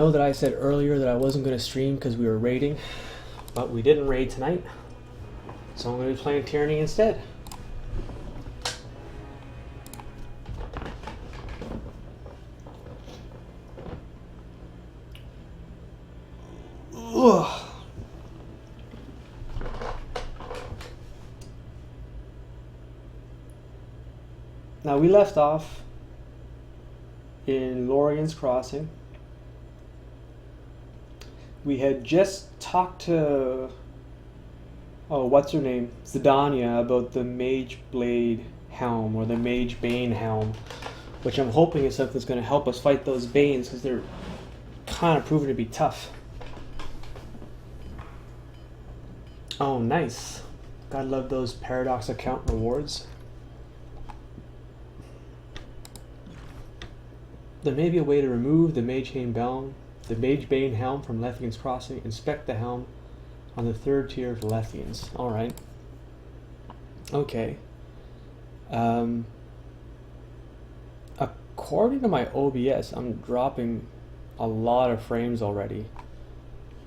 I know that I said earlier that I wasn't going to stream because we were raiding, but we didn't raid tonight, so I'm going to be playing Tyranny instead. Ugh. Now we left off in Lorrian's Crossing. We had just talked to, oh, what's her name? Zidania, about the Mage Blade Helm, or the Mage Bane Helm, which I'm hoping is something that's going to help us fight those Banes, because they're kind of proving to be tough. Oh, nice. Gotta love those Paradox account rewards. There may be a way to remove the Mage Bane Helm from Lethian's Crossing. Inspect the helm on the 3rd tier of Lethians. Alright. Okay. According to my OBS, I'm dropping a lot of frames already.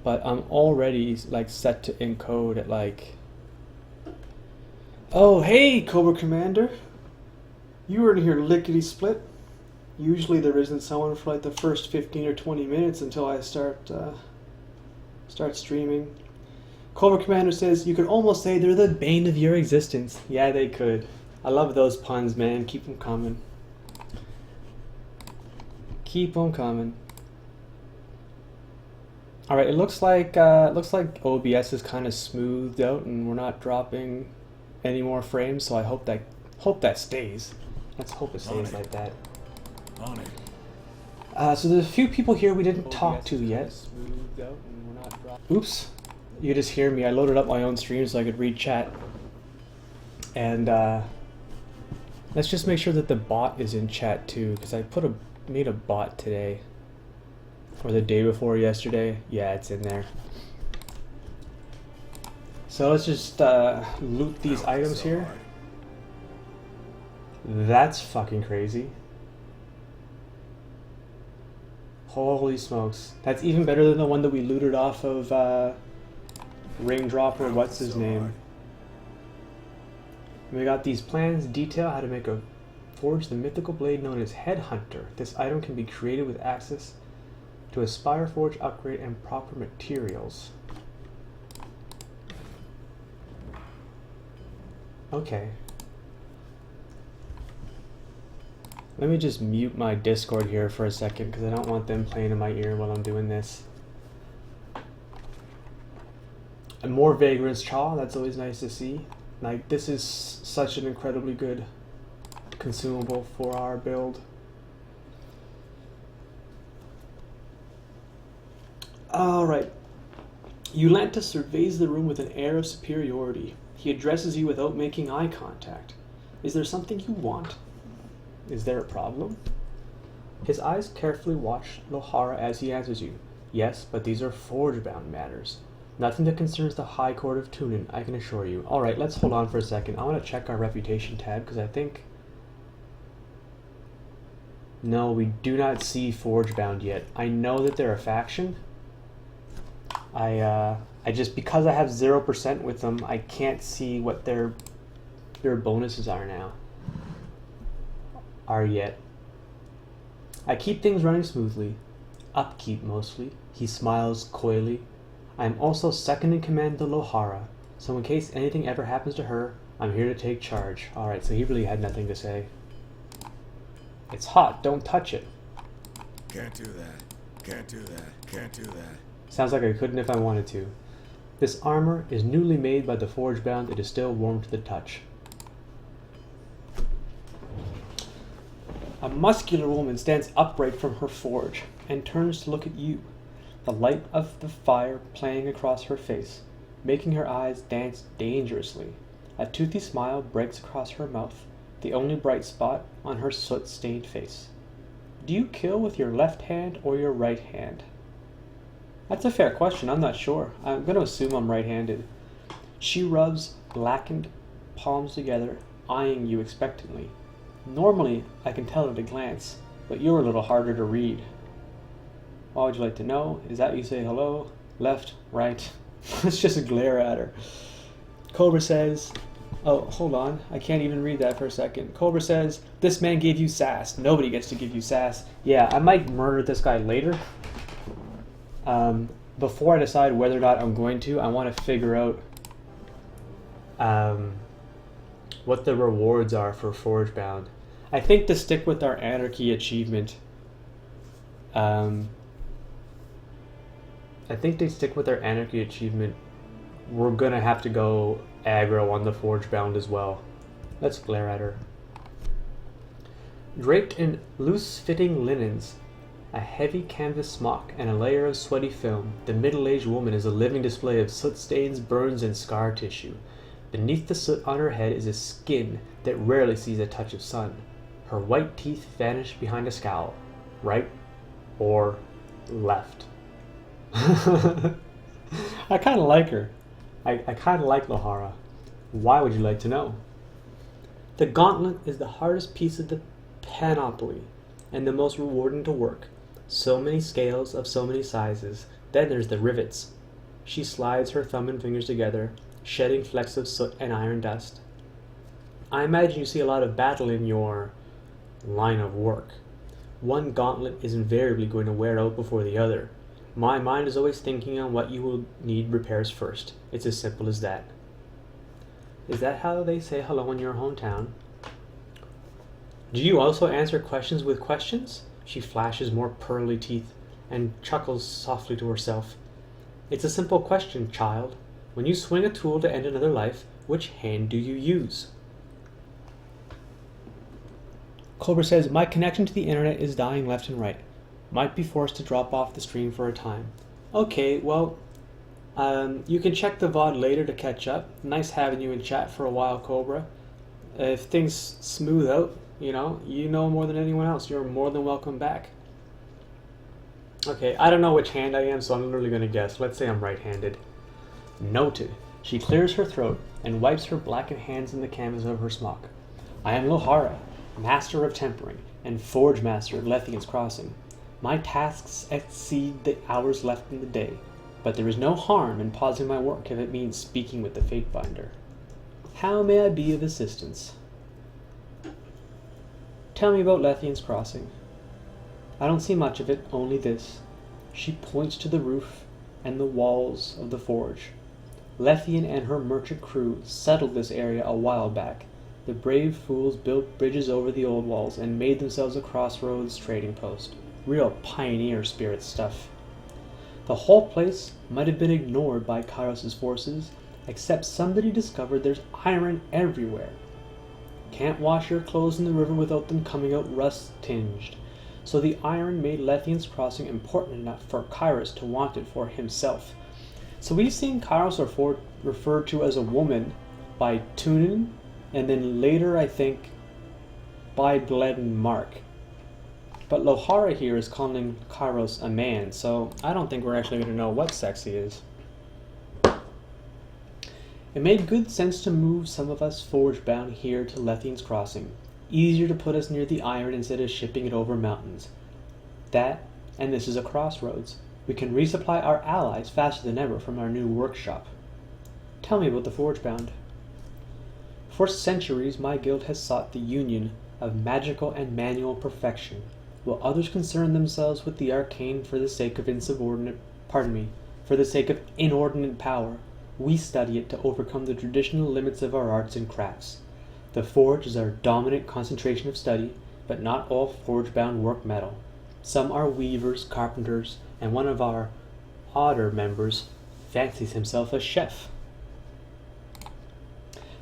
But I'm already like set to encode at like... Oh, hey, Cobra Commander! You were in here lickety-split. Usually there isn't someone for like the first 15 or 20 minutes until I start streaming. Cobra Commander says, you could almost say they're the bane of your existence. Yeah, they could. I love those puns, man. Keep them coming. Keep them coming. Alright, it looks like OBS is kind of smoothed out and we're not dropping any more frames, so I hope that stays. Let's hope it stays like that. On it. So there's a few people here we didn't talk to yet. Oops. You just hear me. I loaded up my own stream so I could read chat. And let's just make sure that the bot is in chat too, because I made a bot today. Or the day before yesterday. Yeah, it's in there. So let's just loot these items here. That's fucking crazy. Holy smokes. That's even better than the one that we looted off of Ringdropper, what's his name. We got these plans detail how to forge the mythical blade known as Headhunter. This item can be created with access to a Spire Forge upgrade and proper materials. Okay. Let me just mute my Discord here for a second because I don't want them playing in my ear while I'm doing this. And more Vagrant's Chaw, that's always nice to see. Like, this is such an incredibly good consumable for our build. Alright. Eulantis surveys the room with an air of superiority. He addresses you without making eye contact. Is there something you want? Is there a problem? His eyes carefully watch Lohara as he answers you. Yes, but these are forge-bound matters. Nothing that concerns the High Court of Tunin, I can assure you. Alright, let's hold on for a second. I want to check our reputation tab, because I think... No, we do not see forge-bound yet. I know that they're a faction. I just, because I have 0% with them, I can't see what their bonuses are now. Yet. I keep things running smoothly. Upkeep mostly. He smiles coyly. I am also second in command to Lohara, so in case anything ever happens to her, I'm here to take charge. Alright, so he really had nothing to say. It's hot, don't touch it. Can't do that. Can't do that. Can't do that. Sounds like I couldn't if I wanted to. This armor is newly made by the Forgebound. It is still warm to the touch. A muscular woman stands upright from her forge and turns to look at you, the light of the fire playing across her face, making her eyes dance dangerously. A toothy smile breaks across her mouth, the only bright spot on her soot-stained face. Do you kill with your left hand or your right hand? That's a fair question, I'm not sure. I'm going to assume I'm right-handed. She rubs blackened palms together, eyeing you expectantly. Normally, I can tell at a glance, but you're a little harder to read. What would you like to know? Is that you say hello? Left? Right? Let's just glare at her. Cobra says, oh, hold on. I can't even read that for a second. Cobra says, this man gave you sass. Nobody gets to give you sass. Yeah, I might murder this guy later. Before I decide whether or not I'm going to, I want to figure out what the rewards are for Forgebound. I think to stick with our anarchy achievement, we're gonna have to go aggro on the Forgebound as well. Let's glare at her. Draped in loose-fitting linens, a heavy canvas smock, and a layer of sweaty film, the middle-aged woman is a living display of soot stains, burns, and scar tissue. Beneath the soot on her head is a skin that rarely sees a touch of sun. Her white teeth vanish behind a scowl. Right or left? I kind of like her. I kind of like Lohara. Why would you like to know? The gauntlet is the hardest piece of the panoply and the most rewarding to work. So many scales of so many sizes. Then there's the rivets. She slides her thumb and fingers together, shedding flecks of soot and iron dust. I imagine you see a lot of battle in your line of work. One gauntlet is invariably going to wear out before the other. My mind is always thinking on what you will need repairs first. It's as simple as that. Is that how they say hello in your hometown? Do you also answer questions with questions? She flashes more pearly teeth and chuckles softly to herself. It's a simple question, child. When you swing a tool to end another life, which hand do you use? Cobra says, my connection to the internet is dying left and right. Might be forced to drop off the stream for a time. Okay, well, you can check the VOD later to catch up. Nice having you in chat for a while, Cobra. If things smooth out, you know more than anyone else. You're more than welcome back. Okay, I don't know which hand I am, so I'm literally going to guess. Let's say I'm right-handed. Noted. She clears her throat and wipes her blackened hands in the canvas of her smock. I am Lohara, Master of Tempering and Forge Master of Lethian's Crossing. My tasks exceed the hours left in the day, but there is no harm in pausing my work if it means speaking with the Fatebinder. How may I be of assistance? Tell me about Lethian's Crossing. I don't see much of it, only this. She points to the roof and the walls of the forge. Lethian and her merchant crew settled this area a while back. The brave fools built bridges over the old walls and made themselves a crossroads trading post. Real pioneer spirit stuff. The whole place might have been ignored by Kairos' forces, except somebody discovered there's iron everywhere. Can't wash your clothes in the river without them coming out rust-tinged. So the iron made Lethian's Crossing important enough for Kairos to want it for himself. So we've seen Kairos referred to as a woman by Tunin, and then later, I think, by Bled and Mark. But Lohara here is calling Kairos a man, so I don't think we're actually going to know what sex he is. It made good sense to move some of us forge-bound here to Lethian's Crossing. Easier to put us near the iron instead of shipping it over mountains. That, and this is a crossroads. We can resupply our allies faster than ever from our new workshop. Tell me about the forge-bound. For centuries, my guild has sought the union of magical and manual perfection, while others concern themselves with the arcane for the sake of inordinate power. We study it to overcome the traditional limits of our arts and crafts. The forge is our dominant concentration of study, but not all forge-bound work metal. Some are weavers, carpenters, and one of our odder members fancies himself a chef.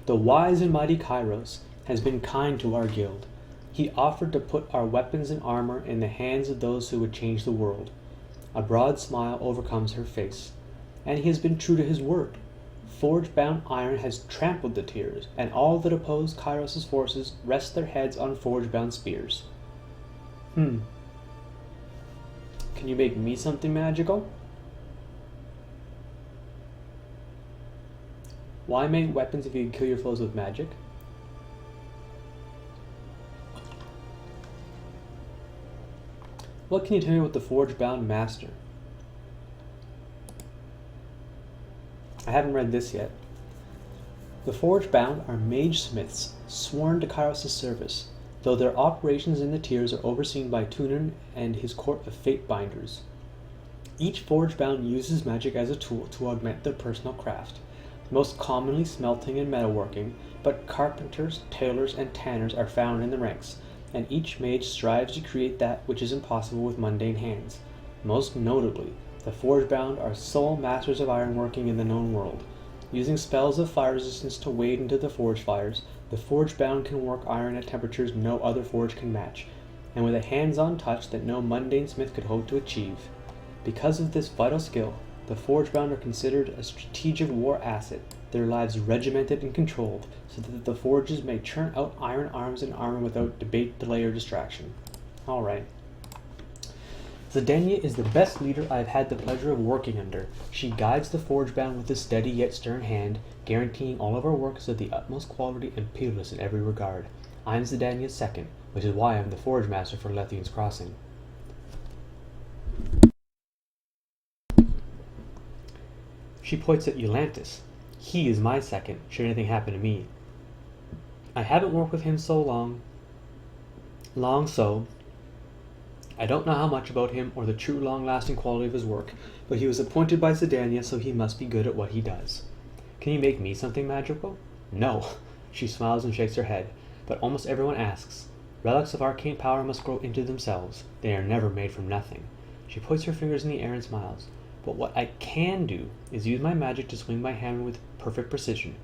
The wise and mighty Kairos has been kind to our guild. He offered to put our weapons and armor in the hands of those who would change the world. A broad smile overcomes her face, and he has been true to his word. Forge-bound iron has trampled the tiers, and all that oppose Kairos' forces rest their heads on forge-bound spears. Can you make me something magical? Why make weapons if you can kill your foes with magic? What can you tell me about the Forge-bound Master? I haven't read this yet. The Forge-bound are mage smiths, sworn to Kairos' service, though their operations in the tiers are overseen by Tunan and his court of fate-binders. Each Forge-bound uses magic as a tool to augment their personal craft, most commonly smelting and metalworking, but carpenters, tailors, and tanners are found in the ranks, and each mage strives to create that which is impossible with mundane hands. Most notably, the Forge-bound are sole masters of ironworking in the known world. Using spells of fire resistance to wade into the forge fires, the Forge-bound can work iron at temperatures no other forge can match, and with a hands-on touch that no mundane smith could hope to achieve. Because of this vital skill, the Forge-bound are considered a strategic war asset, their lives regimented and controlled, so that the forges may churn out iron arms and armor without debate, delay, or distraction. Alright. Zidania is the best leader I have had the pleasure of working under. She guides the Forge-bound with a steady yet stern hand, guaranteeing all of our work is of the utmost quality and peerless in every regard. I am Zidania's second, which is why I am the Forge Master for Lethian's Crossing. She points at Eulantis. He is my second, should anything happen to me. I haven't worked with him so long so I don't know how much about him or the true long-lasting quality of his work, but he was appointed by Zidania, so he must be good at what he does. Can you make me something magical? No. She smiles and shakes her head, but almost everyone asks. Relics of arcane power must grow into themselves. They are never made from nothing. She puts her fingers in the air and smiles. But what I can do is use my magic to swing my hammer with perfect precision,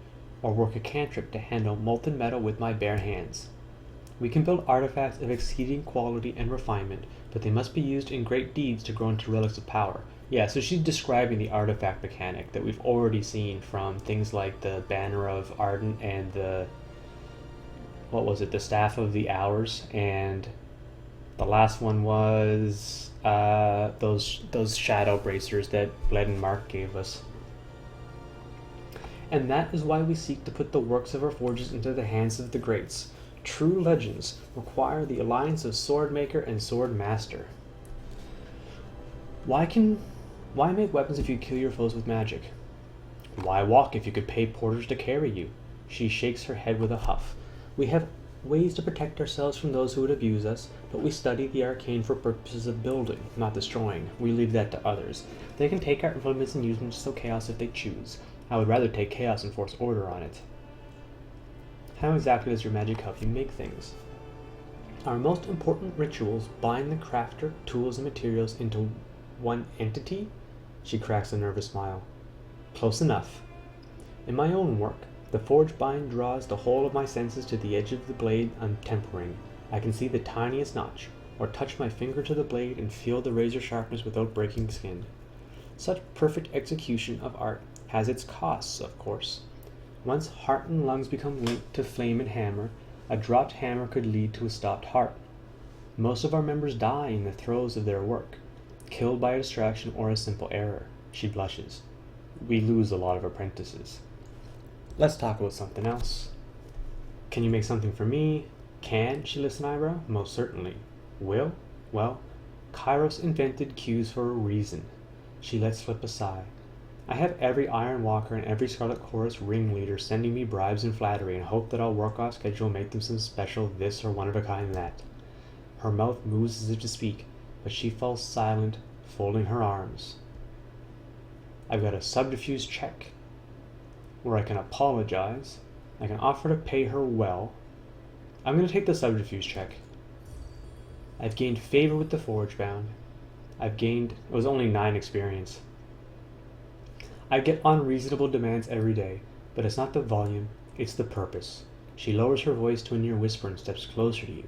or work a cantrip to handle molten metal with my bare hands. We can build artifacts of exceeding quality and refinement, but they must be used in great deeds to grow into relics of power. Yeah, so she's describing the artifact mechanic that we've already seen from things like the Banner of Ardent and the Staff of the Hours, and the last one was those shadow bracers that Bled and Mark gave us. And that is why we seek to put the works of our forges into the hands of the greats. True legends require the alliance of Swordmaker and Swordmaster. Why make weapons if you kill your foes with magic? Why walk if you could pay porters to carry you? She shakes her head with a huff. We have ways to protect ourselves from those who would abuse us, but we study the arcane for purposes of building, not destroying. We leave that to others. They can take our implements and use them to sow chaos if they choose. I would rather take chaos and force order on it. How exactly does your magic help you make things? Our most important rituals bind the crafter, tools, and materials into one entity? She cracks a nervous smile. Close enough. In my own work, the forge bind draws the whole of my senses to the edge of the blade I'm tempering. I can see the tiniest notch, or touch my finger to the blade and feel the razor sharpness without breaking skin. Such perfect execution of art has its costs, of course. Once heart and lungs become linked to flame and hammer, a dropped hammer could lead to a stopped heart. Most of our members die in the throes of their work, killed by a distraction or a simple error. She blushes. We lose a lot of apprentices. Let's talk about something else. Can you make something for me? Can? She lifts an eyebrow. Most certainly. Will? Well, Kairos invented cues for a reason. She lets slip a sigh. I have every Iron Walker and every Scarlet Chorus ringleader sending me bribes and flattery and hope that I'll work off schedule and make them some special this or one of a kind that. Her mouth moves as if to speak, but she falls silent, folding her arms. I've got a subterfuge check, where I can apologize. I can offer to pay her well. I'm going to take the subterfuge check. I've gained favor with the Forge-bound. It was only 9 experience. I get unreasonable demands every day, but it's not the volume, it's the purpose. She lowers her voice to a near whisper and steps closer to you.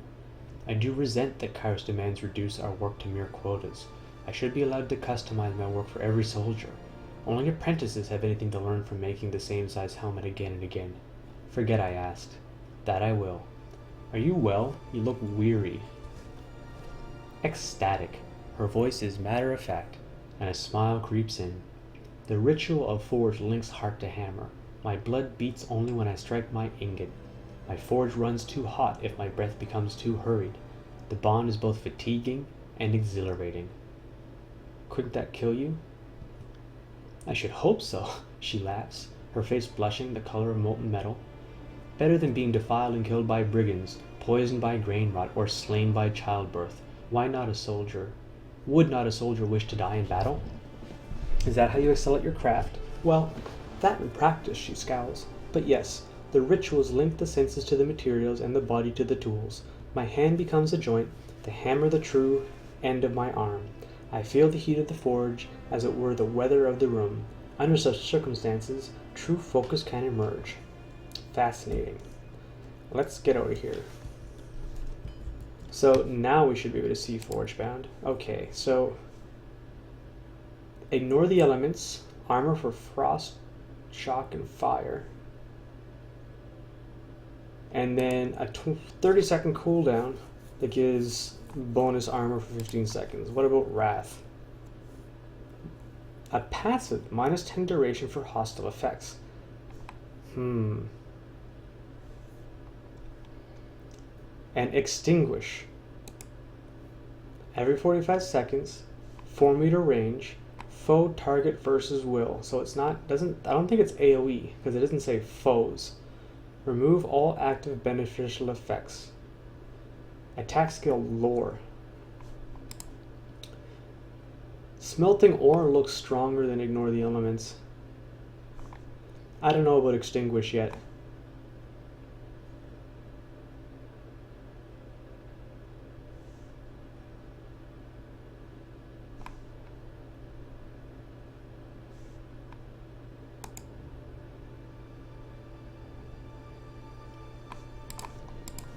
I do resent that Kairos demands reduce our work to mere quotas. I should be allowed to customize my work for every soldier. Only apprentices have anything to learn from making the same size helmet again and again. Forget I asked. That I will. Are you well? You look weary. Ecstatic. Her voice is matter-of-fact, and a smile creeps in. The ritual of forge links heart to hammer. My blood beats only when I strike my ingot. My forge runs too hot if my breath becomes too hurried. The bond is both fatiguing and exhilarating. Couldn't that kill you? I should hope so, she laughs, her face blushing the color of molten metal. Better than being defiled and killed by brigands, poisoned by grain rot, or slain by childbirth. Why not a soldier? Would not a soldier wish to die in battle? Is that how you excel at your craft? Well, that in practice, she scowls. But yes, the rituals link the senses to the materials and the body to the tools. My hand becomes a joint, the hammer the true end of my arm. I feel the heat of the forge, as it were the weather of the room. Under such circumstances, true focus can emerge. Fascinating. Let's get out of here. So now we should be able to see Forgebound. Okay, so ignore the elements, armor for frost, shock, and fire. And then a 30-second cooldown that gives bonus armor for 15 seconds. What about Wrath? A passive, minus 10 duration for hostile effects. And Extinguish. Every 45 seconds, 4-meter range, foe target versus will. So it's not, I don't think it's AoE, because it doesn't say foes. Remove all active beneficial effects. Attack skill lore. Smelting ore looks stronger than ignore the elements. I don't know about Extinguish yet.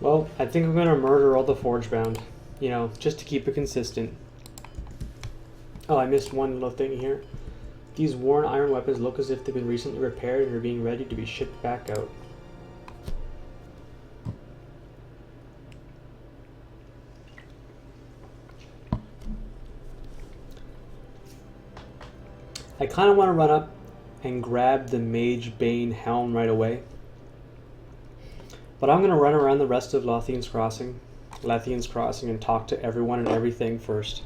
Well, I think I'm gonna murder all the Forgebound, you know, just to keep it consistent. Oh, I missed one little thing here. These worn iron weapons look as if they've been recently repaired and are being ready to be shipped back out. I kind of want to run up and grab the Mage Bane helm right away. But I'm going to run around the rest of Lathian's Crossing and talk to everyone and everything first.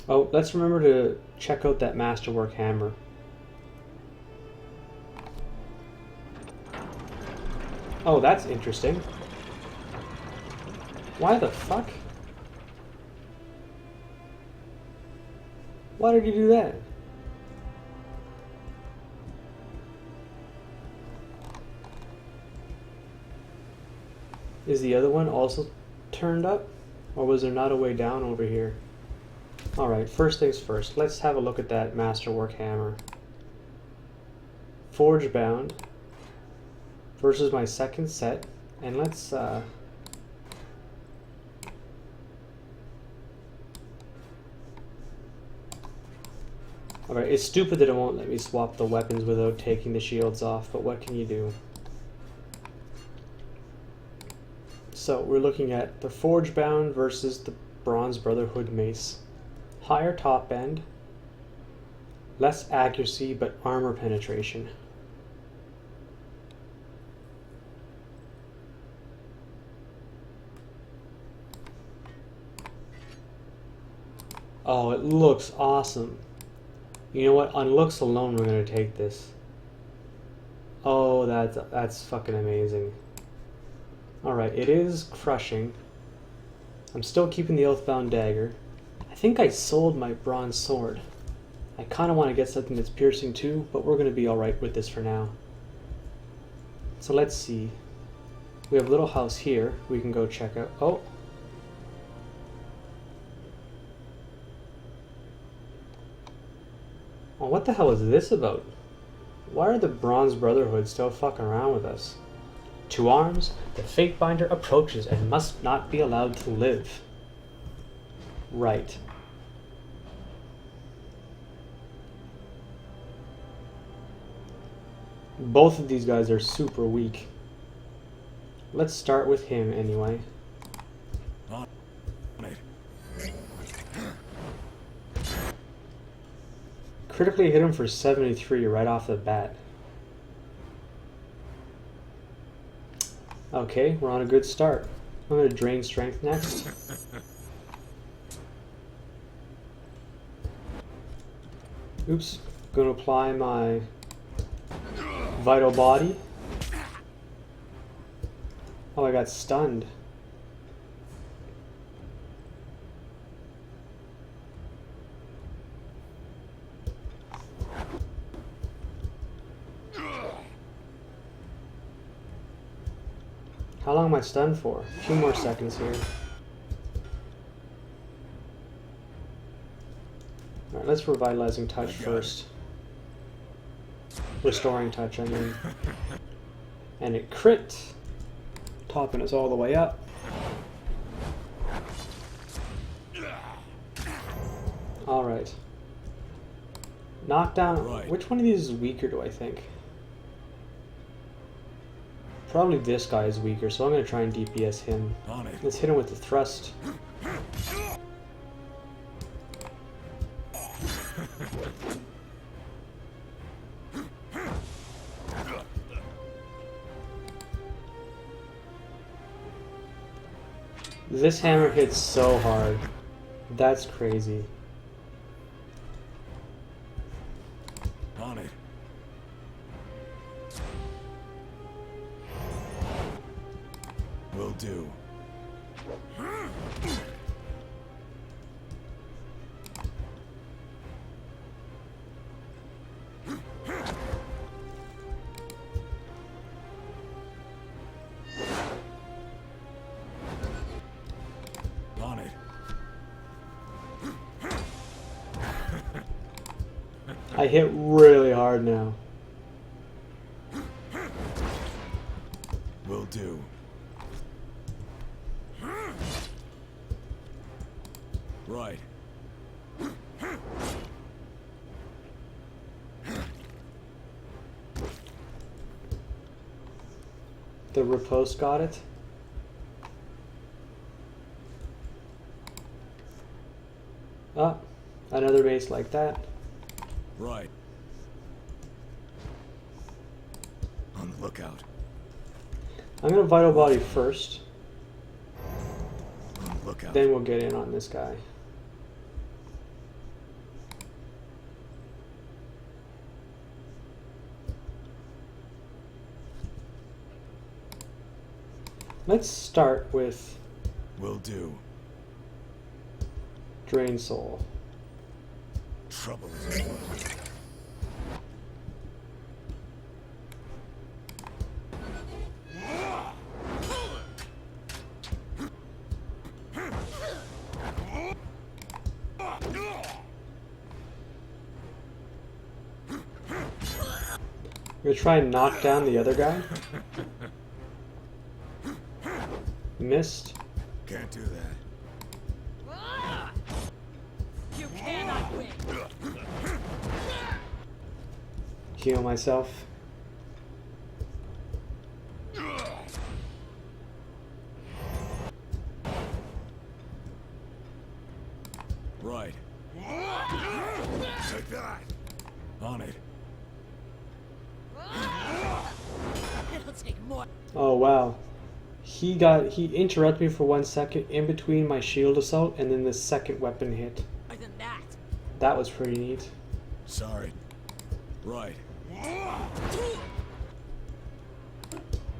Oh, let's remember to check out that Masterwork hammer. Oh, that's interesting. Why the fuck? Why did you do that? Is the other one also turned up? Or was there not a way down over here? Alright, first things first. Let's have a look at that Masterwork hammer. Forgebound versus my second set. And let's Alright, it's stupid that it won't let me swap the weapons without taking the shields off, but what can you do? So, we're looking at the Forgebound versus the Bronze Brotherhood mace. Higher top end, less accuracy, but armor penetration. Oh, it looks awesome. You know what? On looks alone, we're gonna take this. Oh, that's fucking amazing. Alright, it is crushing. I'm still keeping the Oathbound dagger. I think I sold my bronze sword. I kind of want to get something that's piercing too, but we're going to be alright with this for now. So let's see. We have a little house here we can go check out. Oh! Well, what the hell is this about? Why are the Bronze Brotherhood still fucking around with us? To arms, the Fatebinder approaches and must not be allowed to live. Right. Both of these guys are super weak. Let's start with him anyway. Critically hit him for 73 right off the bat. Okay, we're on a good start. I'm going to drain strength next. Oops. Going to apply my vital body. Oh, I got stunned. How long am I stunned for? A few more seconds here. Alright, let's Revitalizing Touch first. Restoring Touch, I mean. And it crit. Topping us all the way up. Alright. Knockdown. Right. Which one of these is weaker, do I think? Probably this guy is weaker, so I'm going to try and DPS him. On it. Let's hit him with the thrust. This hammer hits so hard. That's crazy. On it. Will do. On it. I hit really hard now. Will do. Right. The riposte got it. Ah, another base like that. Right. On the lookout. I'm gonna Vital Body first, On the lookout. then we'll get in on this guy. Let's start with Will do. Drain Soul. Trouble is afoot. We're gonna try and knock down the other guy. Missed. Can't do that. You cannot win. Heal myself. Right. Take that. On it. It'll take more. Oh wow. He interrupted me for 1 second in between my shield assault and then the second weapon hit. Than that. That was pretty neat. Sorry. Right.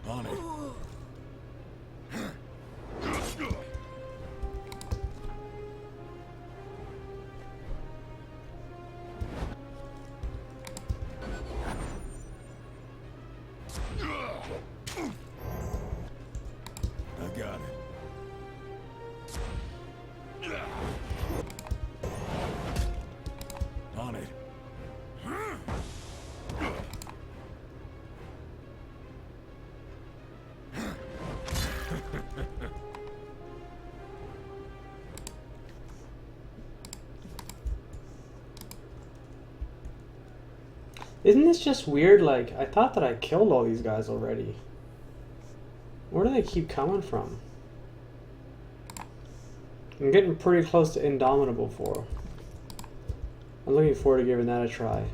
On it. I got it. On it. Isn't this just weird? Like, I thought that I killed all these guys already. Where do they keep coming from? I'm getting pretty close to Indomitable 4. I'm looking forward to giving that a try.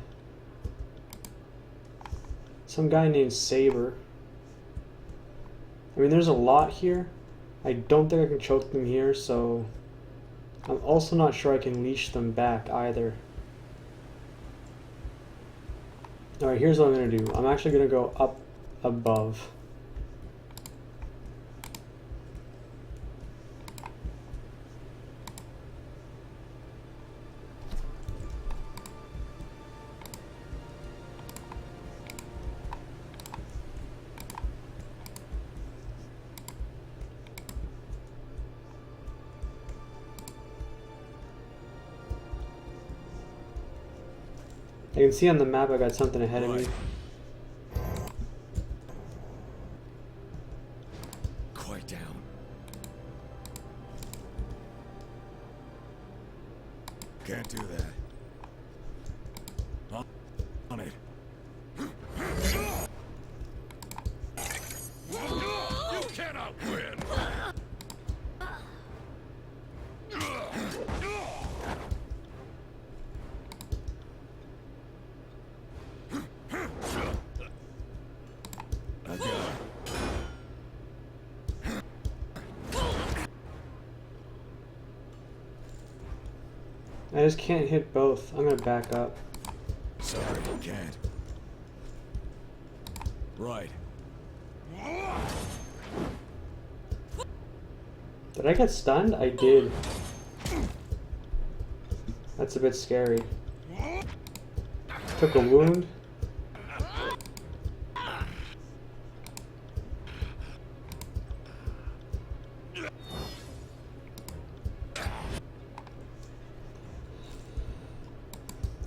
Some guy named Saber. I mean, there's a lot here. I don't think I can choke them here, so I'm also not sure I can leash them back either. Alright, here's what I'm going to do. I'm actually going to go up above. I can see on the map I got something ahead of me. Quiet down. Can't do that. On it. You cannot win. I got it. I just can't hit both. I'm going to back up. Sorry, can't. Right. Did I get stunned? I did. That's a bit scary. Took a wound.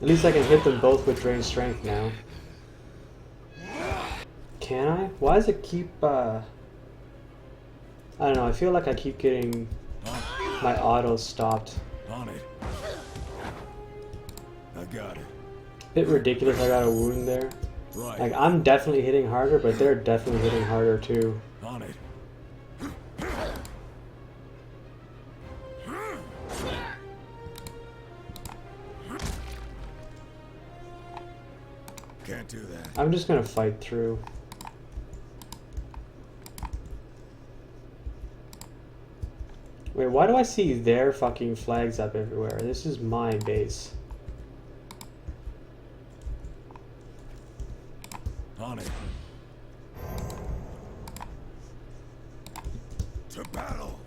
At least I can hit them both with drained strength now. Can I? Why does it keep, I don't know, I feel like I keep getting my autos stopped. On it. I got it. Bit ridiculous I got a wound there. Right. Like, I'm definitely hitting harder, but they're definitely hitting harder too. On it. Can't do that. I'm just gonna fight through. Wait, why do I see their fucking flags up everywhere? This is my base. On it. To battle.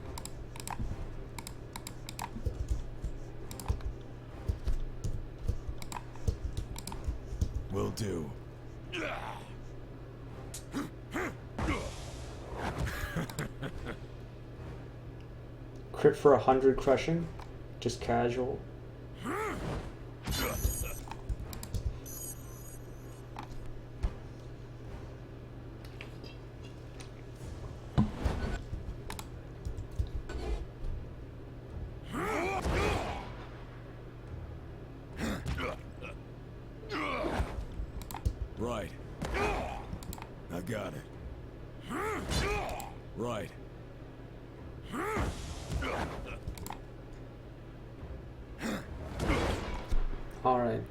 Will do. Crit for 100 crushing. Just casual. Right. I got it. Right. Alright.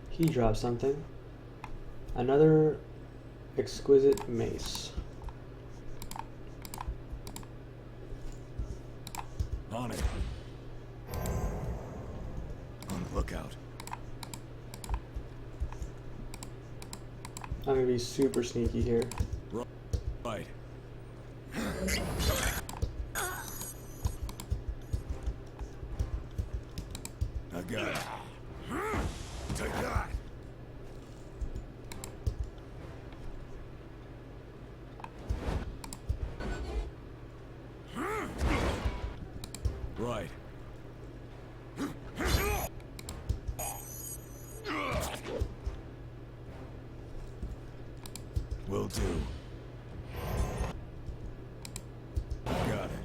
He dropped something. Another exquisite mace. On it. On the lookout. I'm gonna be super sneaky here. Right. I got it. Take that. Right. Will do. Got it.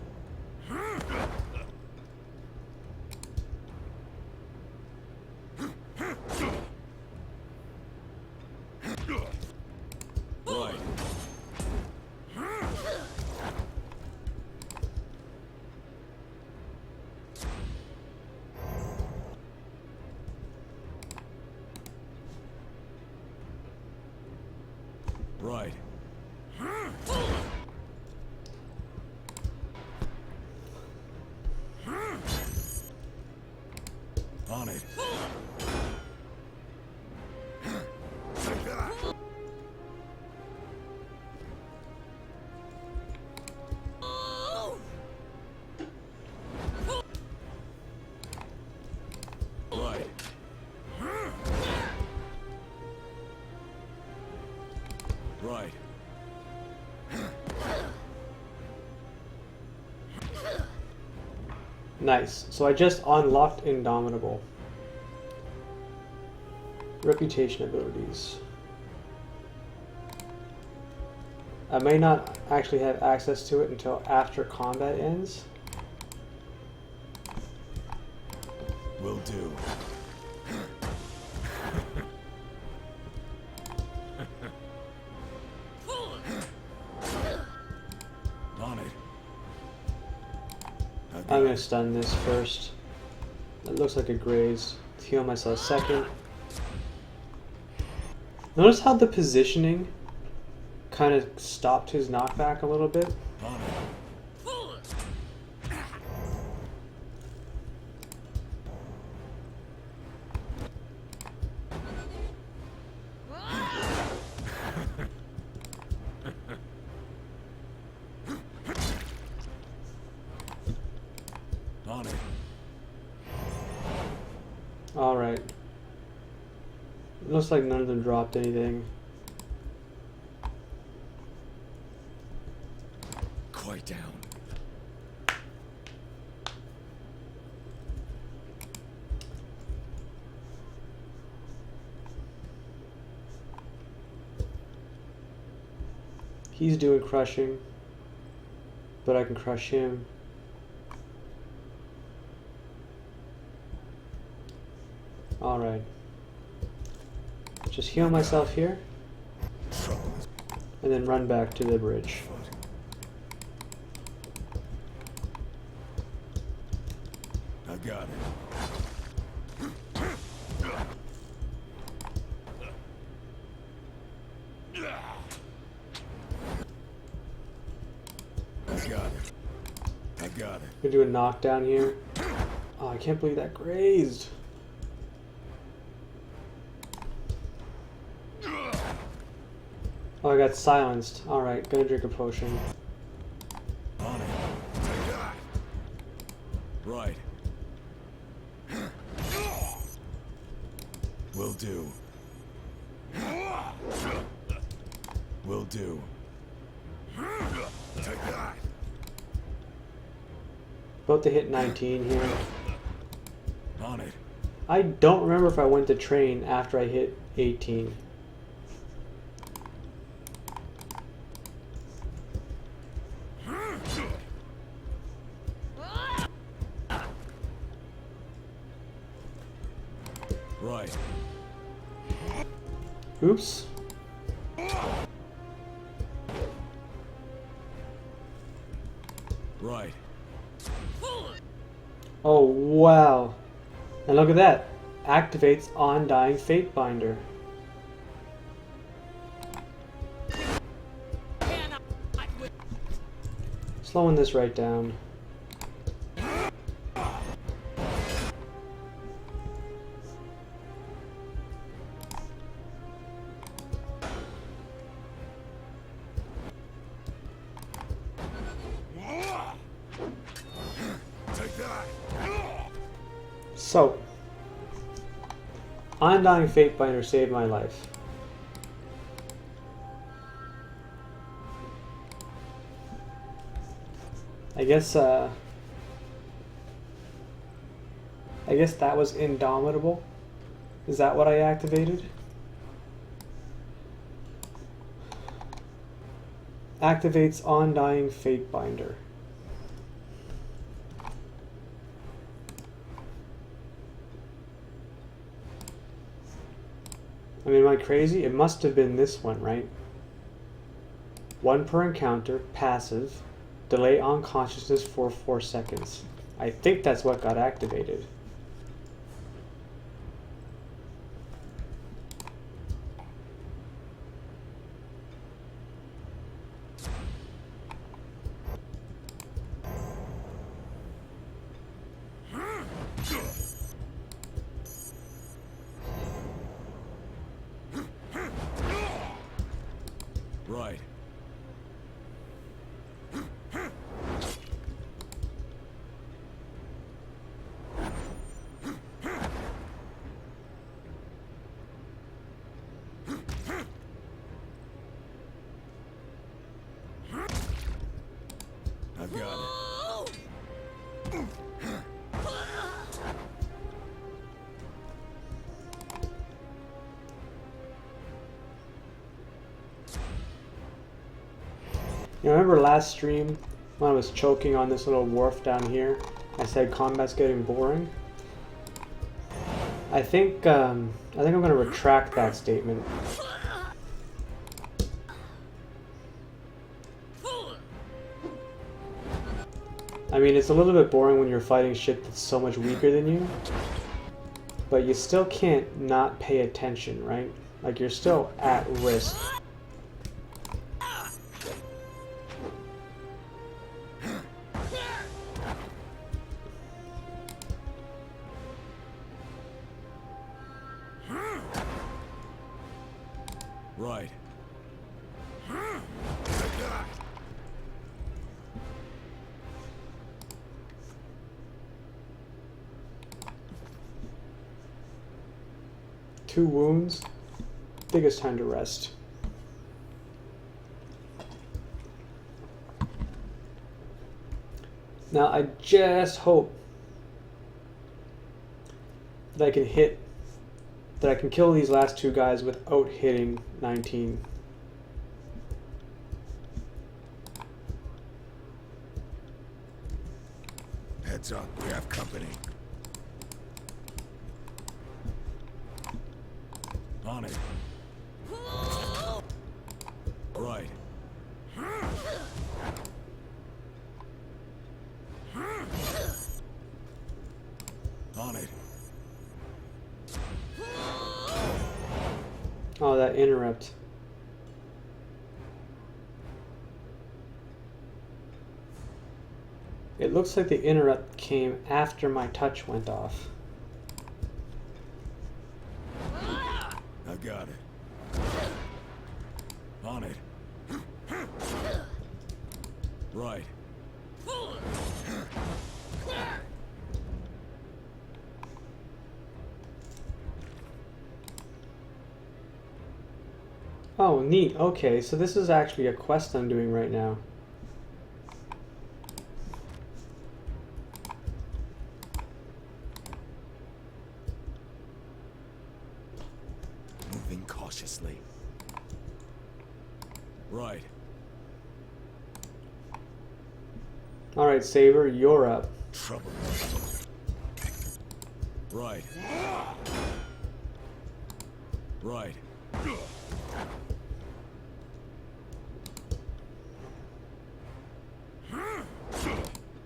Right. On it. Take that. Right. Right. Nice. So I just unlocked Indomitable. Reputation abilities. I may not actually have access to it until after combat ends. Will do. On it. I'm gonna stun this first. It looks like a graze. Heal myself second. Notice how the positioning kind of stopped his knockback a little bit. On it. On it. Alright. Looks like none of them dropped anything. Quite down. He's doing crushing, but I can crush him. Alright. Just heal myself here, Trouble is and then run back to the bridge. foot. I got it. I got it. I got it. Gonna do a knockdown here. Oh, I can't believe that grazed. Oh, I got silenced. Alright, gonna drink a potion. On it. Take that. Right. Will do. Will do. Take that. About to hit 19 here. On it. I don't remember if I went to train after I hit 18. Right. Oops. Right. Oh, wow. And look at that. Activates Undying Fatebinder. Cannot win. Slowing this right down. Take that. So, Undying Fatebinder saved my life. I guess that was Indomitable. Is that what I activated? Activates Undying Fatebinder. I mean, am I crazy? It must have been this one, right? 1 per encounter, passive, delay unconsciousness for 4 seconds. I think that's what got activated. got it. You remember last stream when I was choking on this little wharf down here? I said combat's getting boring. I think I'm going to retract that statement. I mean, it's a little bit boring when you're fighting shit that's so much weaker than you, but you still can't not pay attention, right? Like, you're still at risk. Right. Two wounds. I think it's time to rest. Now I just hope that I can kill these last two guys without hitting 19. Heads up, we have company. On it. Right. On it. Oh, that interrupt. It looks like the interrupt came after my touch went off. I got it. On it. Right. Oh, neat. Okay, so this is actually a quest I'm doing right now. Moving cautiously. Right. Alright, Saber, you're up. Trouble. Right. Right.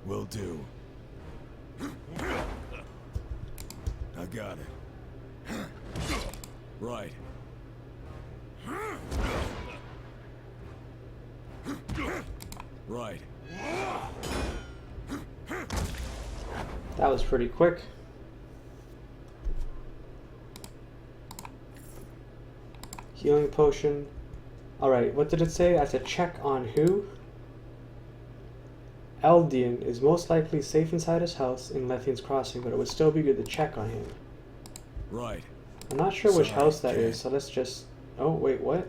Will do. I got it. Right. Right. That was pretty quick. Healing potion. Alright, what did it say? I have to check on who? Eldian is most likely safe inside his house in Lethian's Crossing, but it would still be good to check on him. Right. I'm not sure which Sorry, house that kid. is, so let's just... Oh, wait, what?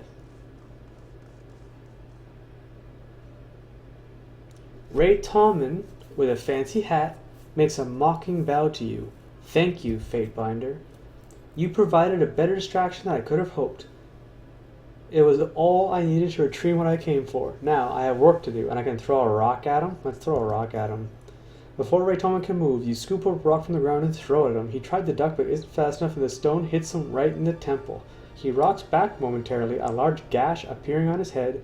Ray Tommen, with a fancy hat, makes a mocking bow to you. Thank you, Fatebinder. You provided a better distraction than I could have hoped. It was all I needed to retrieve what I came for. Now, I have work to do, and I can throw a rock at him? Let's throw a rock at him. Before Ray Tommen can move, you scoop a rock from the ground and throw it at him. He tried to duck, but isn't fast enough, and the stone hits him right in the temple. He rocks back momentarily, a large gash appearing on his head.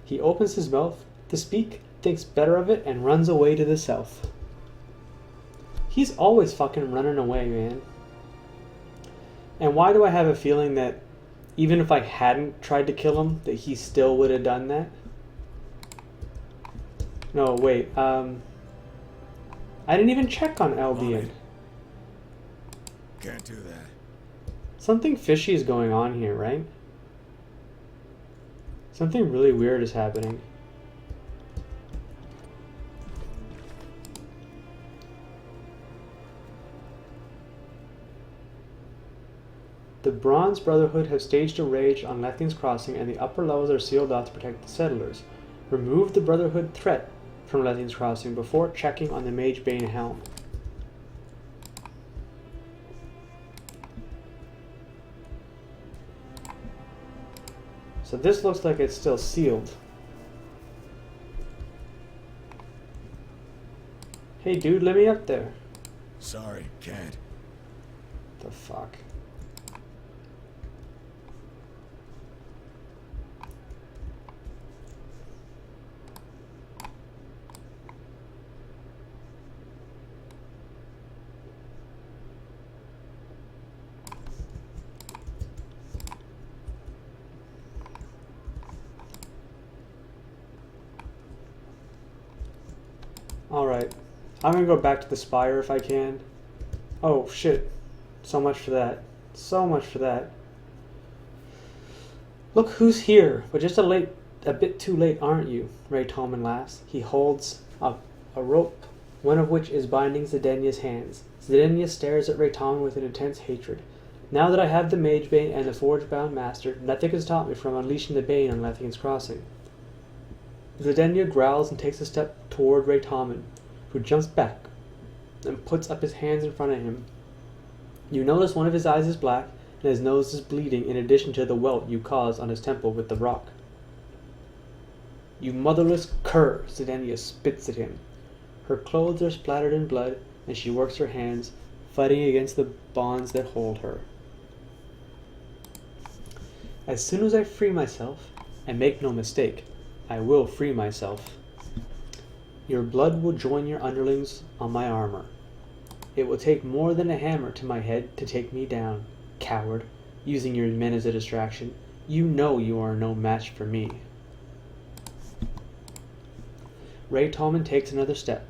He opens his mouth to speak, thinks better of it, and runs away to the south. He's always fucking running away, man. And why do I have a feeling that even if I hadn't tried to kill him, that he still would have done that? No, wait, I didn't even check on Eldian. Can't do that. Something fishy is going on here, right? Something really weird is happening. The Bronze Brotherhood have staged a raid on Lethian's Crossing, and the upper levels are sealed off to protect the settlers. Remove the Brotherhood threat, from Lethian's Crossing before checking on the Magebane helm. So this looks like it's still sealed. Hey dude, let me up there. Sorry, can't. The fuck? Alright. I'm gonna go back to the spire if I can. Oh shit. So much for that. So much for that. Look who's here, but just a bit too late, aren't you? Ray Tolman laughs. He holds up a rope, one of which is binding Zidenia's hands. Zidenia stares at Ray Tolman with an intense hatred. Now that I have the Magebane and the Forge-bound Master, nothing has stopped me from unleashing the Bane on Lethian's Crossing. Zidenia growls and takes a step toward Ray Tolman, who jumps back and puts up his hands in front of him. You notice one of his eyes is black and his nose is bleeding in addition to the welt you caused on his temple with the rock. You motherless cur, Zidenia spits at him. Her clothes are splattered in blood and she works her hands, fighting against the bonds that hold her. As soon as I free myself, and make no mistake, I will free myself, your blood will join your underlings on my armor. It will take more than a hammer to my head to take me down, coward, using your men as a distraction. You know you are no match for me. Ray Tolman takes another step,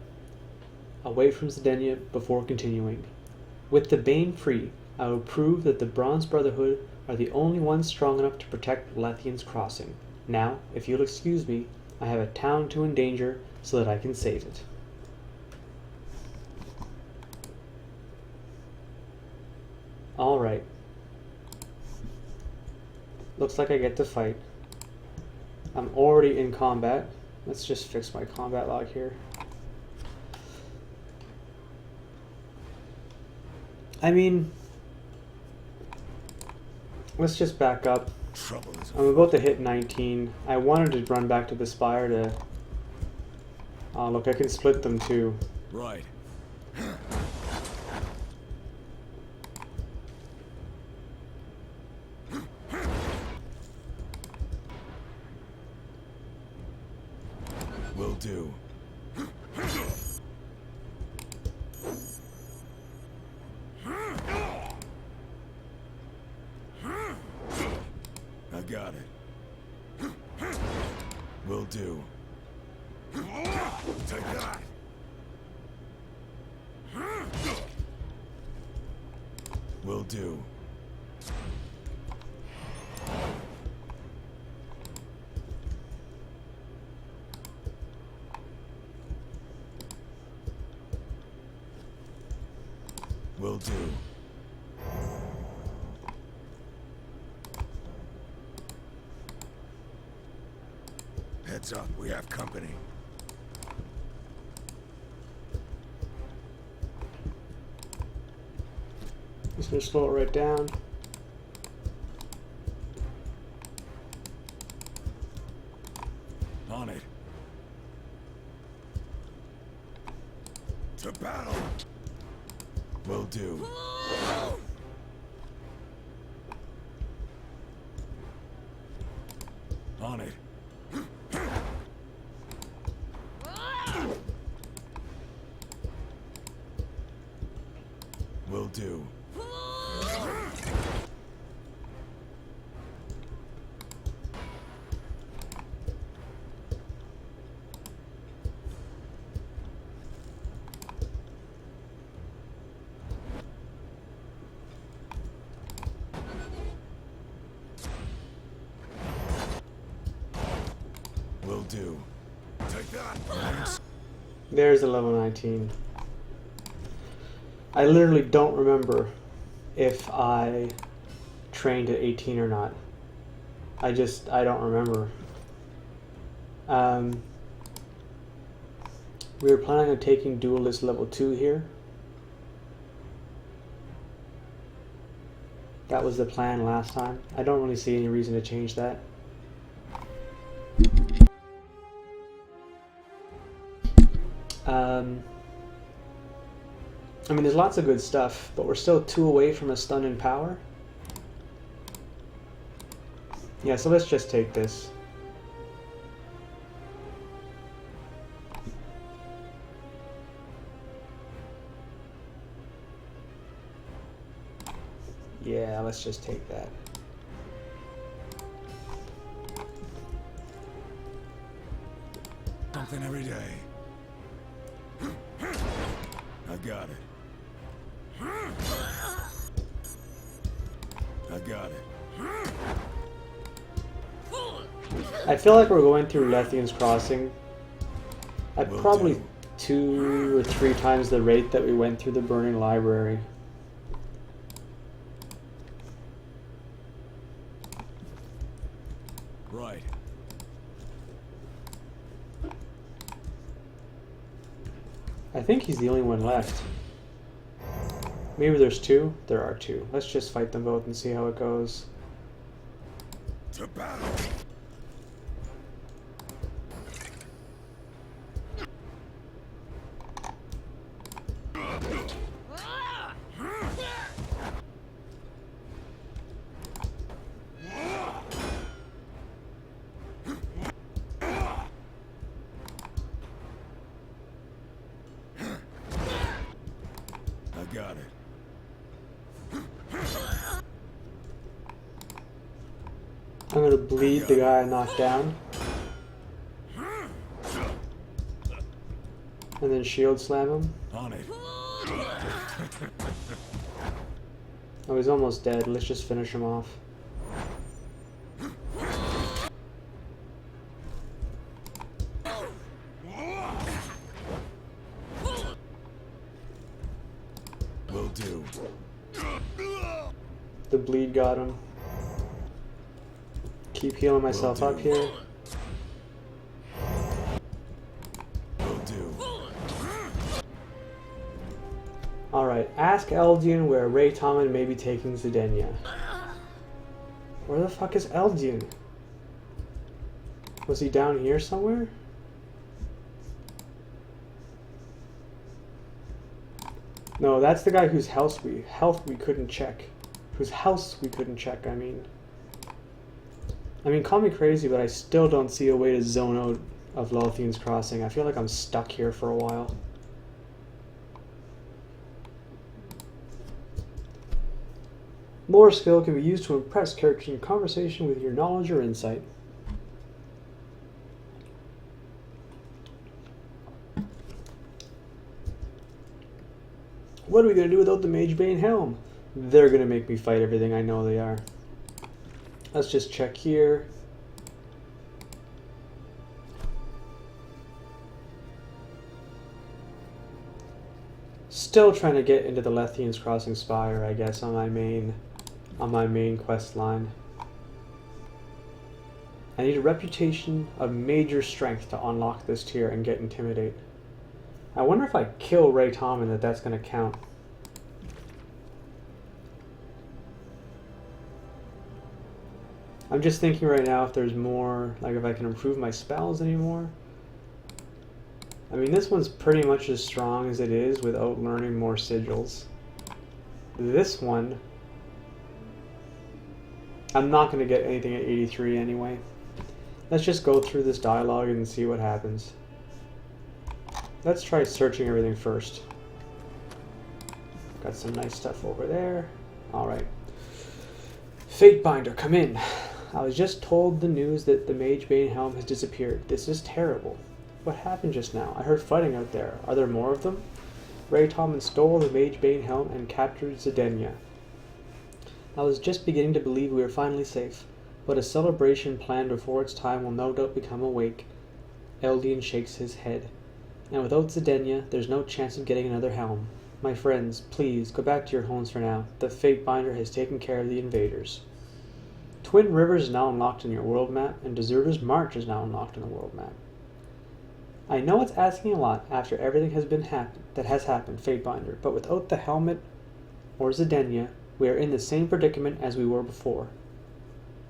away from Zidenia before continuing. With the Bane free, I will prove that the Bronze Brotherhood are the only ones strong enough to protect Lethian's Crossing. Now, if you'll excuse me, I have a town to endanger so that I can save it. Alright. Looks like I get to fight. I'm already in combat. Let's just fix my combat log here. I mean, let's just back up. Trouble is I'm about to hit 19. I wanted to run back to the spire to... Oh, look, I can split them too. right. Will do. I got it. Will do. Take that. Will do. Will do. Heads up, we have company. Just gonna slow it right down. On it. To battle. Will do. On it. Will do. Will do. Take that. Thanks. There's a level 19. I literally don't remember if I trained at 18 or not. I don't remember. We were planning on taking Duelist level 2 here. That was the plan last time. I don't really see any reason to change that. I mean, there's lots of good stuff, but we're still 2 away from a stun in power. Yeah, so let's just take this. Yeah, let's just take that. Something every day. I got it. I got it. I feel like we're going through Lethian's Crossing at Will probably do. 2 or 3 times the rate that we went through the Burning Library. Right. I think he's the only one left. Maybe there's 2? There are 2. Let's just fight them both and see how it goes. To battle. I got it. I'm gonna bleed the guy I knocked down. And then shield slam him. On it. Oh, he's almost dead. Let's just finish him off. Will do. The bleed got him. Keep healing myself Will up do. here. Will do. Alright, ask Eldian where Ray Tommen may be taking Zedenya. Where the fuck is Eldian? Was he down here somewhere? No, that's the guy whose health we couldn't check. Whose house we couldn't check, I mean. Call me crazy, but I still don't see a way to zone out of Lothian's Crossing. I feel like I'm stuck here for a while. Lore skill can be used to impress characters in conversation with your knowledge or insight. What are we going to do without the Magebane Helm? They're going to make me fight everything, I know they are. Let's just check here. Still trying to get into the Lethian's Crossing Spire, I guess, on my main quest line. I need a reputation of major strength to unlock this tier and get Intimidate. I wonder if I kill Ray Tommen that's going to count. I'm just thinking right now if there's more, like if I can improve my spells anymore. I mean, this one's pretty much as strong as it is without learning more sigils. This one, I'm not going to get anything at 83 anyway. Let's just go through this dialogue and see what happens. Let's try searching everything first. Got some nice stuff over there. Alright. Fatebinder, come in. I was just told the news that the Magebane Helm has disappeared. This is terrible. What happened just now? I heard fighting out there. Are there more of them? Ray Tommen stole the Magebane Helm and captured Zedenya. I was just beginning to believe we were finally safe, but a celebration planned before its time will no doubt become a wake. Eldian shakes his head. And without Zedenya, there's no chance of getting another helm. My friends, please, go back to your homes for now. The Fatebinder has taken care of the invaders. Twin Rivers is now unlocked in your world map, and Deserter's March is now unlocked in the world map. I know it's asking a lot after everything that has happened, Fatebinder, but without the helmet or Zedenya, we are in the same predicament as we were before.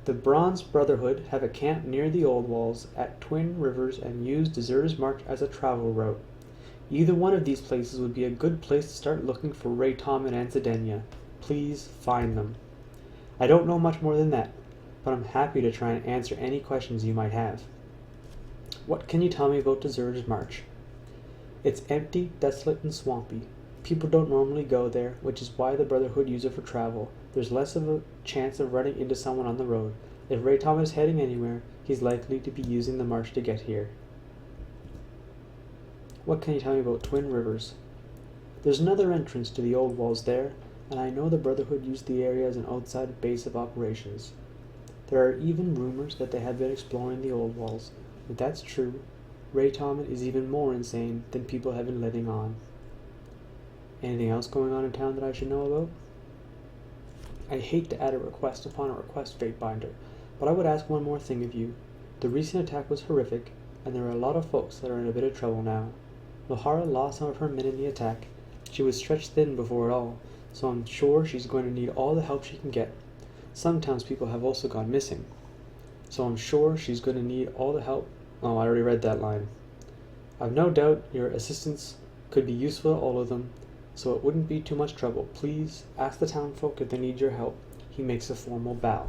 The Bronze Brotherhood have a camp near the old walls at Twin Rivers and use Deserter's March as a travel route. Either one of these places would be a good place to start looking for Ray Tommen and Zedenya. Please find them. I don't know much more than that, but I'm happy to try and answer any questions you might have. What can you tell me about Deserter's March? It's empty, desolate, and swampy. People don't normally go there, which is why the Brotherhood use it for travel. There's less of a chance of running into someone on the road. If Ray Tommen is heading anywhere, he's likely to be using the march to get here. What can you tell me about Twin Rivers? There's another entrance to the old walls there, and I know the Brotherhood used the area as an outside base of operations. There are even rumors that they have been exploring the old walls. If that's true, Ray Tommen is even more insane than people have been letting on. Anything else going on in town that I should know about? I hate to add a request upon a request, Fatebinder, but I would ask one more thing of you. The recent attack was horrific, and there are a lot of folks that are in a bit of trouble now. Lohara lost some of her men in the attack. She was stretched thin before it all, so I'm sure she's going to need all the help she can get. Some townspeople have also gone missing, so I'm sure she's going to need all the help. Oh, I already read that line. I've no doubt your assistance could be useful to all of them, so it wouldn't be too much trouble. Please ask the townfolk if they need your help. He makes a formal bow.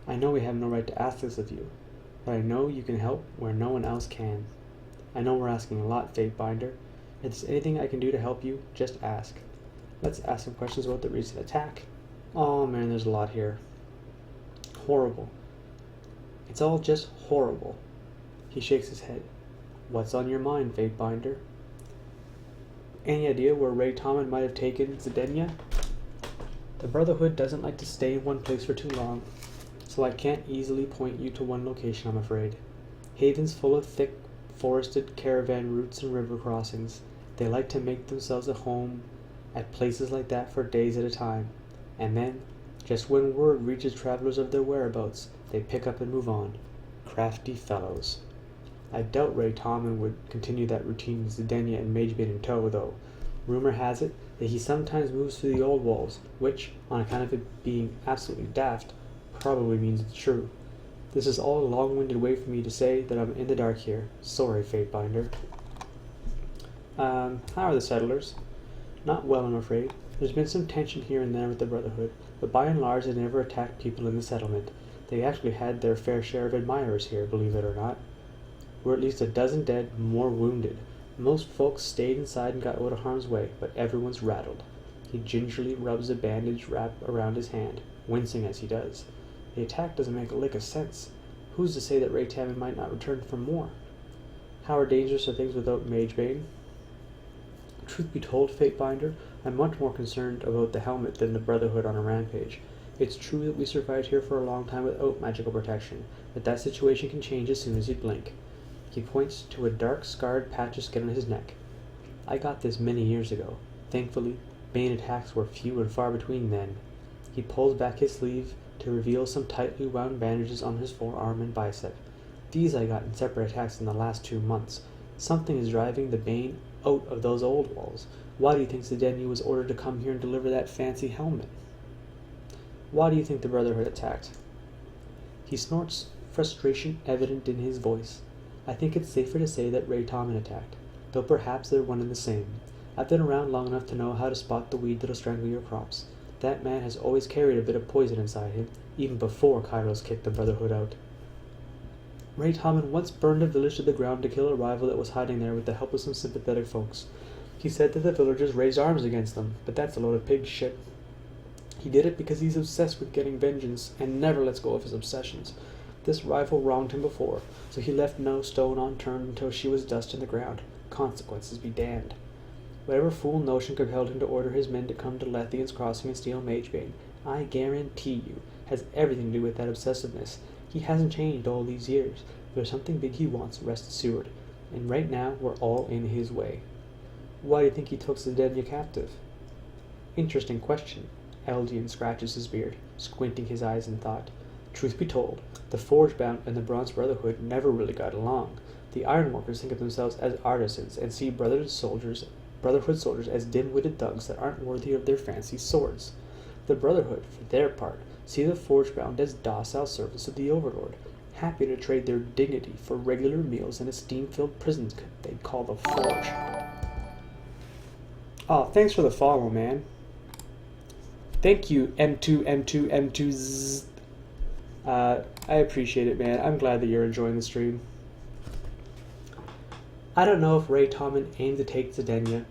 I know we have no right to ask this of you, but I know you can help where no one else can. I know we're asking a lot, Fatebinder. If there's anything I can do to help you, just ask. Let's ask some questions about the recent attack. Oh man, there's a lot here. Horrible. It's all just horrible. He shakes his head. What's on your mind, Fatebinder? Any idea where Ray Tommen might have taken Zedenya? The Brotherhood doesn't like to stay in one place for too long, so I can't easily point you to one location, I'm afraid. Haven's full of thick, forested caravan routes and river crossings. They like to make themselves a home at places like that for days at a time, and then, just when word reaches travelers of their whereabouts, they pick up and move on. Crafty fellows. I doubt Ray Tommen would continue that routine with Zedenya and Magebane in tow, though. Rumor has it that he sometimes moves through the old walls, which, on account of it being absolutely daft, probably means it's true. This is all a long-winded way for me to say that I'm in the dark here. Sorry, Fatebinder. How are the settlers? Not well, I'm afraid. There's been some tension here and there with the Brotherhood, but by and large they never attacked people in the settlement. They actually had their fair share of admirers here, believe it or not. We're at least a dozen dead, more wounded. Most folks stayed inside and got out of harm's way, but everyone's rattled. He gingerly rubs a bandage wrap around his hand, wincing as he does. The attack doesn't make a lick of sense. Who's to say that Ray Tommen might not return for more? How dangerous are things without Magebane? Truth be told, Fatebinder, I'm much more concerned about the helmet than the Brotherhood on a rampage. It's true that we survived here for a long time without magical protection, but that situation can change as soon as you blink. He points to a dark, scarred patch of skin on his neck. I got this many years ago. Thankfully, Bane attacks were few and far between then. He pulls back his sleeve to reveal some tightly wound bandages on his forearm and bicep. These I got in separate attacks in the last 2 months. Something is driving the Bane out of those old walls. Why do you think Zedenya was ordered to come here and deliver that fancy helmet? Why do you think the Brotherhood attacked? He snorts, frustration evident in his voice. I think it's safer to say that Ray Tommen attacked, though perhaps they're one and the same. I've been around long enough to know how to spot the weed that'll strangle your crops. That man has always carried a bit of poison inside him, even before Kairos kicked the Brotherhood out. Ray Tommen once burned a village to the ground to kill a rival that was hiding there with the help of some sympathetic folks. He said that the villagers raised arms against them, but that's a load of pig shit. He did it because he's obsessed with getting vengeance and never lets go of his obsessions. This rival wronged him before, so he left no stone unturned until she was dust in the ground. Consequences be damned. Whatever fool notion compelled him to order his men to come to Lethian's Crossing and steal Magebane, I guarantee you, has everything to do with that obsessiveness. He hasn't changed all these years. There's something big he wants wrested Seward, and right now we're all in his way. Why do you think he took Zedenya captive? Interesting question. Eldian scratches his beard, squinting his eyes in thought. Truth be told, the Forgebound and the Bronze Brotherhood never really got along. The ironworkers think of themselves as artisans and see Brotherhood soldiers as dim-witted thugs that aren't worthy of their fancy swords. The Brotherhood, for their part, see the forge-bound as docile servants of the Overlord, happy to trade their dignity for regular meals in a steam-filled prison they'd call the Forge. Oh, thanks for the follow, man. Thank you, M2. I appreciate it, man. I'm glad that you're enjoying the stream. I don't know if Ray Tommen aimed to take Zedenya.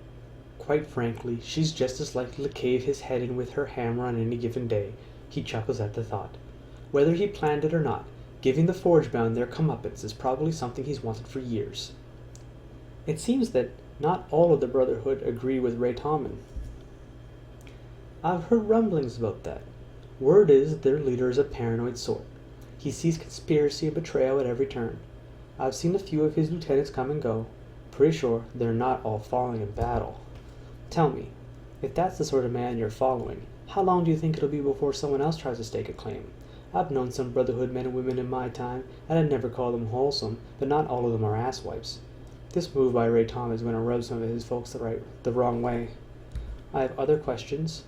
Quite frankly, she's just as likely to cave his head in with her hammer on any given day. He chuckles at the thought. Whether he planned it or not, giving the Forgebound their comeuppance is probably something he's wanted for years. It seems that not all of the Brotherhood agree with Ray Tommen. I've heard rumblings about that. Word is that their leader is a paranoid sort. He sees conspiracy and betrayal at every turn. I've seen a few of his lieutenants come and go. Pretty sure they're not all falling in battle. Tell me, if that's the sort of man you're following, how long do you think it'll be before someone else tries to stake a claim? I've known some Brotherhood men and women in my time, and I'd never call them wholesome, but not all of them are asswipes. This move by Ray Tom is going to rub some of his folks the wrong way. I have other questions.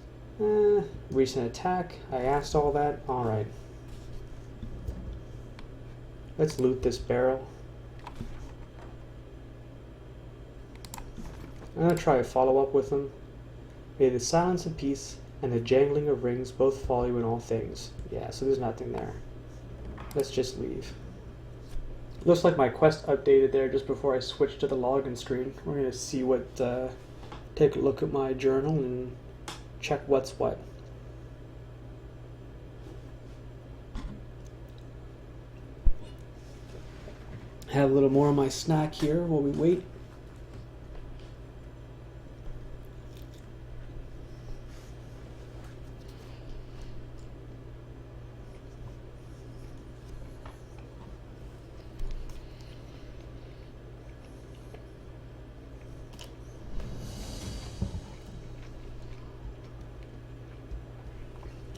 Recent attack, I asked all that, alright. Let's loot this barrel. I'm going to try a follow-up with them. May the silence of peace and the jangling of rings both follow you in all things. Yeah, so there's nothing there. Let's just leave. Looks like my quest updated there just before I switched to the login screen. We're going to see what, take a look at my journal and check what's what. Have a little more of my snack here while we wait.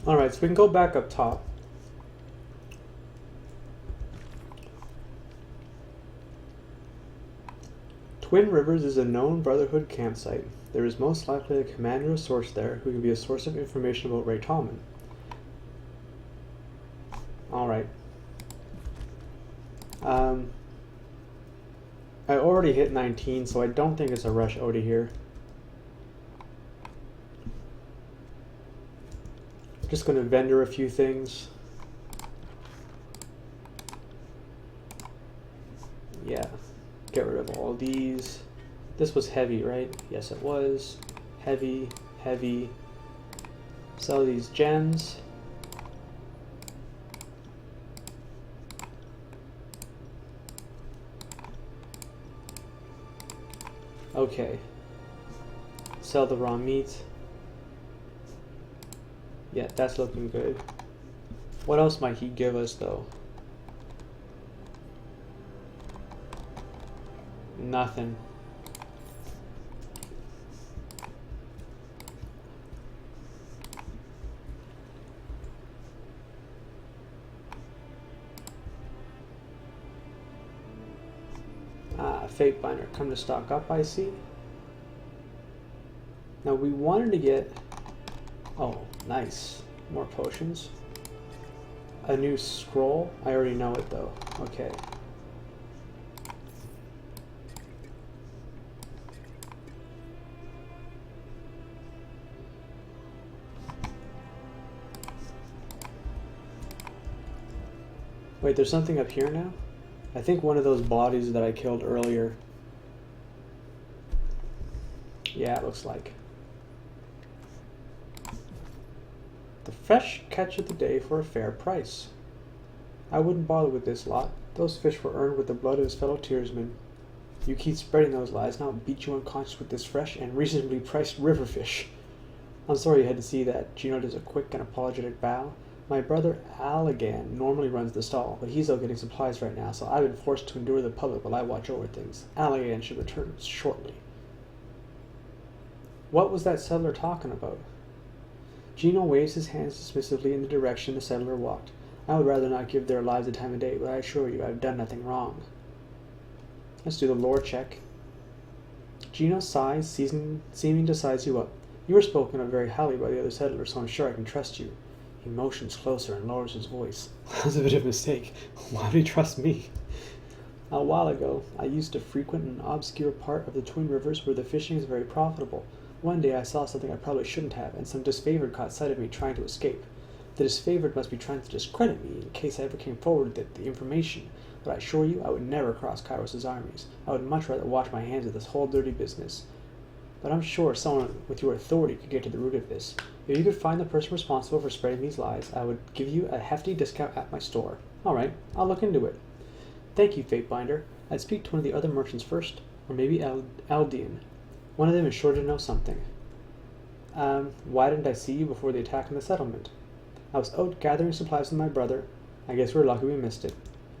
Alright, so we can go back up top. Twin Rivers is a known Brotherhood campsite. There is most likely a commander of sorts there who can be a source of information about Ray Tommen. Alright. I already hit 19, so I don't think it's a rush out of here. Just going to vendor a few things. Yeah, get rid of all these. This was heavy, right? Yes, it was. Heavy, heavy. Sell these gems. Okay. Sell the raw meat. Yeah, that's looking good. What else might he give us, though? Nothing. Fate Binder, come to stock up, I see. Now we wanted to get... Oh, nice. More potions. A new scroll. I already know it though. Okay. Wait, there's something up here now? I think one of those bodies that I killed earlier. Yeah, it looks like. The fresh catch of the day for a fair price. I wouldn't bother with this lot. Those fish were earned with the blood of his fellow tearsmen. You keep spreading those lies, and I'll beat you unconscious with this fresh and reasonably priced river fish. I'm sorry you had to see that. Gino does a quick and apologetic bow. My brother Allagan normally runs the stall, but he's out getting supplies right now, so I've been forced to endure the public while I watch over things. Allagan should return shortly. What was that settler talking about? Gino waves his hands dismissively in the direction the settler walked. I would rather not give their lives the time of day, but I assure you I've done nothing wrong. Let's do the lore check. Gino sighs, seeming to size you up. You were spoken of very highly by the other settlers, so I'm sure I can trust you. He motions closer and lowers his voice. That's a bit of a mistake. Why would he trust me? A while ago, I used to frequent an obscure part of the Twin Rivers where the fishing is very profitable. One day I saw something I probably shouldn't have, and some disfavored caught sight of me trying to escape. The disfavored must be trying to discredit me in case I ever came forward with the information, but I assure you I would never cross Kairos' armies. I would much rather wash my hands of this whole dirty business. But I'm sure someone with your authority could get to the root of this. If you could find the person responsible for spreading these lies, I would give you a hefty discount at my store. All right, I'll look into it. Thank you, Fatebinder. I'd speak to one of the other merchants first, or maybe Aldean. One of them is sure to know something. Why didn't I see you before the attack on the settlement? I was out gathering supplies with my brother. I guess we're lucky we missed it.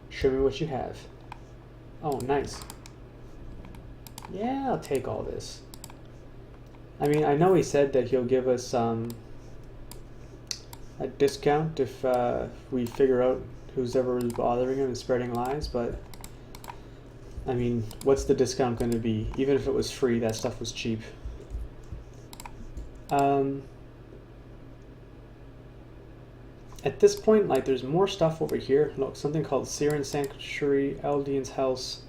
Show me what you have. Oh, nice. Yeah, I'll take all this. I mean, I know he said that he'll give us a discount if we figure out who's ever bothering him and spreading lies, but I mean, what's the discount going to be? Even if it was free, that stuff was cheap. At this point, like, there's more stuff over here. Look, something called Siren Sanctuary, Aldean's House.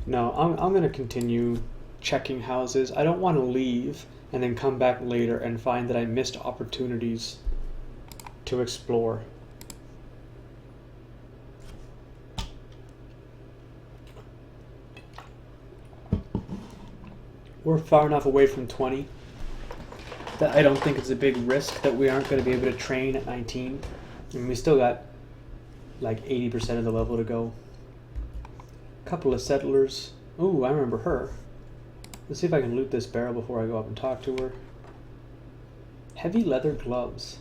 No, I'm going to continue checking houses. I don't want to leave and then come back later and find that I missed opportunities to explore. We're far enough away from 20 that I don't think it's a big risk that we aren't going to be able to train at 19. I mean, we still got like 80% of the level to go. Couple of settlers. Ooh, I remember her. Let's see if I can loot this barrel before I go up and talk to her. Heavy leather gloves.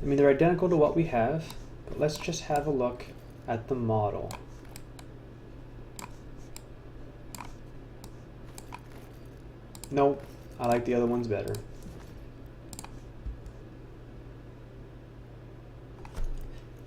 I mean, they're identical to what we have, but let's just have a look at the model. Nope, I like the other ones better.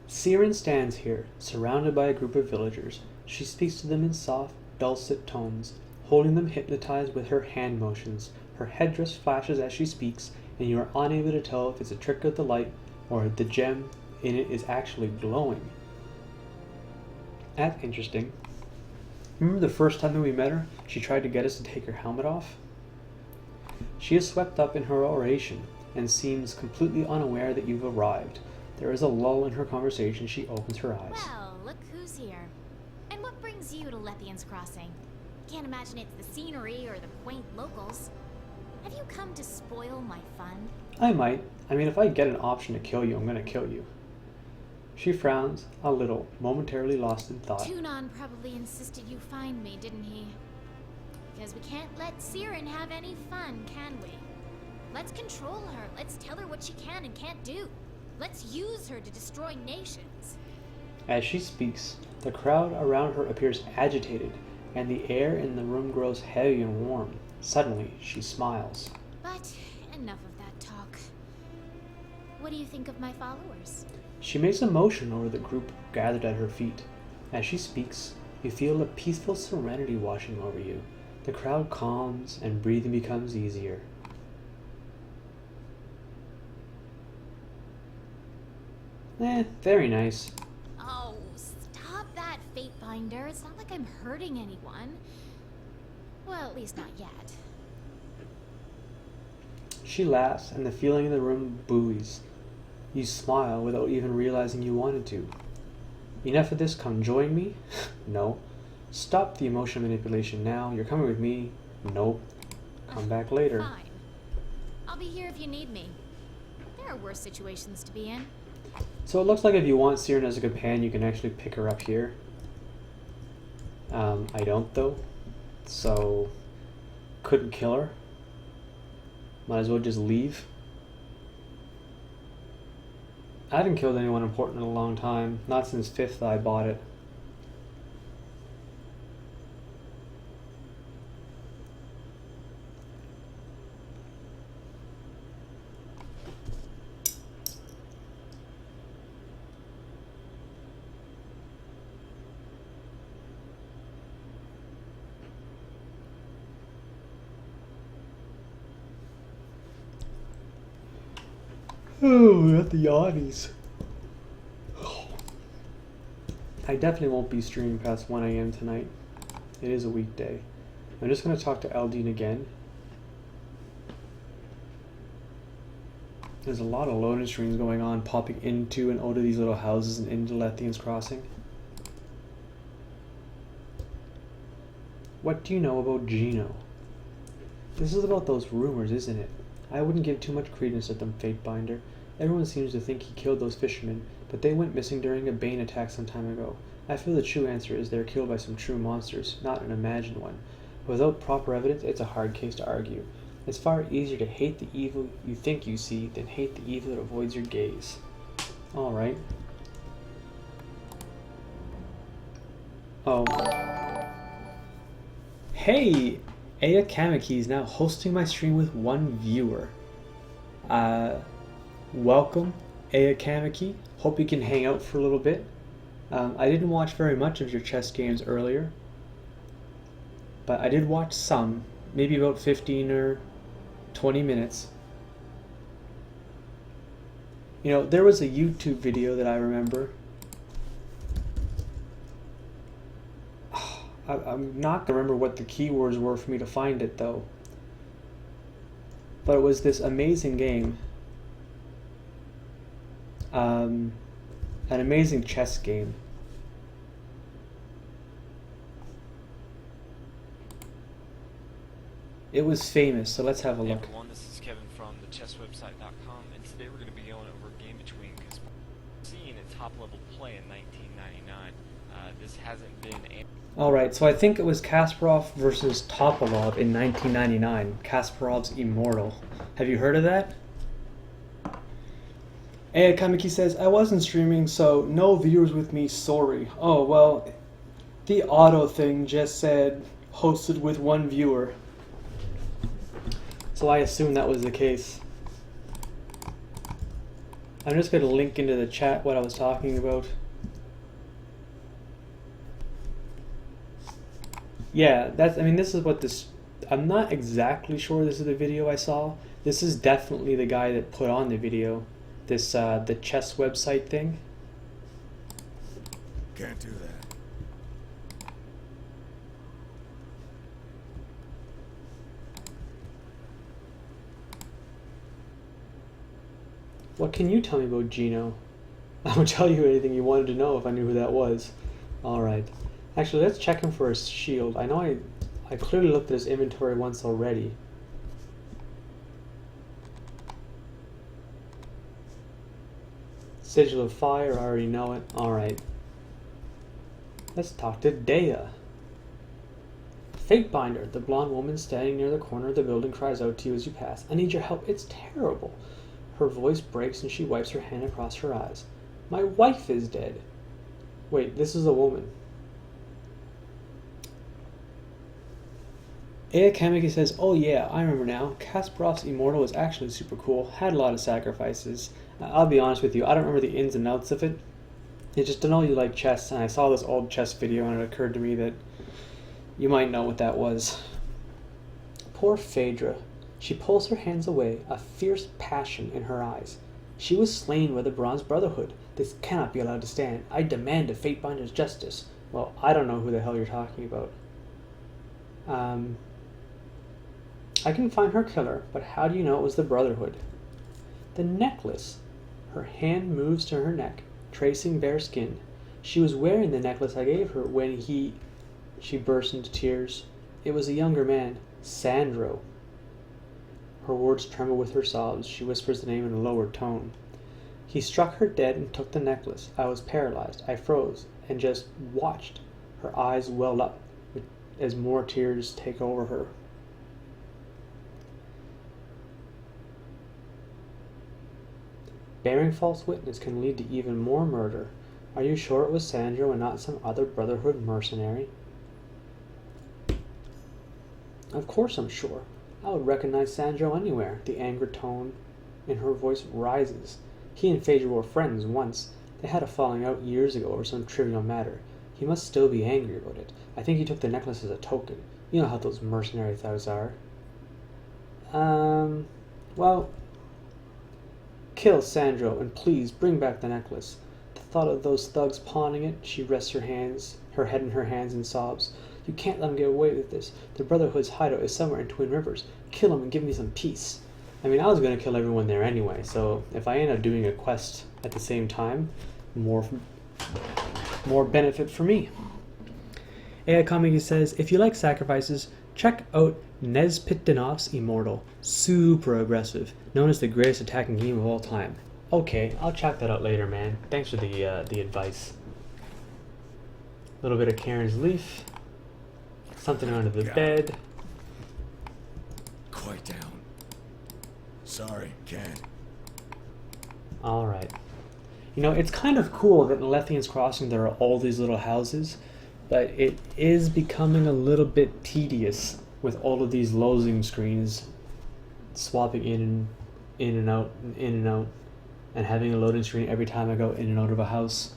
Siren stands here, surrounded by a group of villagers. She speaks to them in soft, dulcet tones, holding them hypnotized with her hand motions. Her headdress flashes as she speaks, and you are unable to tell if it's a trick of the light or the gem in it is actually glowing. That's interesting. Remember the first time that we met her? She tried to get us to take her helmet off? She is swept up in her oration and seems completely unaware that you've arrived. There is a lull in her conversation. She opens her eyes. Well, look who's here. And what brings you to Lethian's Crossing? Can't imagine it's the scenery or the quaint locals. Have you come to spoil my fun? I might. I mean, if I get an option to kill you, I'm gonna kill you. She frowns a little, momentarily lost in thought. Tunon probably insisted you find me, didn't he? Because we can't let Siren have any fun, can we? Let's control her. Let's tell her what she can and can't do. Let's use her to destroy nations. As she speaks, the crowd around her appears agitated, and the air in the room grows heavy and warm. Suddenly, she smiles. But enough of that talk. What do you think of my followers? She makes a motion over the group gathered at her feet. As she speaks, you feel a peaceful serenity washing over you. The crowd calms, and breathing becomes easier. Very nice. Oh, stop that, Fatebinder. It's not like I'm hurting anyone. Well, at least not yet. She laughs, and the feeling in the room buoys. You smile without even realizing you wanted to. Enough of this, come join me? No. Stop the emotion manipulation now. You're coming with me? Nope. Come back later. Fine. I'll be here if you need me. There are worse situations to be in. So it looks like if you want Siren as a companion, you can actually pick her up here. I don't though. So, couldn't kill her. Might as well just leave. I haven't killed anyone important in a long time. Not since 5th I bought it. Oh, we got the yawnies. I definitely won't be streaming past 1 a.m. tonight. It is a weekday. I'm just going to talk to Aldine again. There's a lot of loading screens going on, popping into and out of these little houses and into Lethian's Crossing. What do you know about Gino? This is about those rumors, isn't it? I wouldn't give too much credence to them, Fatebinder. Everyone seems to think he killed those fishermen, but they went missing during a Bane attack some time ago. I feel the true answer is they were killed by some true monsters, not an imagined one. Without proper evidence, it's a hard case to argue. It's far easier to hate the evil you think you see than hate the evil that avoids your gaze. Alright. Oh. Hey! Aya Kamiki is now hosting my stream with 1 viewer. Welcome, Aya Kamiki. Hope you can hang out for a little bit. I didn't watch very much of your chess games earlier, but I did watch some, maybe about 15 or 20 minutes. You know, there was a YouTube video that I remember. I'm not gonna remember what the keywords were for me to find it though. But it was this amazing game. An amazing chess game. It was famous, so let's have a Hey look. everyone, this is Kevin from thechesswebsite.com, and today we're going to be going over a game between Kasparov and a top-level play in 1999. This hasn't been... Alright, so I think it was Kasparov versus Topalov in 1999. Kasparov's Immortal. Have you heard of that? Aya Kamiki says, I wasn't streaming, so no viewers with me, sorry. Oh, well, the auto thing just said hosted with 1 viewer. So I assume that was the case. I'm just going to link into the chat what I was talking about. Yeah, I mean, this is what this... I'm not exactly sure this is the video I saw. This is definitely the guy that put on the video. This, the chess website thing. Can't do that. What can you tell me about Gino? I would tell you anything you wanted to know if I knew who that was. Alright. Actually, let's check him for his shield. I know I clearly looked at his inventory once already. Sigil of Fire, I already know it. Alright. Let's talk to Dea. Fatebinder, the blonde woman standing near the corner of the building, cries out to you as you pass. I need your help. It's terrible. Her voice breaks and she wipes her hand across her eyes. My wife is dead. Wait, this is a woman. Aya Kamiki says, oh yeah, I remember now. Kasparov's Immortal was actually super cool. Had a lot of sacrifices. I'll be honest with you, I don't remember the ins and outs of it. It's just to know you like chess, and I saw this old chess video and it occurred to me that you might know what that was. Poor Phaedra. She pulls her hands away, a fierce passion in her eyes. She was slain by the Bronze Brotherhood. This cannot be allowed to stand. I demand a Fatebinder's justice. Well, I don't know who the hell you're talking about. I can find her killer, but how do you know it was the Brotherhood? The necklace. Her hand moves to her neck, tracing bare skin. She was wearing the necklace I gave her when she burst into tears. It was a younger man, Sandro. Her words tremble with her sobs. She whispers the name in a lowered tone. He struck her dead and took the necklace. I was paralyzed. I froze and just watched. Her eyes well up as more tears take over her. Bearing false witness can lead to even more murder. Are you sure it was Sandro and not some other Brotherhood mercenary? Of course I'm sure. I would recognize Sandro anywhere. The anger tone in her voice rises. He and Phaedra were friends once. They had a falling out years ago over some trivial matter. He must still be angry about it. I think he took the necklace as a token. You know how those mercenary thugs are. Well, Kill Sandro, and please bring back the necklace. The thought of those thugs pawning it, she rests her head in her hands and sobs. You can't let them get away with this. The Brotherhood's hideout is somewhere in Twin Rivers. Kill them and give me some peace. I mean, I was going to kill everyone there anyway, so if I end up doing a quest at the same time, more benefit for me. AI Comics says, if you like sacrifices, check out Nezpitdinov's Immortal. Super aggressive, known as the greatest attacking game of all time. Okay, I'll check that out later, man. Thanks for the advice. A little bit of Karen's leaf. Something under the bed. Quiet down. Sorry, can't. Alright. You know, it's kind of cool that in Lethian's Crossing there are all these little houses, but it is becoming a little bit tedious with all of these loading screens swapping in and out, and having a loading screen every time I go in and out of a house.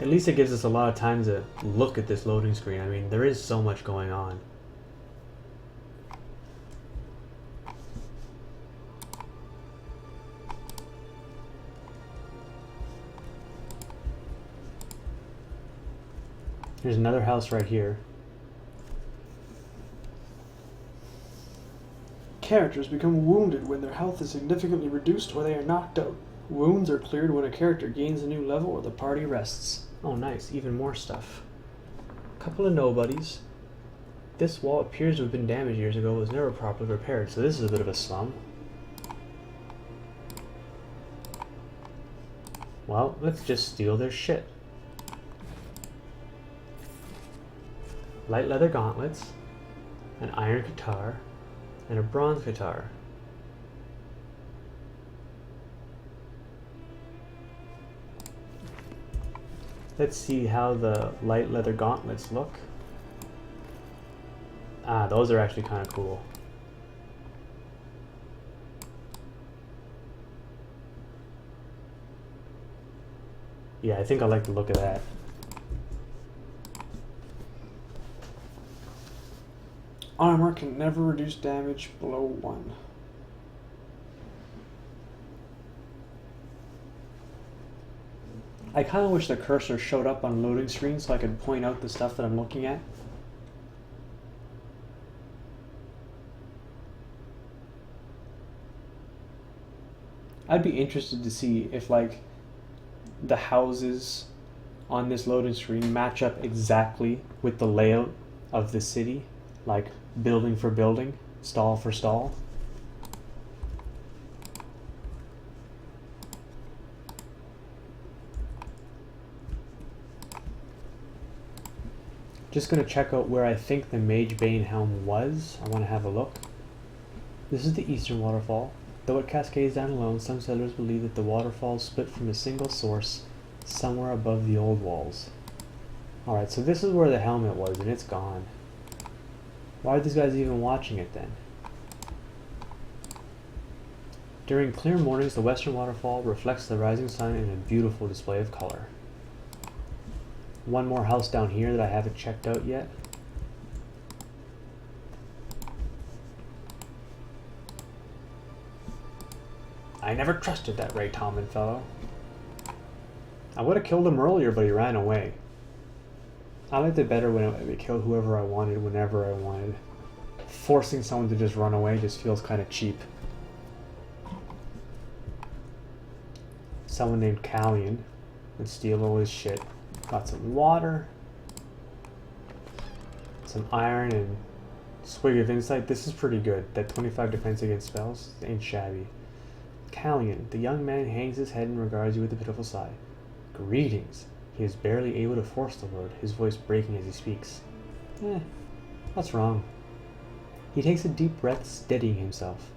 At least it gives us a lot of time to look at this loading screen. I mean, there is so much going on. There's another house right here. Characters become wounded when their health is significantly reduced or they are knocked out. Wounds are cleared when a character gains a new level or the party rests. Oh nice, even more stuff. Couple of nobodies. This wall appears to have been damaged years ago, was never properly repaired, so this is a bit of a slum. Well, let's just steal their shit. Light leather gauntlets, an iron guitar, and a bronze guitar. Let's see how the light leather gauntlets look. Ah, those are actually kind of cool. Yeah, I think I like the look of that. Armor can never reduce damage below 1. I kind of wish the cursor showed up on loading screen so I could point out the stuff that I'm looking at. I'd be interested to see if like the houses on this loading screen match up exactly with the layout of the city, like building for building, stall for stall. Just gonna check out where I think the Mage Bane helm was. I want to have a look. This is the eastern waterfall. Though it cascades down alone, some settlers believe that the waterfall split from a single source somewhere above the old walls. Alright, so this is where the helmet was, and it's gone. Why are these guys even watching it then? During clear mornings, the western waterfall reflects the rising sun in a beautiful display of color. One more house down here that I haven't checked out yet. I never trusted that Ray Tomlin fellow. I would have killed him earlier, but he ran away. I liked it better when I killed whoever I wanted, whenever I wanted. Forcing someone to just run away just feels kind of cheap. Someone named Callion and steal all his shit. Got some water, some iron, and swig of insight. This is pretty good. That 25 defense against spells ain't shabby. Callion, the young man hangs his head and regards you with a pitiful sigh. Greetings. He is barely able to force the word, his voice breaking as he speaks. What's wrong? He takes a deep breath, steadying himself.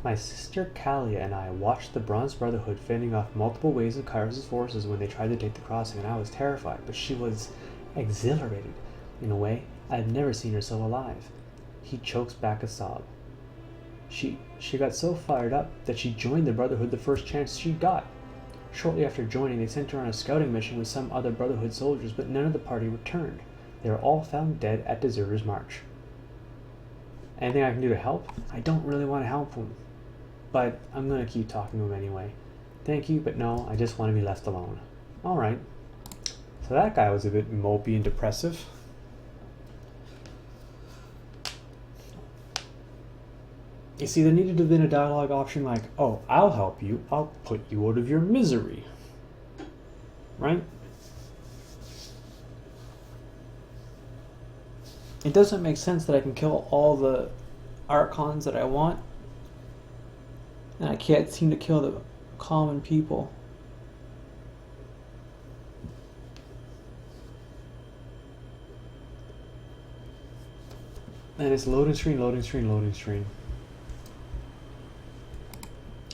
My sister Kalia and I watched the Bronze Brotherhood fending off multiple waves of Kairos' forces when they tried to take the crossing, and I was terrified, but she was exhilarated. In a way, I had never seen her so alive. He chokes back a sob. She got so fired up that she joined the Brotherhood the first chance she got. Shortly after joining, they sent her on a scouting mission with some other Brotherhood soldiers, but none of the party returned. They were all found dead at Deserter's March. Anything I can do to help? I don't really want to help him, but I'm going to keep talking to him anyway. Thank you, but no, I just want to be left alone. Alright. So that guy was a bit mopey and depressive. You see, there needed to have been a dialogue option like, oh, I'll help you. I'll put you out of your misery. Right? It doesn't make sense that I can kill all the Archons that I want, and I can't seem to kill the common people. And it's loading screen, loading screen, loading screen.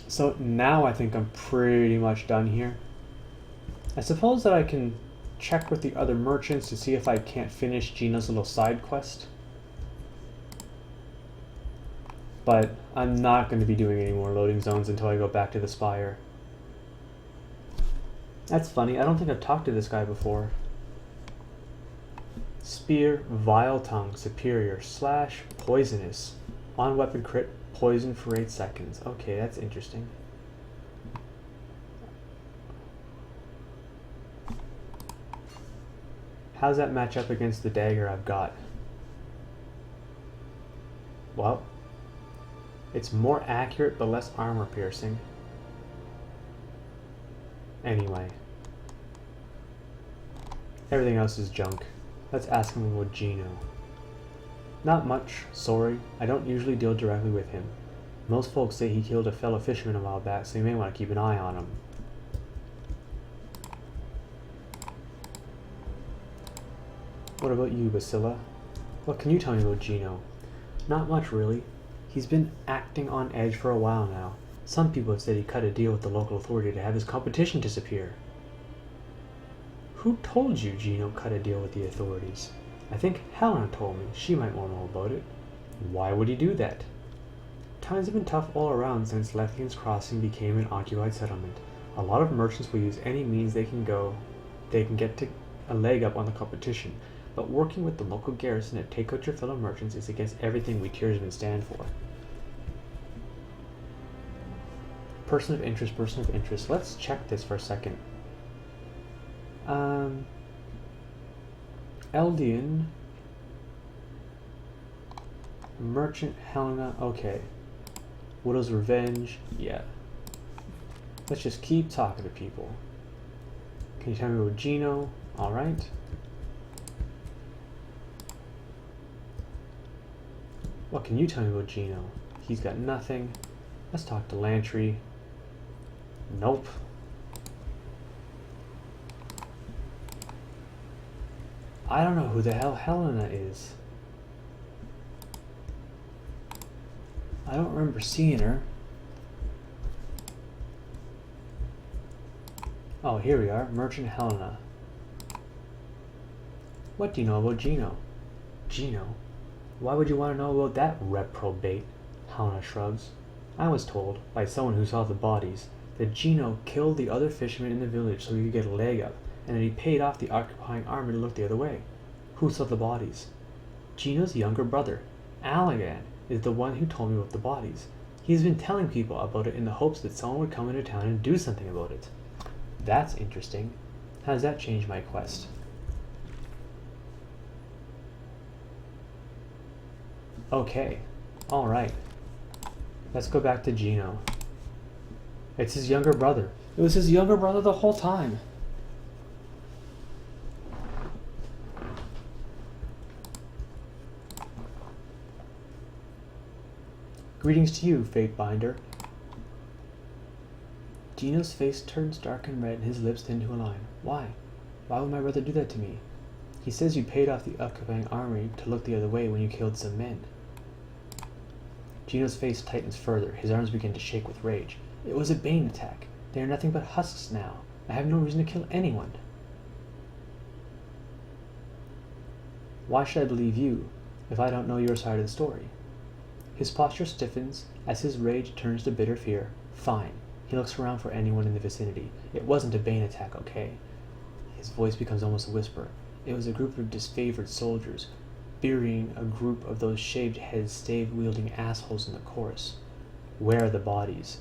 So now I think I'm pretty much done here. I suppose that I can check with the other merchants to see if I can't finish Gina's little side quest. But I'm not going to be doing any more loading zones until I go back to the Spire. That's funny, I don't think I've talked to this guy before. Spear, Vile Tongue, Superior, Slash, Poisonous. On weapon crit, poison for 8 seconds. Okay, that's interesting. How's that match up against the dagger I've got? Well, it's more accurate but less armor piercing. Anyway. Everything else is junk. Let's ask him about Gino. Not much, sorry. I don't usually deal directly with him. Most folks say he killed a fellow fisherman a while back, so you may want to keep an eye on him. What about you, Basila? What can you tell me about Gino? Not much, really. He's been acting on edge for a while now. Some people have said he cut a deal with the local authority to have his competition disappear. Who told you Gino cut a deal with the authorities? I think Helena told me. She might want to know about it. Why would he do that? Times have been tough all around since Lethian's Crossing became an occupied settlement. A lot of merchants will use any means they can get to a leg up on the competition, but working with the local garrison to take out your fellow merchants is against everything we Tiersmen stand for. Person of interest, person of interest. Let's check this for a second. Eldian, Merchant Helena, okay. Widow's Revenge, yeah. Let's just keep talking to people. Can you tell me about Gino? Alright. What can you tell me about Gino? He's got nothing. Let's talk to Lantry. Nope. I don't know who the hell Helena is. I don't remember seeing her. Oh, here we are. Merchant Helena. What do you know about Gino? Gino? Why would you want to know about that reprobate? Helena shrugs. I was told, by someone who saw the bodies, that Gino killed the other fishermen in the village so he could get a leg up, and that he paid off the occupying army to look the other way. Who saw the bodies? Gino's younger brother, Allagan, is the one who told me about the bodies. He's been telling people about it in the hopes that someone would come into town and do something about it. That's interesting. How does that change my quest? Okay. Alright. Let's go back to Gino. It's his younger brother. It was his younger brother the whole time. Greetings to you, Fatebinder. Gino's face turns dark and red and his lips thin to a line. Why? Why would my brother do that to me? He says you paid off the occupying army to look the other way when you killed some men. Gino's face tightens further. His arms begin to shake with rage. It was a Bane attack. They are nothing but husks now. I have no reason to kill anyone. Why should I believe you if I don't know your side of the story? His posture stiffens as his rage turns to bitter fear. Fine. He looks around for anyone in the vicinity. It wasn't a Bane attack, okay? His voice becomes almost a whisper. It was a group of disfavored soldiers, burying a group of those shaved heads, stave-wielding assholes in the chorus. Where are the bodies?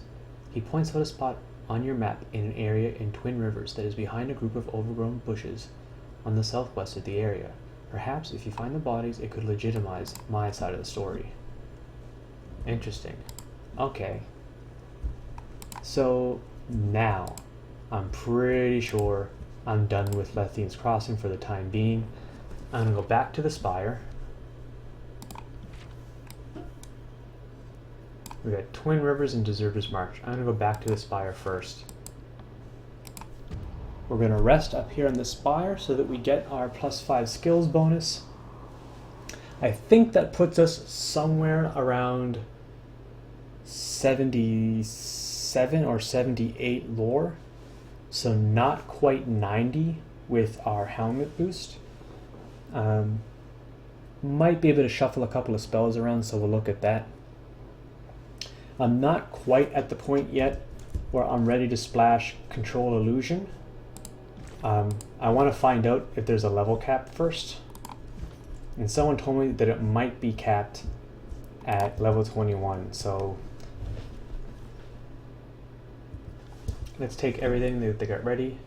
He points out a spot on your map in an area in Twin Rivers that is behind a group of overgrown bushes on the southwest of the area. Perhaps if you find the bodies, it could legitimize my side of the story. Interesting. Okay. So now, I'm pretty sure I'm done with Lethian's Crossing for the time being. I'm gonna go back to the Spire. We got Twin Rivers and Deserter's March. I'm gonna go back to the Spire first. We're gonna rest up here on the Spire so that we get our +5 skills bonus. I think that puts us somewhere around 77 or 78 lore. So not quite 90 with our helmet boost. Might be able to shuffle a couple of spells around, so we'll look at that. I'm not quite at the point yet where I'm ready to splash Control Illusion. I want to find out if there's a level cap first. And someone told me that it might be capped at level 21, so let's take everything that they got ready.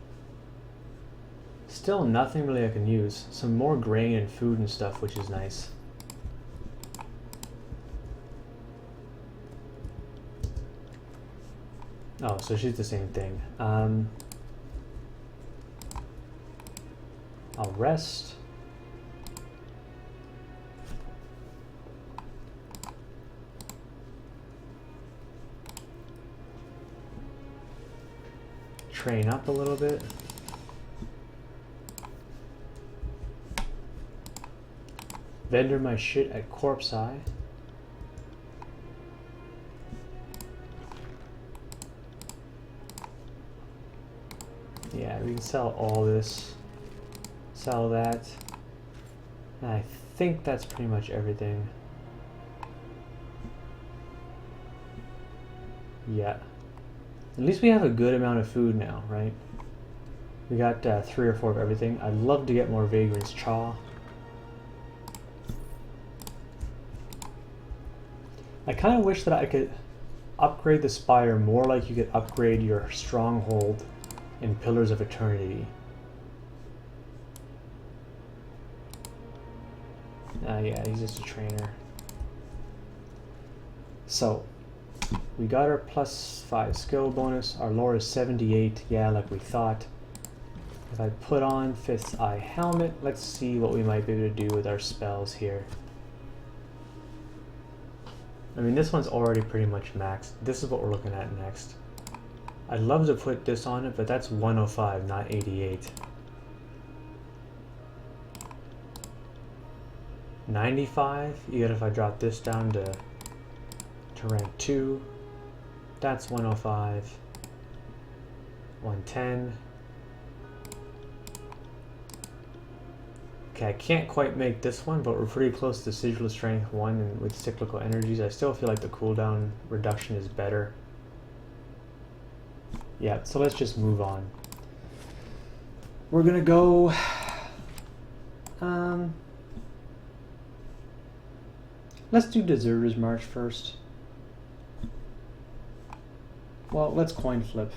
Still nothing really I can use. Some more grain and food and stuff, which is nice. Oh, so she's the same thing. I'll rest. Train up a little bit. Vendor my shit at Corpse Eye. Yeah, we can sell all this. Sell that. And I think that's pretty much everything. Yeah. At least we have a good amount of food now, right? We got 3 or 4 of everything. I'd love to get more Vagrant's Chaw. I kind of wish that I could upgrade the Spire more like you could upgrade your Stronghold in Pillars of Eternity. Yeah, he's just a trainer. So, we got our +5 skill bonus. Our lore is 78, yeah, like we thought. If I put on 5th Eye Helmet, let's see what we might be able to do with our spells here. I mean, this one's already pretty much maxed. This is what we're looking at next. I'd love to put this on it, but that's 105, not 88. 95, even if I drop this down to rank 2, that's 105. 110. Okay, I can't quite make this one, but we're pretty close to Sigil of Strength 1, and with Cyclical Energies, I still feel like the cooldown reduction is better. Yeah, so let's just move on. We're gonna go... let's do Deserter's March first. Well, let's coin flip.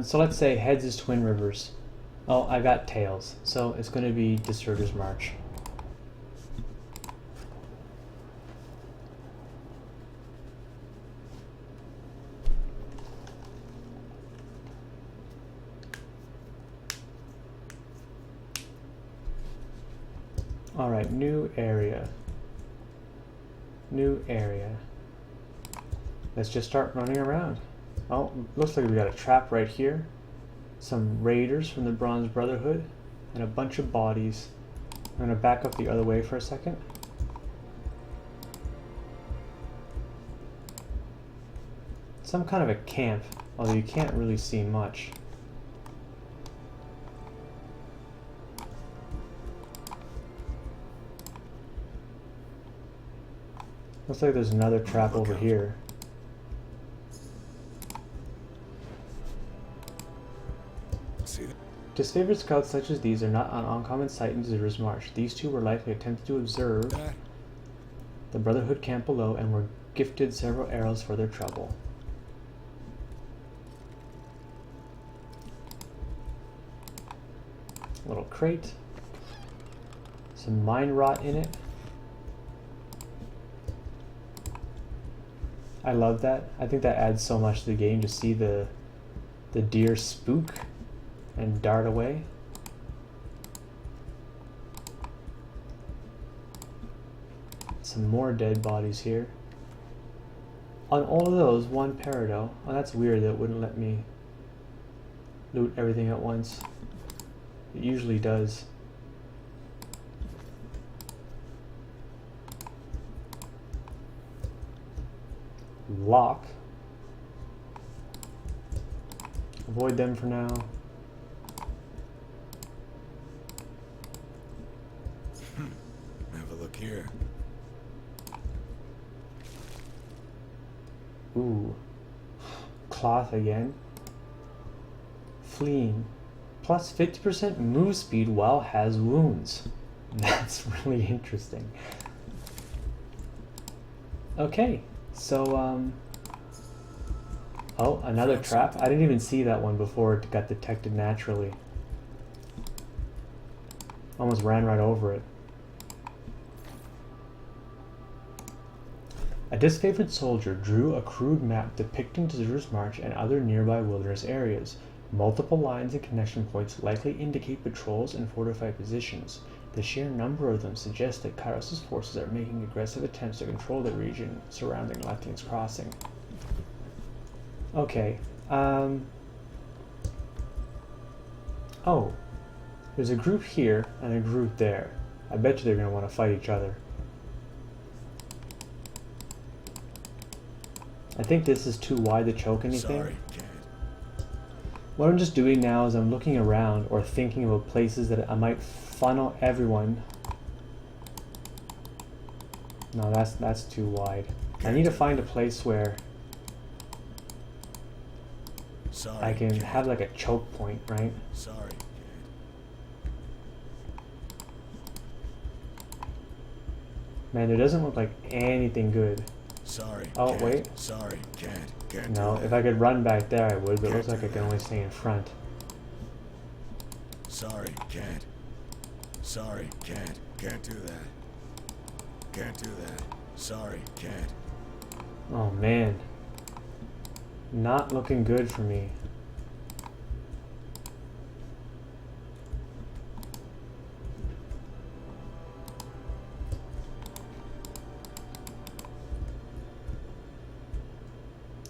So let's say heads is Twin Rivers. Oh, I got tails, so it's going to be Deserter's March. All right, new area. New area. Let's just start running around. Oh, looks like we got a trap right here. Some raiders from the Bronze Brotherhood and a bunch of bodies. I'm going to back up the other way for a second. Some kind of a camp, although you can't really see much. Looks like there's another trap over here. See that? Disfavored scouts such as these are not an uncommon sight in Zura's March. These two were likely attempting to observe the Brotherhood camp below and were gifted several arrows for their trouble. Little crate. Some mine rot in it. I love that. I think that adds so much to the game to see the deer spook and dart away. Some more dead bodies here. On all of those, one peridot. Oh, that's weird that it wouldn't let me loot everything at once. It usually does. Lock. Avoid them for now. Have a look here. Ooh. Cloth again. Fleeing. Plus 50% move speed while has wounds. That's really interesting. Okay, so oh, another trap. I didn't even see that one before it got detected naturally. Almost ran right over it. A disfavored soldier drew a crude map depicting Zura's March and other nearby wilderness areas. Multiple lines and connection points likely indicate patrols and fortified positions. The sheer number of them suggests that Kairos' forces are making aggressive attempts to control the region surrounding Lathian's Crossing. Okay, oh, there's a group here and a group there. I bet you they're going to want to fight each other. I think this is too wide to choke anything. Sorry, Cad. What I'm just doing now is I'm looking around or thinking about places that I might funnel everyone. No, that's too wide. I need to find a place where Sorry, I can Cad. have like a choke point, right? Sorry, Cad. Man, there doesn't look like anything good. Sorry. Oh, Cad. wait. Sorry, Cad. Can't No, do that. if I could run back there I would, but it looks like I can only stay in front. Sorry, Cad. Sorry, Cad. Can't do that. Can't do that. Sorry, Cad. Oh man. Not looking good for me.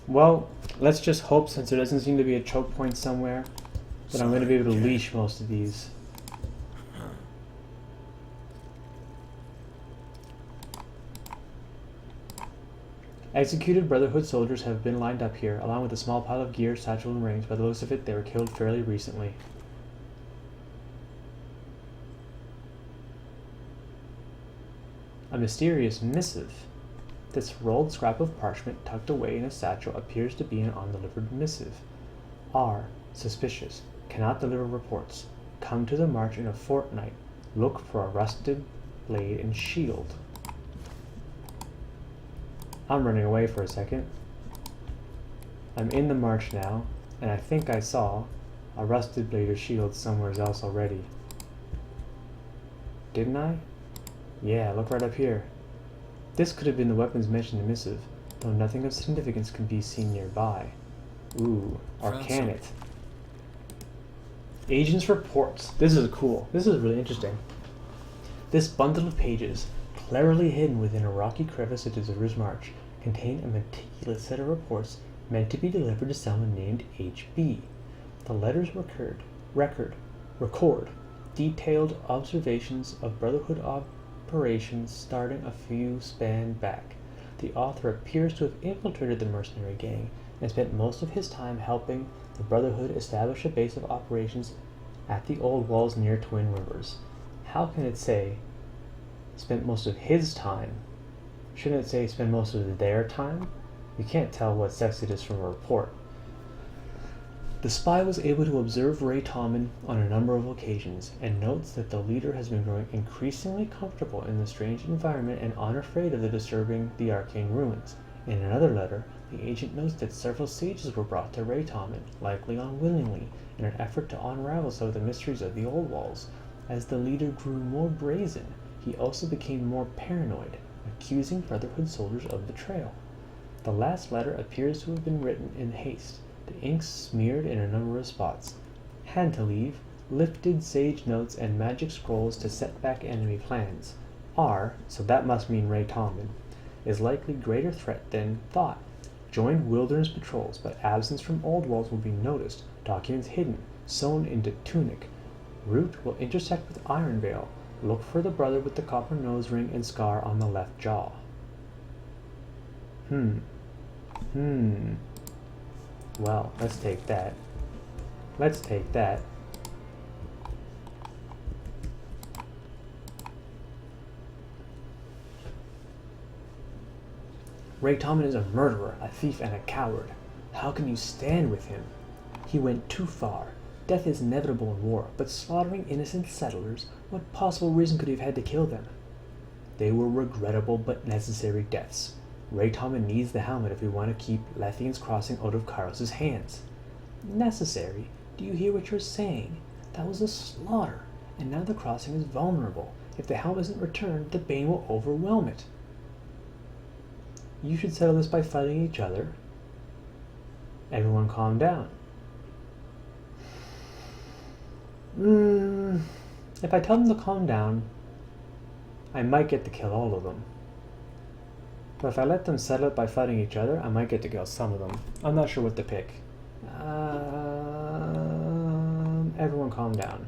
Well, let's just hope, since there doesn't seem to be a choke point somewhere, that I'm going to be able to Sorry, Cad. leash most of these. Executed Brotherhood soldiers have been lined up here, along with a small pile of gear, satchel, and rings. By the looks of it, they were killed fairly recently. A mysterious missive. This rolled scrap of parchment tucked away in a satchel appears to be an undelivered missive. R. Suspicious. Cannot deliver reports. Come to the march in a fortnight. Look for a rusted blade and shield. I'm running away for a second. I'm in the march now, and I think I saw a rusted blade or shield somewhere else already. Didn't I? Yeah, look right up here. This could have been the weapons mentioned in the missive, though nothing of significance can be seen nearby. Ooh, or Found can some. it? Agents' reports. This is cool. This is really interesting. This bundle of pages, cleverly hidden within a rocky crevice of Zura's March, contain a meticulous set of reports meant to be delivered to someone named H.B. The letters record detailed observations of Brotherhood operations starting a few span back. The author appears to have infiltrated the mercenary gang and spent most of his time helping the Brotherhood establish a base of operations at the old walls near Twin Rivers. How can it say spent most of his time Shouldn't it say spend most of their time? You can't tell what sex it is from a report. The spy was able to observe Ray Tommen on a number of occasions, and notes that the leader has been growing increasingly comfortable in the strange environment and unafraid of the disturbing the arcane ruins. In another letter, the agent notes that several sages were brought to Ray Tommen, likely unwillingly, in an effort to unravel some of the mysteries of the old walls. As the leader grew more brazen, he also became more paranoid, accusing Brotherhood soldiers of betrayal. The last letter appears to have been written in haste, the ink smeared in a number of spots. Had to leave, lifted sage notes and magic scrolls to set back enemy plans. R, so that must mean Ray Tommen, is likely greater threat than thought. Joined wilderness patrols, but absence from old walls will be noticed, documents hidden, sewn into tunic. Route will intersect with Ironvale. Look for the brother with the copper nose ring and scar on the left jaw. Well, let's take that. Let's take that. Ray Tommen is a murderer, a thief, and a coward. How can you stand with him? He went too far. Death is inevitable in war, but slaughtering innocent settlers, what possible reason could he have had to kill them? They were regrettable but necessary deaths. Ray Tommen needs the helmet if we want to keep Lethian's Crossing out of Kairos' hands. Necessary? Do you hear what you're saying? That was a slaughter, and now the crossing is vulnerable. If the helmet isn't returned, the Bane will overwhelm it. You should settle this by fighting each other. Everyone calm down. If I tell them to calm down, I might get to kill all of them. But if I let them settle it by fighting each other, I might get to kill some of them. I'm not sure what to pick. Everyone calm down.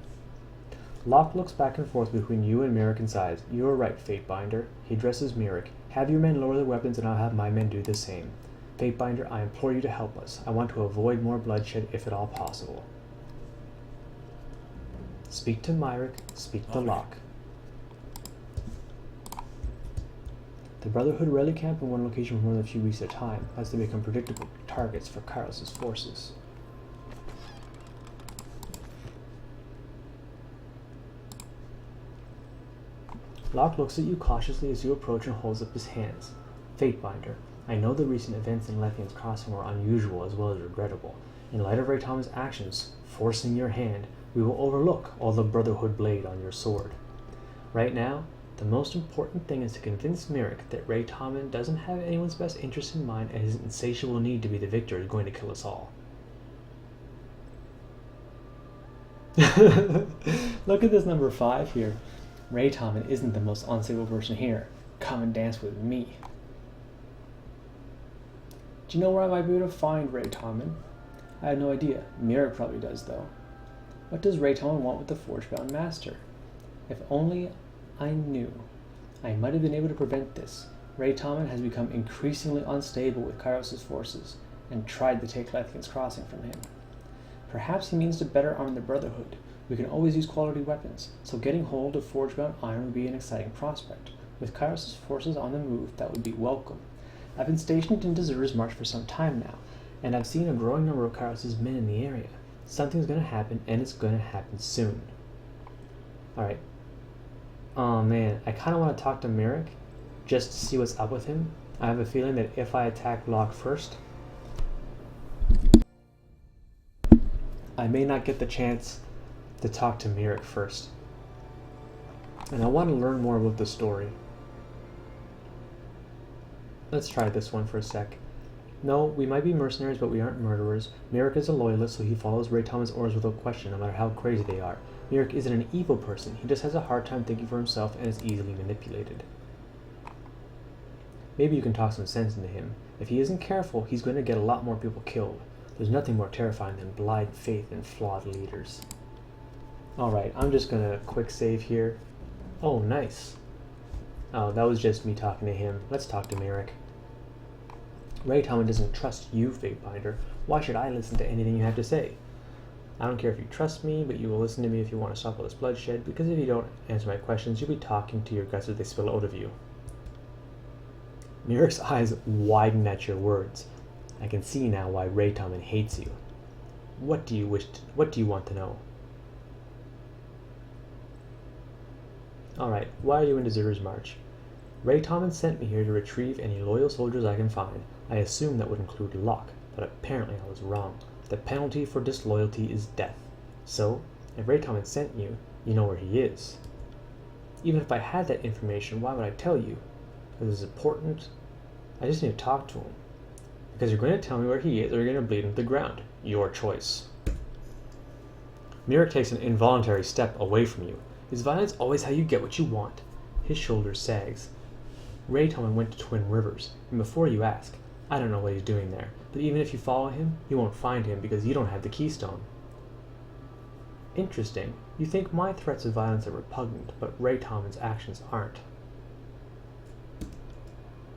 Locke looks back and forth between you and Merrick and sighs. You are right, Fatebinder. He addresses Merrick. Have your men lower their weapons and I'll have my men do the same. Fatebinder, I implore you to help us. I want to avoid more bloodshed if at all possible. Speak to Myrick, speak to Locke. The Brotherhood rarely camp in one location for more than a few weeks at a time, as they become predictable targets for Kairos' forces. Locke looks at you cautiously as you approach and holds up his hands. Fatebinder, I know the recent events in Lethian's Crossing were unusual as well as regrettable. In light of Ray Tommen's actions, forcing your hand, we will overlook all the Brotherhood blade on your sword. Right now, the most important thing is to convince Merrick that Ray Tommen doesn't have anyone's best interest in mind and his insatiable need to be the victor is going to kill us all. Look at this number 5 here. Ray Tommen isn't the most unstable person here. Come and dance with me. Do you know where I might be able to find Ray Tommen? I have no idea. Merrick probably does, though. What does Ray Tommen want with the Forgebound Master? If only I knew. I might have been able to prevent this. Ray Tommen has become increasingly unstable with Kairos' forces, and tried to take Lethian's Crossing from him. Perhaps he means to better arm the Brotherhood. We can always use quality weapons, so getting hold of Forgebound Iron would be an exciting prospect. With Kairos' forces on the move, that would be welcome. I've been stationed in Deserter's March for some time now, and I've seen a growing number of Kairos' men in the area. Something's going to happen, and it's going to happen soon. Alright. Oh man, I kind of want to talk to Merrick, just to see what's up with him. I have a feeling that if I attack Locke first, I may not get the chance to talk to Merrick first. And I want to learn more about the story. Let's try this one for a sec. No, we might be mercenaries, but we aren't murderers. Merrick is a loyalist, so he follows Ray Tommen's orders without question, no matter how crazy they are. Merrick isn't an evil person. He just has a hard time thinking for himself and is easily manipulated. Maybe you can talk some sense into him. If he isn't careful, he's going to get a lot more people killed. There's nothing more terrifying than blind faith in flawed leaders. Alright, I'm just going to quick save here. Oh, nice. Oh, that was just me talking to him. Let's talk to Merrick. Ray Tommen doesn't trust you, Fatebinder. Why should I listen to anything you have to say? I don't care if you trust me, but you will listen to me if you want to stop all this bloodshed, because if you don't answer my questions, you'll be talking to your guts as they spill out of you. Mirek's eyes widen at your words. I can see now why Raytoman hates you. What do you want to know? Alright, why are you in Deserter's March? Raytoman sent me here to retrieve any loyal soldiers I can find. I assumed that would include Locke, but apparently I was wrong. The penalty for disloyalty is death. So, if Raytoman sent you, you know where he is. Even if I had that information, why would I tell you? Because it's important. I just need to talk to him. Because you're going to tell me where he is, or you're going to bleed him to the ground. Your choice. Mirek takes an involuntary step away from you. Is violence always how you get what you want? His shoulder sags. Raytoman went to Twin Rivers, and before you ask, I don't know what he's doing there, but even if you follow him, you won't find him because you don't have the keystone. Interesting. You think my threats of violence are repugnant, but Raytoman's actions aren't.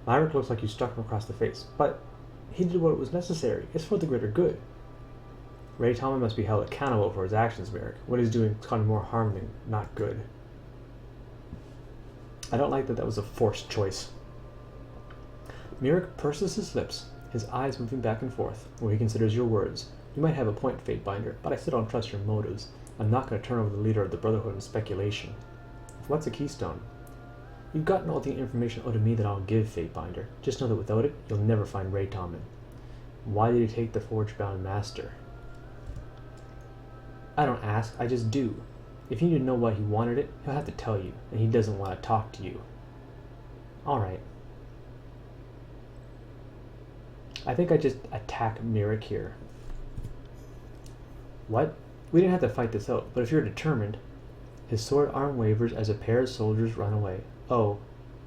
Myrick looks like you struck him across the face, but he did what was necessary. It's for the greater good. Raytoman must be held accountable for his actions, Myrick. What he's doing is causing more harm than not good. I don't like that was a forced choice. Myrick purses his lips, his eyes moving back and forth, where he considers your words. You might have a point, Fatebinder, but I still don't trust your motives. I'm not going to turn over the leader of the Brotherhood in speculation. What's a keystone? You've gotten all the information out of me that I'll give, Fatebinder. Just know that without it, you'll never find Raytoman. Why did he take the Forge-bound Master? I don't ask, I just do. If you need to know why he wanted it, he'll have to tell you, and he doesn't want to talk to you. Alright. I think I just attack Myrick here. What? We didn't have to fight this out, but if you're determined... His sword arm wavers as a pair of soldiers run away. Oh.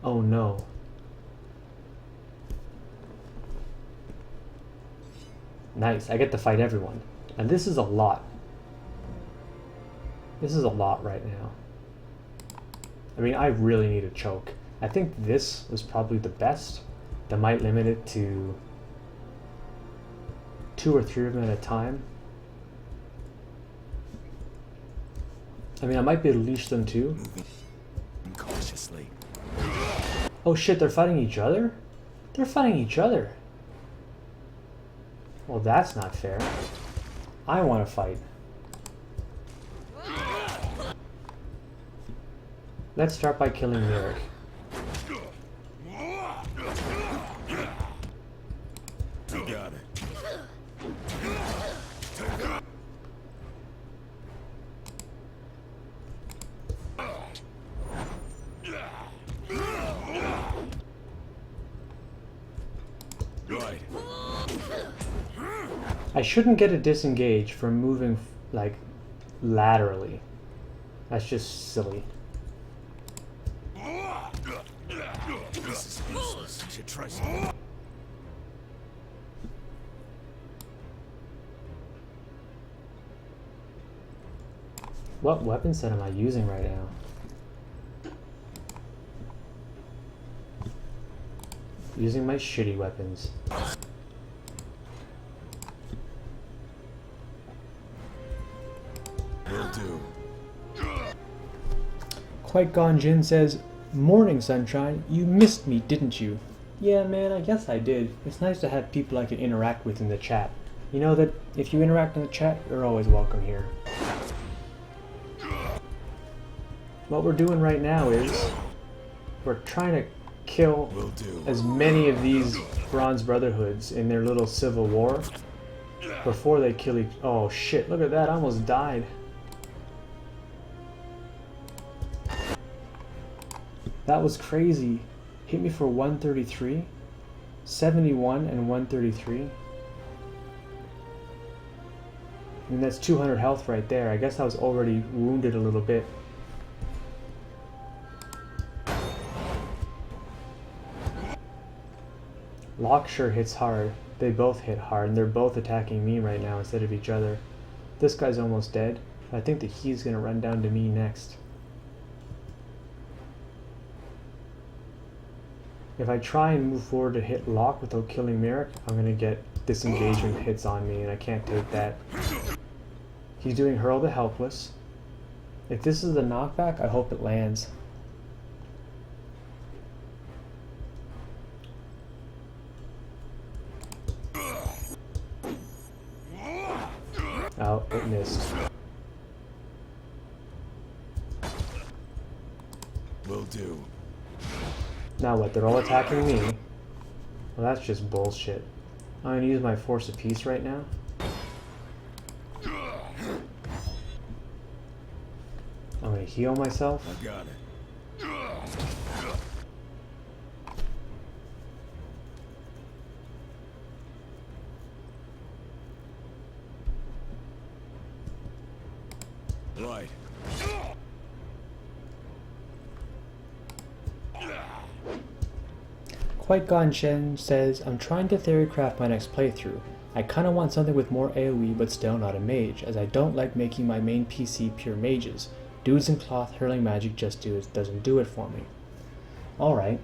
Oh no. Nice, I get to fight everyone. And this is a lot. This is a lot right now. I mean, I really need a choke. I think this was probably the best. That might limit it to 2 or 3 of them at a time. I mean, I might be able to leash them too. Moving cautiously. Oh shit, they're fighting each other? They're fighting each other. Well, that's not fair. I want to fight. Let's start by killing Myrick. You got it. Right. I shouldn't get a disengage from moving, like, laterally. That's just silly. This is useless. You should try something. What weapon set am I using right now? Using my shitty weapons. Will do. Qui-Gon Jinn says, "Morning, Sunshine. You missed me, didn't you?" Yeah, man, I guess I did. It's nice to have people I can interact with in the chat. You know that if you interact in the chat, you're always welcome here. What we're doing right now is we're trying to kill Will do. as many of these Bronze Brotherhoods in their little civil war before they kill each... Oh shit, look at that, I almost died. That was crazy. Hit me for 133, 71 and 133. And that's 200 health right there. I guess I was already wounded a little bit. Locke sure hits hard. They both hit hard, and they're both attacking me right now instead of each other. This guy's almost dead. I think that he's gonna run down to me next. If I try and move forward to hit Locke without killing Myrick, I'm gonna get disengagement hits on me, and I can't take that. He's doing Hurl the Helpless. If this is the knockback, I hope it lands. but missed. Will do. Now what, they're all attacking me? Well, that's just bullshit. I'm gonna use my Force of Peace right now. I'm gonna heal myself. I got it. Right. Quite Gone Shen says, I'm trying to theorycraft my next playthrough. I kinda want something with more AoE but still not a mage, as I don't like making my main PC pure mages. Dudes in cloth hurling magic just doesn't do it for me. Alright.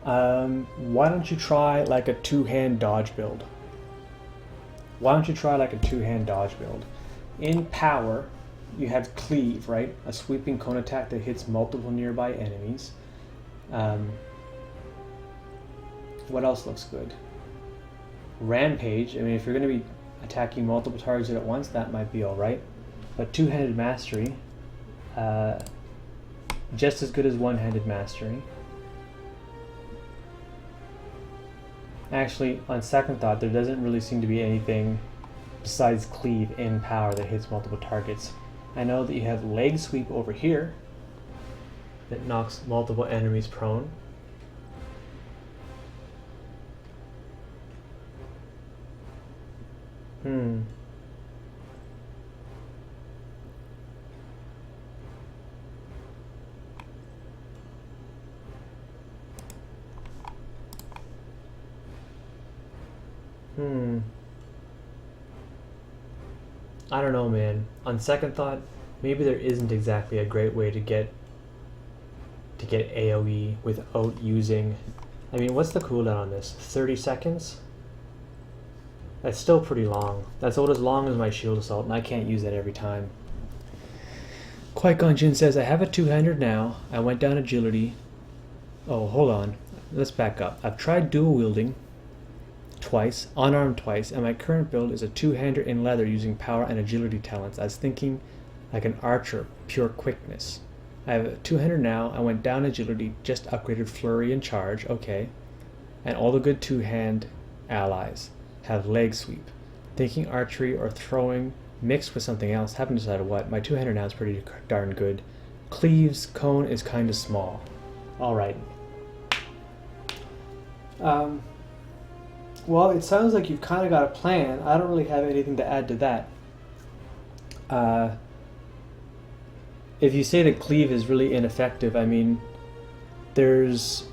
Why don't you try like a two-hand dodge build? In power, you have cleave, right? A sweeping cone attack that hits multiple nearby enemies. What else looks good? Rampage. I mean, if you're going to be attacking multiple targets at once, that might be alright. But two-handed mastery, just as good as one-handed mastery. Actually, on second thought, there doesn't really seem to be anything besides cleave in power that hits multiple targets. I know that you have leg sweep over here that knocks multiple enemies prone. I don't know, man. On second thought, maybe there isn't exactly a great way to get AoE without using... I mean, what's the cooldown on this? 30 seconds? That's still pretty long. That's about as long as my shield assault, and I can't use that every time. Qui-Gon Jinn says, I have a two-hander now. I went down agility. Oh, hold on. Let's back up. I've tried dual wielding twice, unarmed twice, and my current build is a two-hander in leather using power and agility talents. I was thinking like an archer, pure quickness. I have a two-hander now. I went down agility, just upgraded flurry and charge. Okay. And all the good two-hand allies have leg sweep. Thinking archery or throwing mixed with something else. Haven't decided what. My two-hander now is pretty darn good. Cleave's cone is kind of small. Alright. Well, it sounds like you've kind of got a plan. I don't really have anything to add to that. If you say that cleave is really ineffective, I mean, there's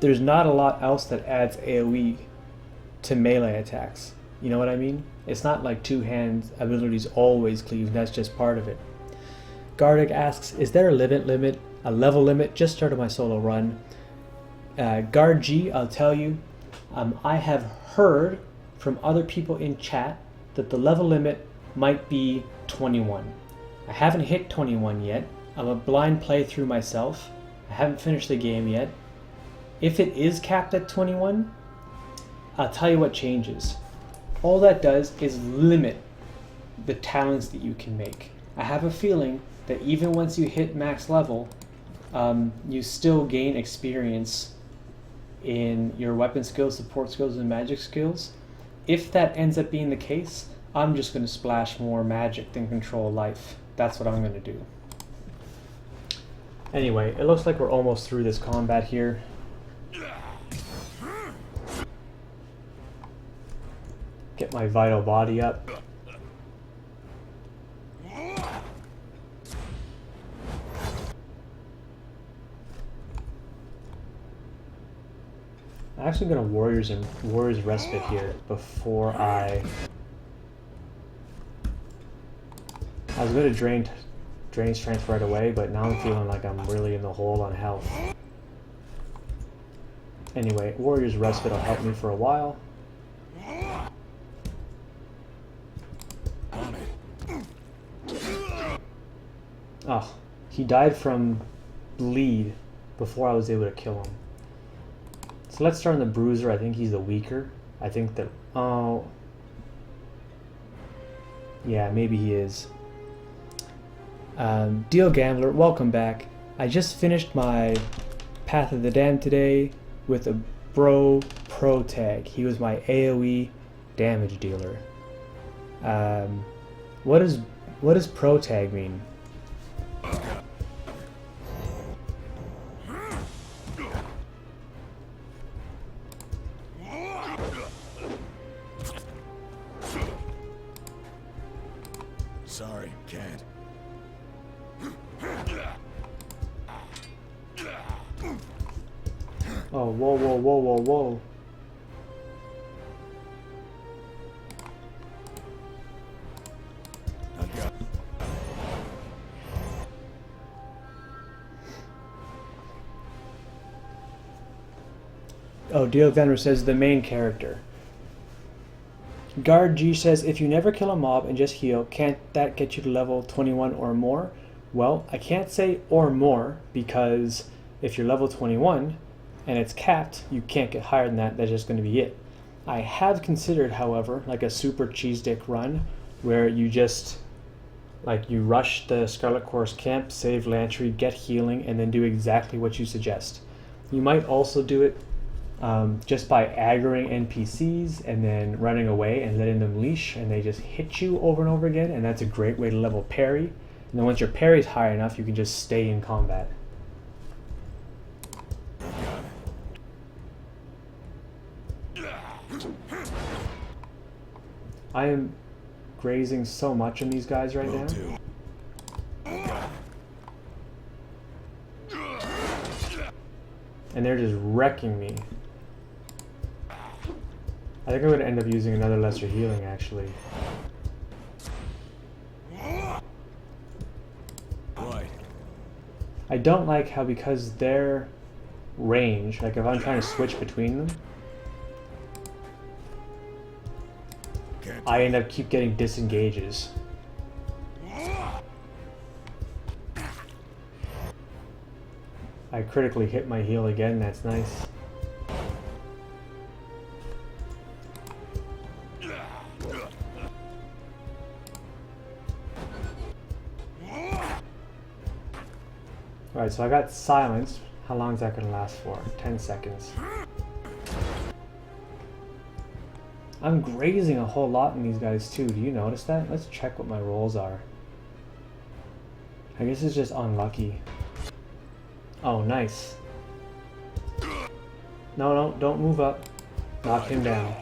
not a lot else that adds AoE to melee attacks. You know what I mean? It's not like two-hand abilities always cleave, that's just part of it. Gardic asks, is there a level limit? Just started my solo run. Guard G, I'll tell you, I have heard from other people in chat that the level limit might be 21. I haven't hit 21 yet. I'm a blind playthrough myself. I haven't finished the game yet. If it is capped at 21, I'll tell you what changes. All that does is limit the talents that you can make. I have a feeling that even once you hit max level, you still gain experience in your weapon skills, support skills, and magic skills. If that ends up being the case, I'm just going to splash more magic than control life. That's what I'm going to do. Anyway, it looks like we're almost through this combat here. Get my vital body up. I'm actually going to Warrior's Respite here before I was going to drain strength right away, but now I'm feeling like I'm really in the hole on health. Anyway, Warrior's Respite will help me for a while. Oh, he died from bleed before I was able to kill him. So let's start on the Bruiser. I think he's the weaker. I think that... Oh... Yeah, maybe he is. Deal Gambler, welcome back. I just finished my Path of the Damned today with a bro pro tag. He was my AoE damage dealer. What does pro tag mean? Sorry, can't. Oh, whoa, whoa, whoa, whoa, whoa. I got. Oh, Deal Vendor says the main character. Guard G says, if you never kill a mob and just heal, can't that get you to level 21 or more? Well, I can't say or more, because if you're level 21 and it's capped, you can't get higher than that. That's just going to be it. I have considered, however, like a super cheese dick run where you just, like, you rush the Scarlet Course camp, save Lantry, get healing, and then do exactly what you suggest. You might also do it just by aggroing NPCs and then running away and letting them leash, and they just hit you over and over again, and that's a great way to level parry. And then once your parry's high enough, you can just stay in combat. I am grazing so much on these guys right now. And they're just wrecking me. I think I'm going to end up using another lesser healing, actually. Right. I don't like how, because their range, like if I'm trying to switch between them, Can't. I end up keep getting disengages. I critically hit my heal again, that's nice. Alright, so I got silence. How long is that going to last for? 10 seconds. I'm grazing a whole lot in these guys too. Do you notice that? Let's check what my rolls are. I guess it's just unlucky. Oh, nice. No, don't move up. Knock him down.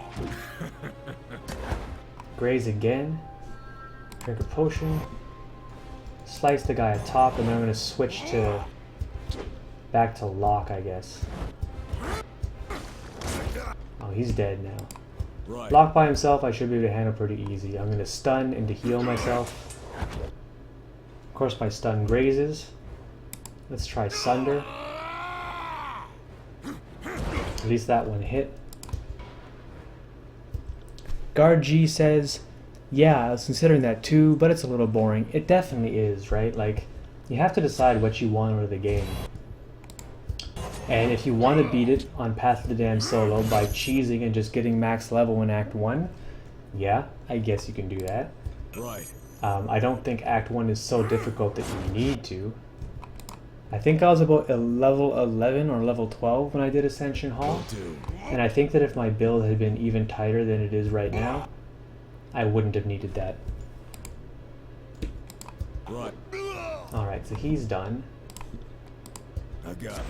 Graze again. Drink a potion. Slice the guy atop, and then I'm going to switch to back to lock, I guess. Oh, he's dead now. Right. Lock by himself, I should be able to handle pretty easy. I'm going to stun and to heal myself. Of course, my stun grazes. Let's try Sunder. At least that one hit. Guard G says, yeah, I was considering that too, but it's a little boring. It definitely is, right? Like, you have to decide what you want out of the game. And if you want to beat it on Path of the Damned solo by cheesing and just getting max level in Act 1, yeah, I guess you can do that. Right. I don't think Act 1 is so difficult that you need to. I think I was about a level 11 or level 12 when I did Ascension Hall. And I think that if my build had been even tighter than it is right now, I wouldn't have needed that. Right. Alright, so he's done. I got it.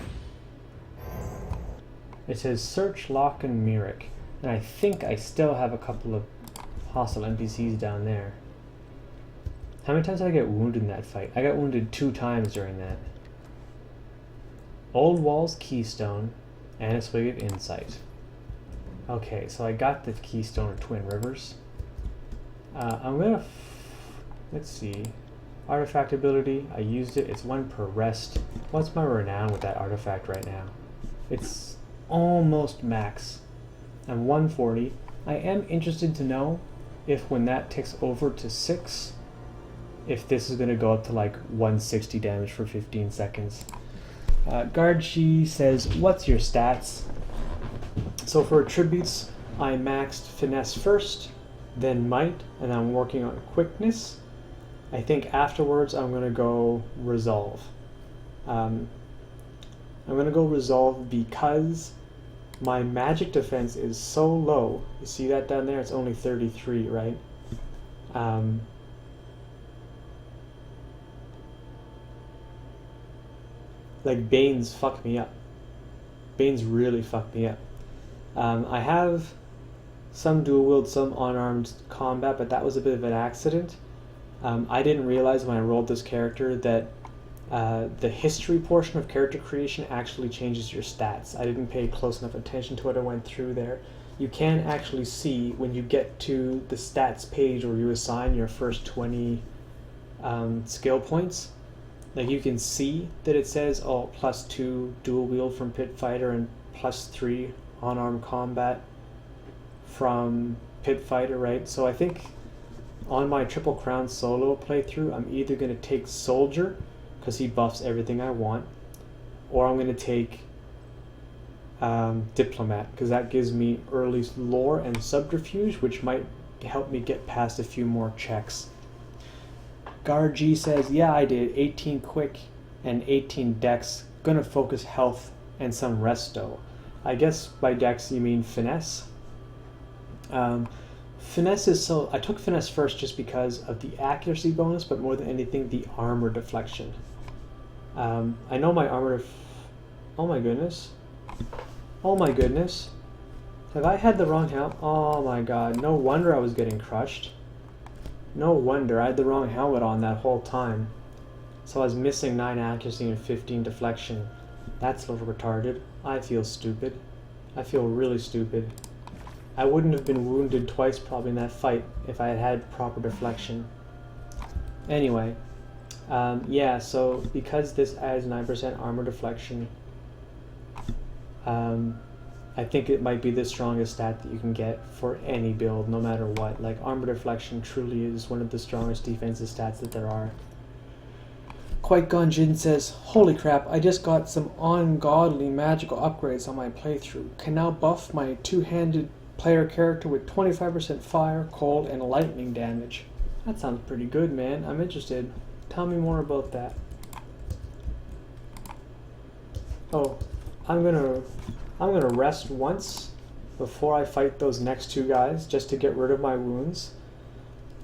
It says search Locke and Myrick. And I think I still have a couple of hostile NPCs down there. How many times did I get wounded in that fight? I got wounded 2 times during that. Old Walls Keystone and a Swig of Insight. Okay, so I got the Keystone of Twin Rivers. I'm gonna, let's see, artifact ability, I used it, it's 1 per rest. What's my renown with that artifact right now? It's almost max. I'm 140. I am interested to know if when that ticks over to 6, if this is gonna go up to like 160 damage for 15 seconds. Guard Shi says, what's your stats? So for attributes, I maxed Finesse first, then might, and I'm working on quickness. I think afterwards I'm going to go resolve. I'm going to go resolve because my magic defense is so low. You see that down there? It's only 33, right? Like Bane's fucked me up. Bane's really fucked me up. I have some dual wield, some unarmed combat, but that was a bit of an accident. I didn't realize when I rolled this character that the history portion of character creation actually changes your stats. I didn't pay close enough attention to what I went through there. You can actually see when you get to the stats page where you assign your first 20 skill points. Like you can see that it says, oh, +2 dual wield from Pit Fighter and +3 unarmed combat from Pit Fighter, right? So I think on my Triple Crown solo playthrough, I'm either going to take Soldier, because he buffs everything I want, or I'm going to take Diplomat, because that gives me early lore and subterfuge, which might help me get past a few more checks. Gar G says, yeah, I did 18 quick and 18 dex. Gonna focus health and some resto. I guess by dex you mean finesse. Finesse is so... I took finesse first just because of the accuracy bonus, but more than anything, the armor deflection. I know my armor... Oh my goodness. Oh my goodness. Have I had the wrong helmet? Oh my god. No wonder I was getting crushed. No wonder. I had the wrong helmet on that whole time. So I was missing 9 accuracy and 15 deflection. That's a little retarded. I feel stupid. I feel really stupid. I wouldn't have been wounded twice probably in that fight if I had had proper deflection. Anyway, yeah, so because this adds 9% armor deflection, I think it might be the strongest stat that you can get for any build, no matter what. Like, armor deflection truly is one of the strongest defensive stats that there are. Quite Gunjin says, holy crap, I just got some ungodly magical upgrades on my playthrough. Can now buff my two-handed player character with 25% fire, cold, and lightning damage. That sounds pretty good, man. I'm interested. Tell me more about that. Oh, I'm gonna rest once before I fight those next two guys, just to get rid of my wounds,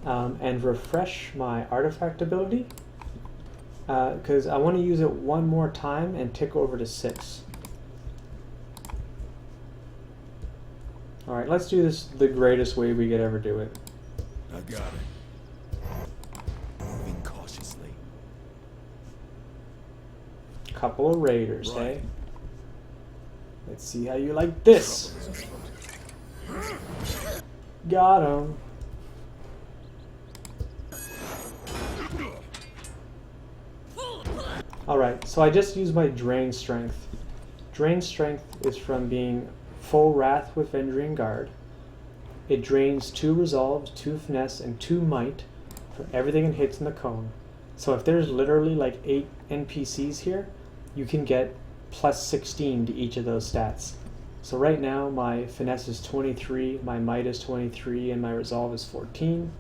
and refresh my artifact ability, because I want to use it one more time and tick over to 6. Alright, let's do this the greatest way we could ever do it. I got it. Moving cautiously. Couple of raiders, Right. hey? Let's see how you like this. Got him. Alright, so I just used my Drain Strength. Drain Strength is from being full Wrath with Vendrian Guard. It drains 2 Resolve, 2 Finesse, and 2 Might for everything it hits in the cone. So if there's literally like 8 NPCs here, you can get plus 16 to each of those stats. So right now my Finesse is 23, my Might is 23, and my Resolve is 14.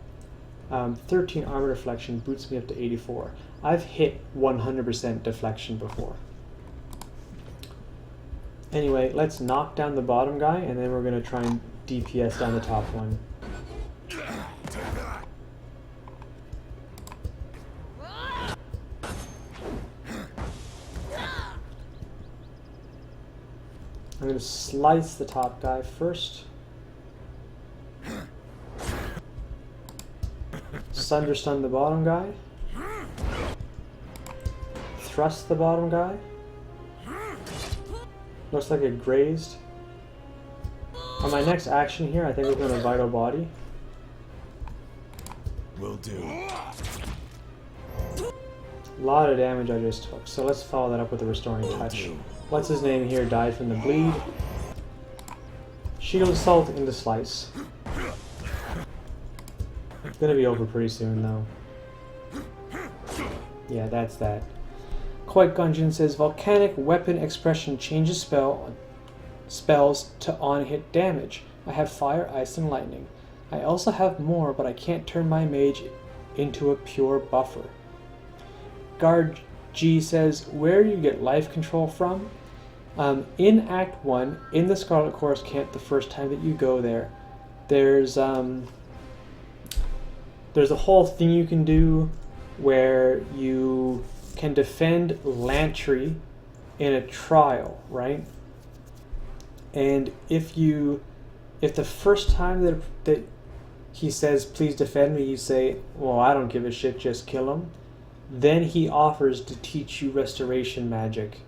13 Armor Deflection boots me up to 84. I've hit 100% deflection before. Anyway, let's knock down the bottom guy, and then we're going to try and DPS down the top one. I'm going to slice the top guy first. Sunderstun the bottom guy. Thrust the bottom guy. Looks like it grazed. On my next action here, I think we're going to Vital Body. Will do. A lot of damage I just took, so let's follow that up with a Restoring Touch. What's his name here died from the bleed. Shield Assault into Slice. It's gonna be over pretty soon though. Yeah, that's that. Quite Gungeon says Volcanic Weapon Expression changes spells to on-hit damage. I have Fire, Ice, and Lightning. I also have more, but I can't turn my mage into a pure buffer. Guard G says, where do you get life control from? In Act 1, in the Scarlet Chorus camp, the first time that you go there, there's a whole thing you can do where you can defend Lantry in a trial, right? And if the first time that he says, please defend me, you say, well, I don't give a shit, just kill him. Then he offers to teach you restoration magic.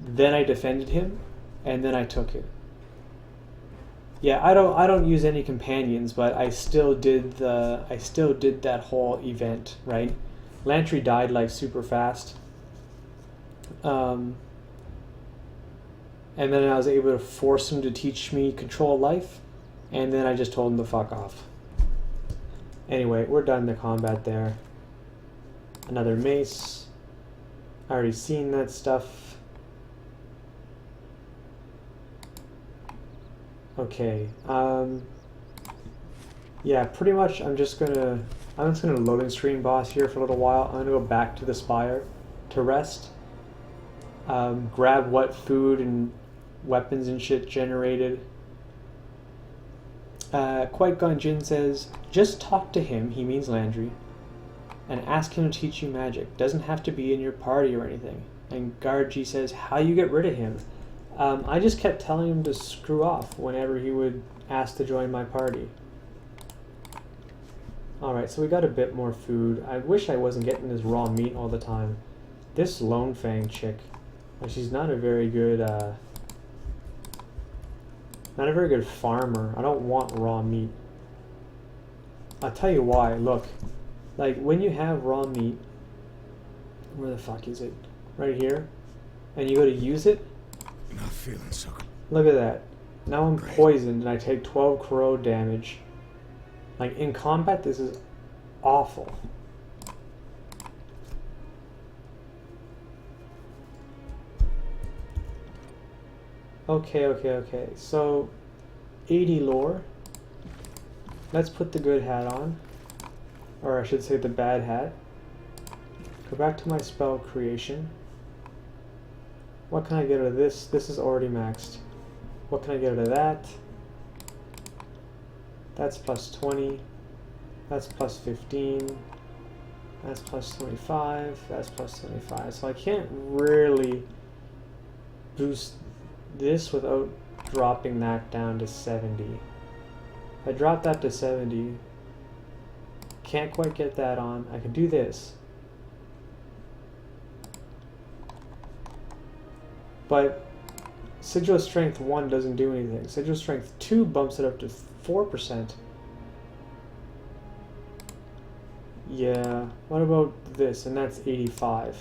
Then I defended him, and then I took it. Yeah, I don't use any companions, but I still did that whole event, right? Lantry died like super fast. And then I was able to force him to teach me control life, and then I just told him to fuck off. Anyway, we're done the combat there. Another mace. I already seen that stuff. Okay. Yeah, pretty much I'm just gonna loading screen boss here for a little while. I'm gonna go back to the Spire to rest. Grab what food and weapons and shit generated. Qui-Gon Jinn says, just talk to him, he means Landry, and ask him to teach you magic. Doesn't have to be in your party or anything. And Guard G says, how you get rid of him? I just kept telling him to screw off whenever he would ask to join my party. Alright, so we got a bit more food. I wish I wasn't getting this raw meat all the time. This Lone Fang chick, she's not a very good farmer. I don't want raw meat. I'll tell you why. Look, like when you have raw meat, where the fuck is it? Right here, and you go to use it. Not feeling so good. Look at that. Now I'm poisoned and I take 12 corrode damage. Like in combat, this is awful. Okay. So, 80 lore. Let's put the good hat on. Or I should say the bad hat. Go back to my spell creation. What can I get out of this? This is already maxed. What can I get out of that? That's plus 20. That's plus 15. That's plus 25. That's plus 25. So I can't really boost this without dropping that down to 70. If I drop that to 70, can't quite get that on. I can do this. But Sigil Strength 1 doesn't do anything. Sigil Strength 2 bumps it up to 4%. Yeah, what about this? And that's 85.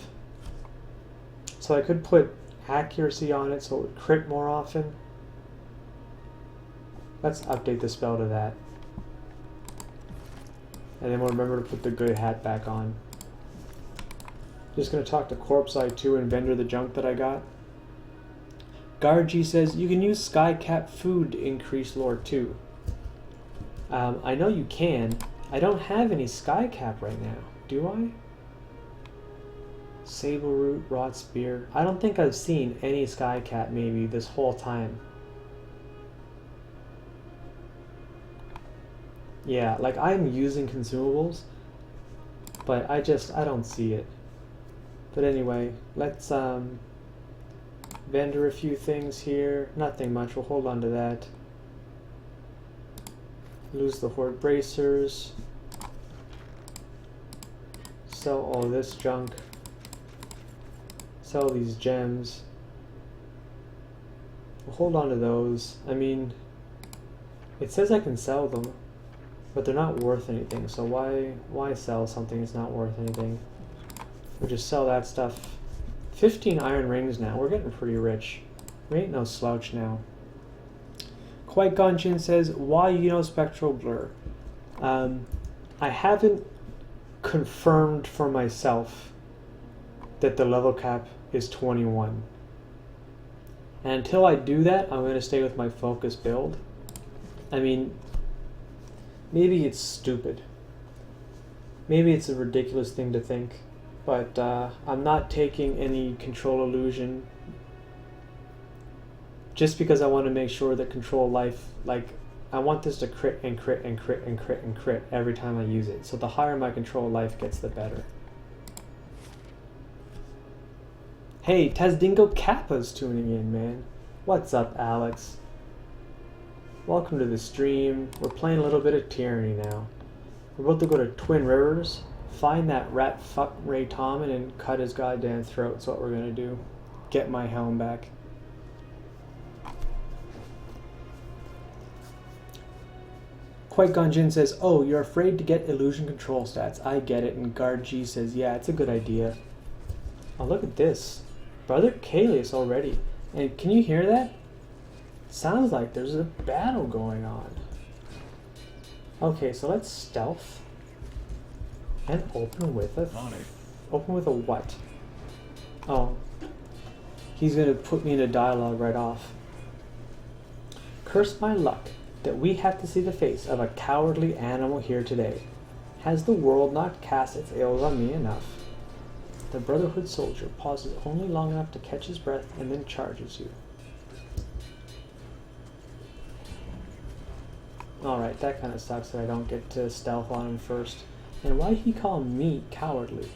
So I could put accuracy on it so it would crit more often. Let's update the spell to that. And then we'll remember to put the good hat back on. Just gonna talk to Corpse Eye 2 and vendor the junk that I got. Guard G says, you can use Skycap food to increase lore too. I know you can. I don't have any Skycap right now, do I? Sable Root, Rot Spear. I don't think I've seen any Skycap maybe this whole time. Yeah, like I'm using consumables, but I don't see it. But anyway, let's vendor a few things here. Nothing much, we'll hold on to that. Lose the Horde Bracers. Sell all this junk. Sell these gems. We'll hold on to those. I mean, it says I can sell them, but they're not worth anything, so why sell something that's not worth anything? We'll just sell that stuff. 15 iron rings now. We're getting pretty rich. We ain't no slouch now. Qui-Gon Jinn says, why you know Spectral Blur? I haven't confirmed for myself that the level cap is 21. And until I do that, I'm going to stay with my focus build. I mean, Maybe it's stupid. Maybe it's a ridiculous thing to think, but I'm not taking any control illusion just because I want to make sure that control life, like, I want this to crit and crit and crit and crit and crit every time I use it. So the higher my control life gets, the better. Hey, Tazdingo Kappa's tuning in, man. What's up, Alex? Welcome to the stream. We're playing a little bit of Tyranny now. We're about to go to Twin Rivers, find that rat fuck Ray Tommen and cut his goddamn throat. That's what we're gonna do. Get my helm back. Qui-Gon Jinn says, oh, you're afraid to get illusion control stats. I get it. And Guard G says, yeah, it's a good idea. Oh, look at this. Brother Kaelius already. And can you hear that? Sounds like there's a battle going on. Okay, so let's stealth. And open with a... Open with a what? Oh. He's gonna put me in a dialogue right off. Curse my luck that we have to see the face of a cowardly animal here today. Has the world not cast its ills on me enough? The Brotherhood soldier pauses only long enough to catch his breath and then charges you. Alright, that kind of sucks that I don't get to stealth on him first. And why did he call me cowardly?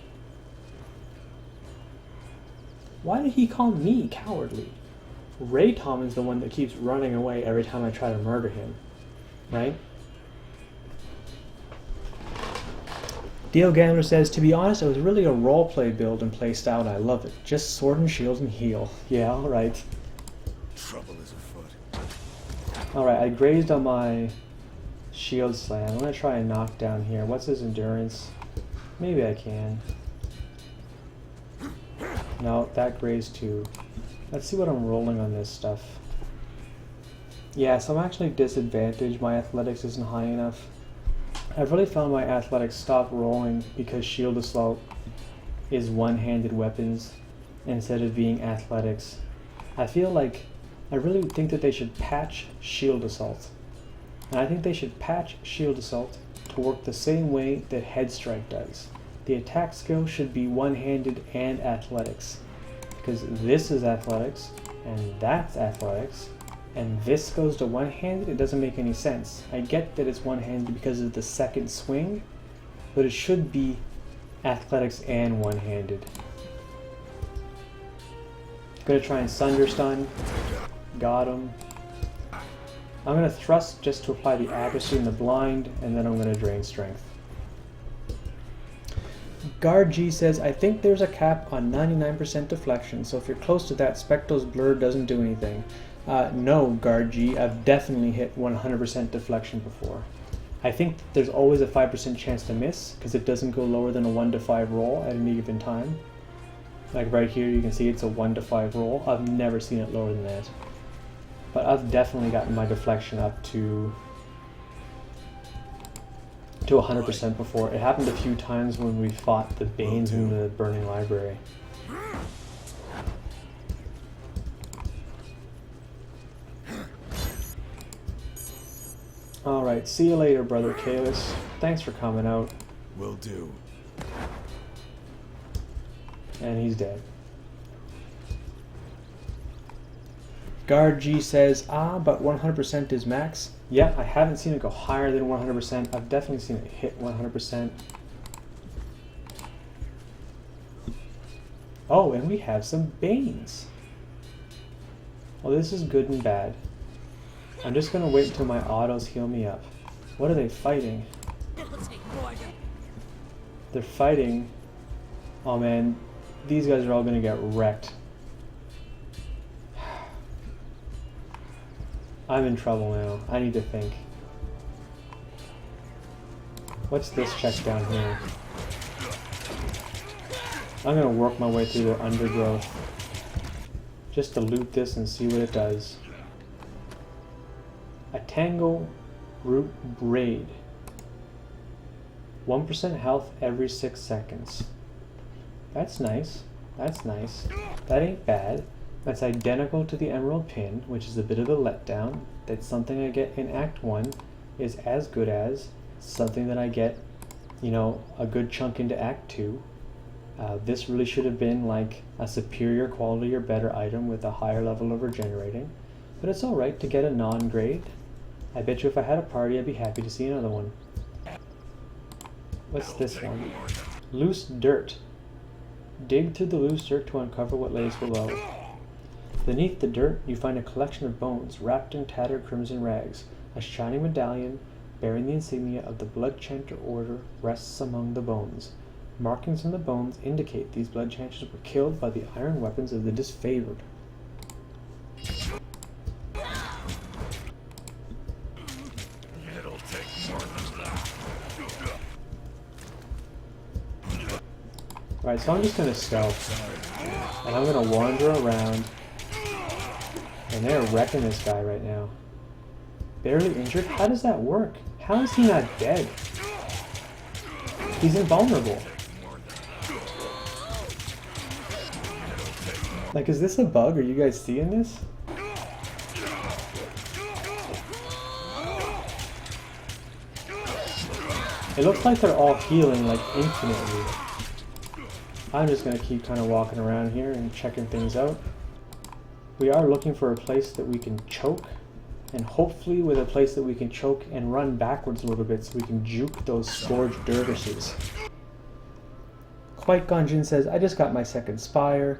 Why did he call me cowardly? Ray Tommen's the one that keeps running away every time I try to murder him, right? Dio Gambler says, to be honest, it was really a roleplay build and playstyle and I love it. Just sword and shield and heal. Yeah, alright. Trouble is afoot. Alright, I grazed on my shield slam. I'm going to try and knock down here. What's his endurance? Maybe I can. No, that grazed too. Let's see what I'm rolling on this stuff. Yeah, so I'm actually disadvantaged. My athletics isn't high enough. I've really found my athletics stop rolling because shield assault is one-handed weapons instead of being athletics. I feel like I really think that they should patch shield assault. And I think they should patch shield assault to work the same way that head strike does. The attack skill should be one-handed and athletics. Because this is athletics, and that's athletics, and this goes to one-handed, it doesn't make any sense. I get that it's one-handed because of the second swing, but it should be athletics and one-handed. Gonna try and Sunder Stun. Got him. I'm gonna thrust just to apply the accuracy and the blind, and then I'm gonna drain strength. Guard G says, I think there's a cap on 99% deflection, so if you're close to that, Spectre's Blur doesn't do anything. No, Guard G, I've definitely hit 100% deflection before. I think there's always a 5% chance to miss, because it doesn't go lower than a 1 to 5 roll at any given time. Like right here, you can see it's a 1 to 5 roll. I've never seen it lower than that. But I've definitely gotten my deflection up to 100% before. It happened a few times when we fought the Banes in the Burning Library. Alright, see you later, Brother Kalis. Thanks for coming out. Will do. And he's dead. Guard G says, but 100% is max. Yeah, I haven't seen it go higher than 100%. I've definitely seen it hit 100%. Oh, and we have some Banes. Well, this is good and bad. I'm just gonna wait until my autos heal me up. What are they fighting? It'll take more than... They're fighting... Oh man, these guys are all gonna get wrecked. I'm in trouble now. I need to think. What's this check down here? I'm gonna work my way through the undergrowth just to loot this and see what it does. A Tangle Root Braid. 1% health every 6 seconds. That's nice. That's nice. That ain't bad. That's identical to the Emerald Pin, which is a bit of a letdown. That's something I get in Act 1, is as good as. something that I get, you know, a good chunk into Act 2. This really should have been like a superior quality or better item with a higher level of regenerating, but it's alright to get a non-grade. I bet you if I had a party I'd be happy to see another one. What's this one? Loose dirt. Dig through the loose dirt to uncover what lays below. Beneath the dirt you find a collection of bones wrapped in tattered crimson rags. A shining medallion bearing the insignia of the Blood Chanter Order rests among the bones. Markings on the bones indicate these blood chanters were killed by the iron weapons of the disfavored. It'll take more than that. Alright, so I'm just gonna stealth. And I'm gonna wander around. And they're wrecking this guy right now. Barely injured? How does that work? How is he not dead? He's invulnerable. Like, is this a bug? Are you guys seeing this? It looks like they're all healing, like, infinitely. I'm just gonna keep kind of walking around here and checking things out. We are looking for a place that we can choke, and hopefully with a place that we can choke and run backwards a little bit so we can juke those scourged dervishes. White Gunjin says, I just got my second spire.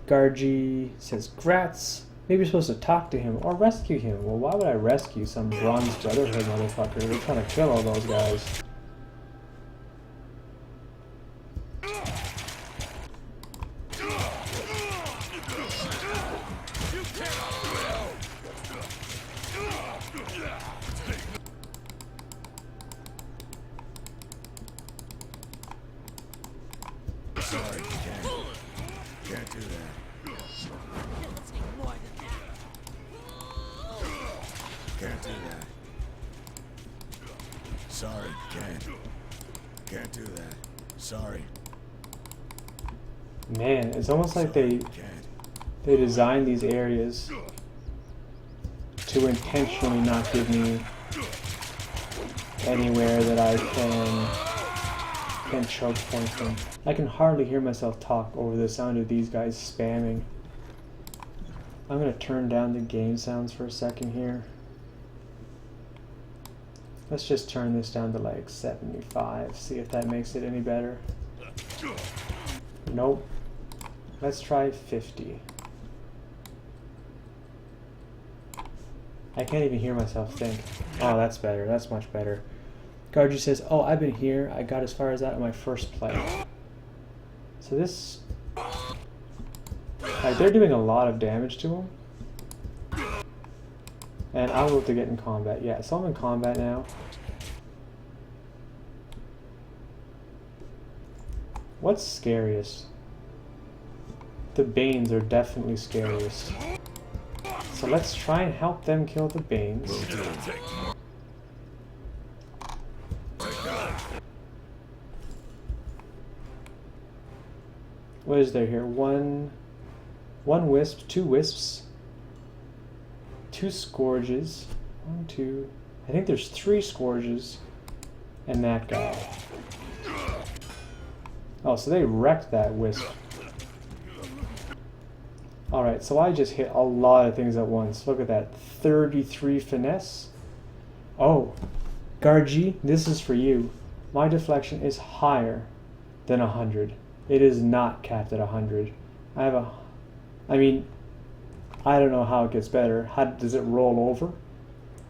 Gargi says, Grats. Maybe you're supposed to talk to him or rescue him. Well, why would I rescue some Bronze Brotherhood motherfucker? We're trying to kill all those guys. Sorry, can't do that. It'll take more than that. Can't do that. Sorry, can't do that. Sorry, Man, it's almost like they can't. designed these areas to intentionally not give me anywhere that I can choke point from. I can hardly hear myself talk over the sound of these guys spamming. I'm gonna turn down the game sounds for a second here. Let's just turn this down to like 75, see if that makes it any better. Nope. Let's try 50. I can't even hear myself think. Oh, that's better. That's much better. Gargi says, oh, I've been here. I got as far as that in my first play. So this... Like, they're doing a lot of damage to him. And I'm about to get in combat. Yeah, so I'm in combat now. What's scariest? The Banes are definitely scariest. So let's try and help them kill the Banes. What is there here? One wisp, 2 wisps, 2 scourges, 1, 2. I think there's 3 scourges, and that guy. Oh, so they wrecked that wisp. Alright, so I just hit a lot of things at once. Look at that. 33 finesse. Oh, Gargi, this is for you. My deflection is higher than 100. It is not capped at 100. I mean, I don't know how it gets better. How does it roll over?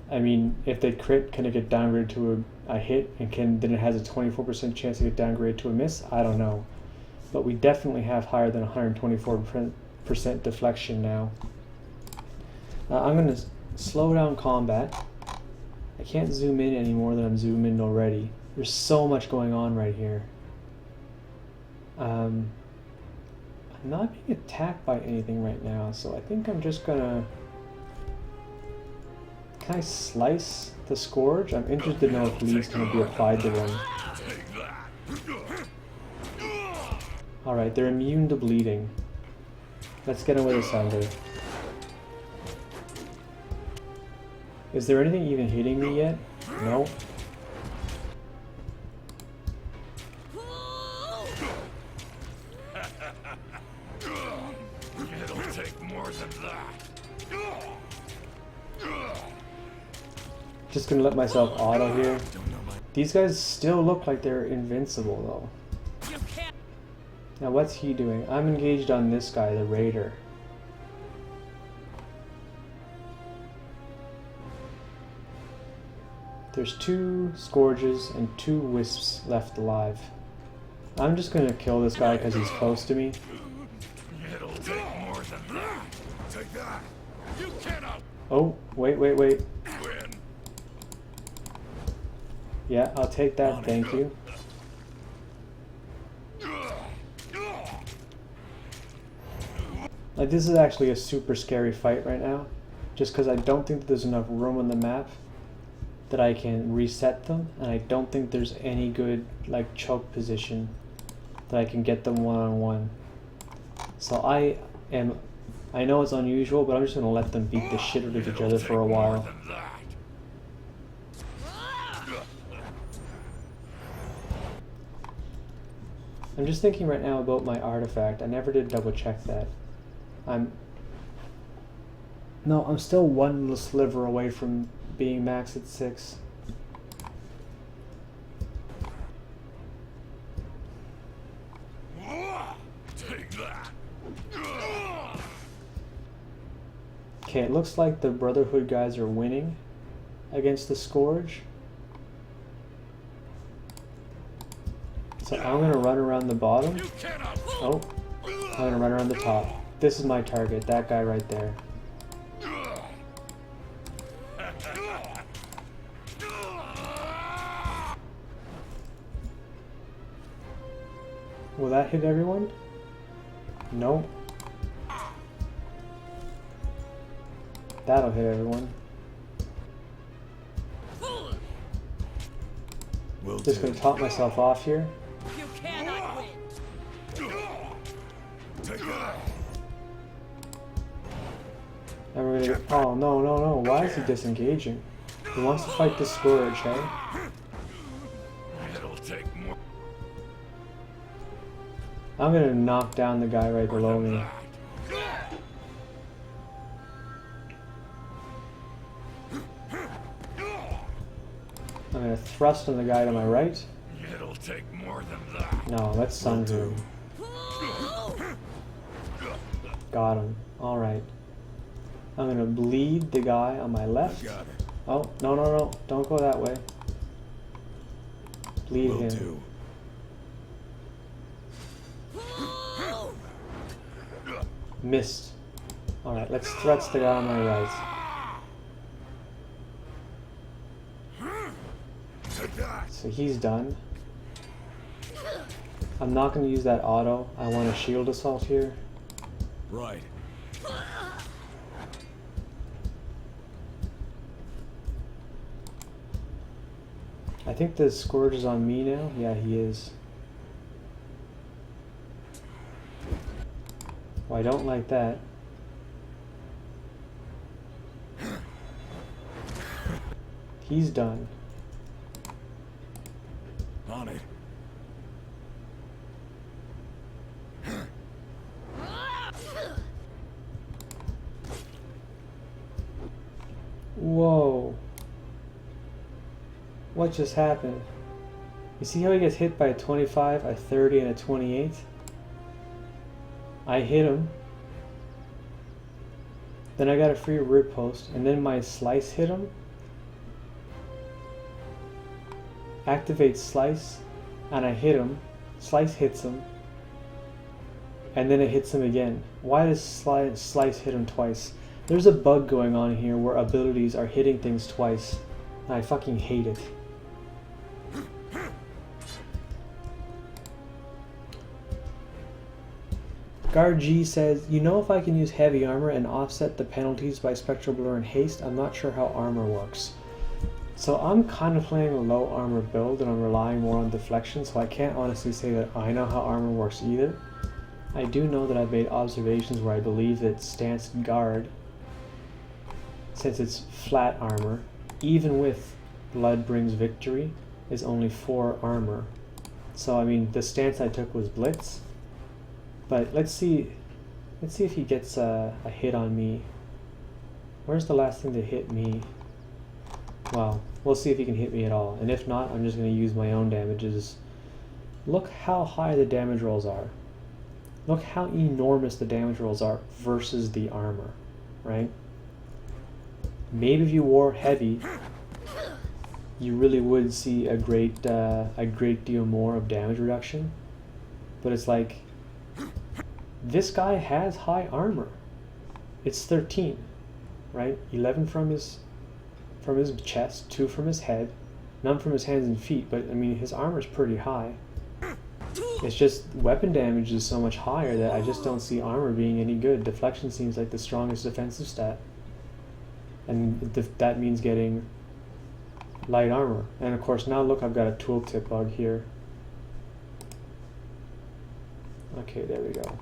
I mean, if they crit, can it get downgraded to a hit, and then it has a 24% chance to get downgraded to a miss? I don't know. But we definitely have higher than 124% deflection now. I'm going to slow down combat. I can't zoom in any more than I'm zoomed in already. There's so much going on right here. I'm not being attacked by anything right now, so I think I'm just gonna... Can I slice the Scourge? I'm interested to know if Lee's gonna be applied to them. Alright, they're immune to bleeding. Let's get away this under. Is there anything even hitting me yet? Nope. Just gonna let myself auto here. Don't know my... These guys still look like they're invincible though. You can't. Now what's he doing? I'm engaged on this guy, the raider. There's 2 Scourges and 2 Wisps left alive. I'm just gonna kill this guy because he's close to me. It'll take more than that. Take that. You cannot Oh, wait. win. Yeah, I'll take that, thank you. Like, this is actually a super scary fight right now. Just because I don't think that there's enough room on the map that I can reset them. And I don't think there's any good, like, choke position that I can get them one-on-one. So I know it's unusual, but I'm just going to let them beat the shit out of each other for a while. I'm just thinking right now about my artifact. I never did double check that. I'm still one little sliver away from being max at 6. Take that. Okay, it looks like the Brotherhood guys are winning against the Scourge. So I'm gonna run around the bottom. You cannot. Oh, I'm gonna run around the top. This is my target, that guy right there. Will that hit everyone? No. That'll hit everyone. Will Just do. gonna top myself off here. You cannot win. Take that. And we're gonna go. Oh, no. Why is he disengaging? He wants to fight the Scourge, hey? It'll take more I'm gonna knock down the guy right below than me. that. I'm gonna thrust on the guy to my right. It'll take more than that. No, let's sun Will him. Got him. Alright. I'm gonna bleed the guy on my left. Got it. Oh, no. Don't go that way. Bleed Will him. do. Missed. Alright, let's thrust the guy on my right. Take that. So he's done. I'm not gonna use that auto. I want a shield assault here. Right. I think the Scourge is on me now. Yeah, he is. Well, I don't like that. He's done. On it. Whoa. What just happened? You see how he gets hit by a 25, a 30, and a 28? I hit him. Then I got a free riposte, and then my slice hit him. Activate slice, and I hit him. Slice hits him. And then it hits him again. Why does slice hit him twice? There's a bug going on here where abilities are hitting things twice. And I fucking hate it. Guard G says, you know, if I can use heavy armor and offset the penalties by spectral blur and haste, I'm not sure how armor works. So I'm kind of playing a low armor build and I'm relying more on deflection, so I can't honestly say that I know how armor works either. I do know that I've made observations where I believe that stance guard, since it's flat armor, even with blood brings victory, is only 4 armor. So I mean, the stance I took was blitz. But let's see if he gets a hit on me. Where's the last thing that hit me? Well, we'll see if he can hit me at all. And if not, I'm just going to use my own damages. Look how high the damage rolls are. Look how enormous the damage rolls are versus the armor, right? Maybe if you wore heavy, you really would see a great deal more of damage reduction. But it's like, this guy has high armor. It's 13, right? 11 from his chest, 2 from his head, none from his hands and feet. But I mean, his armor is pretty high. It's just weapon damage is so much higher that I just don't see armor being any good. Deflection seems like the strongest defensive stat, and that means getting light armor. And of course, now look, I've got a tooltip bug here. Okay, there we go.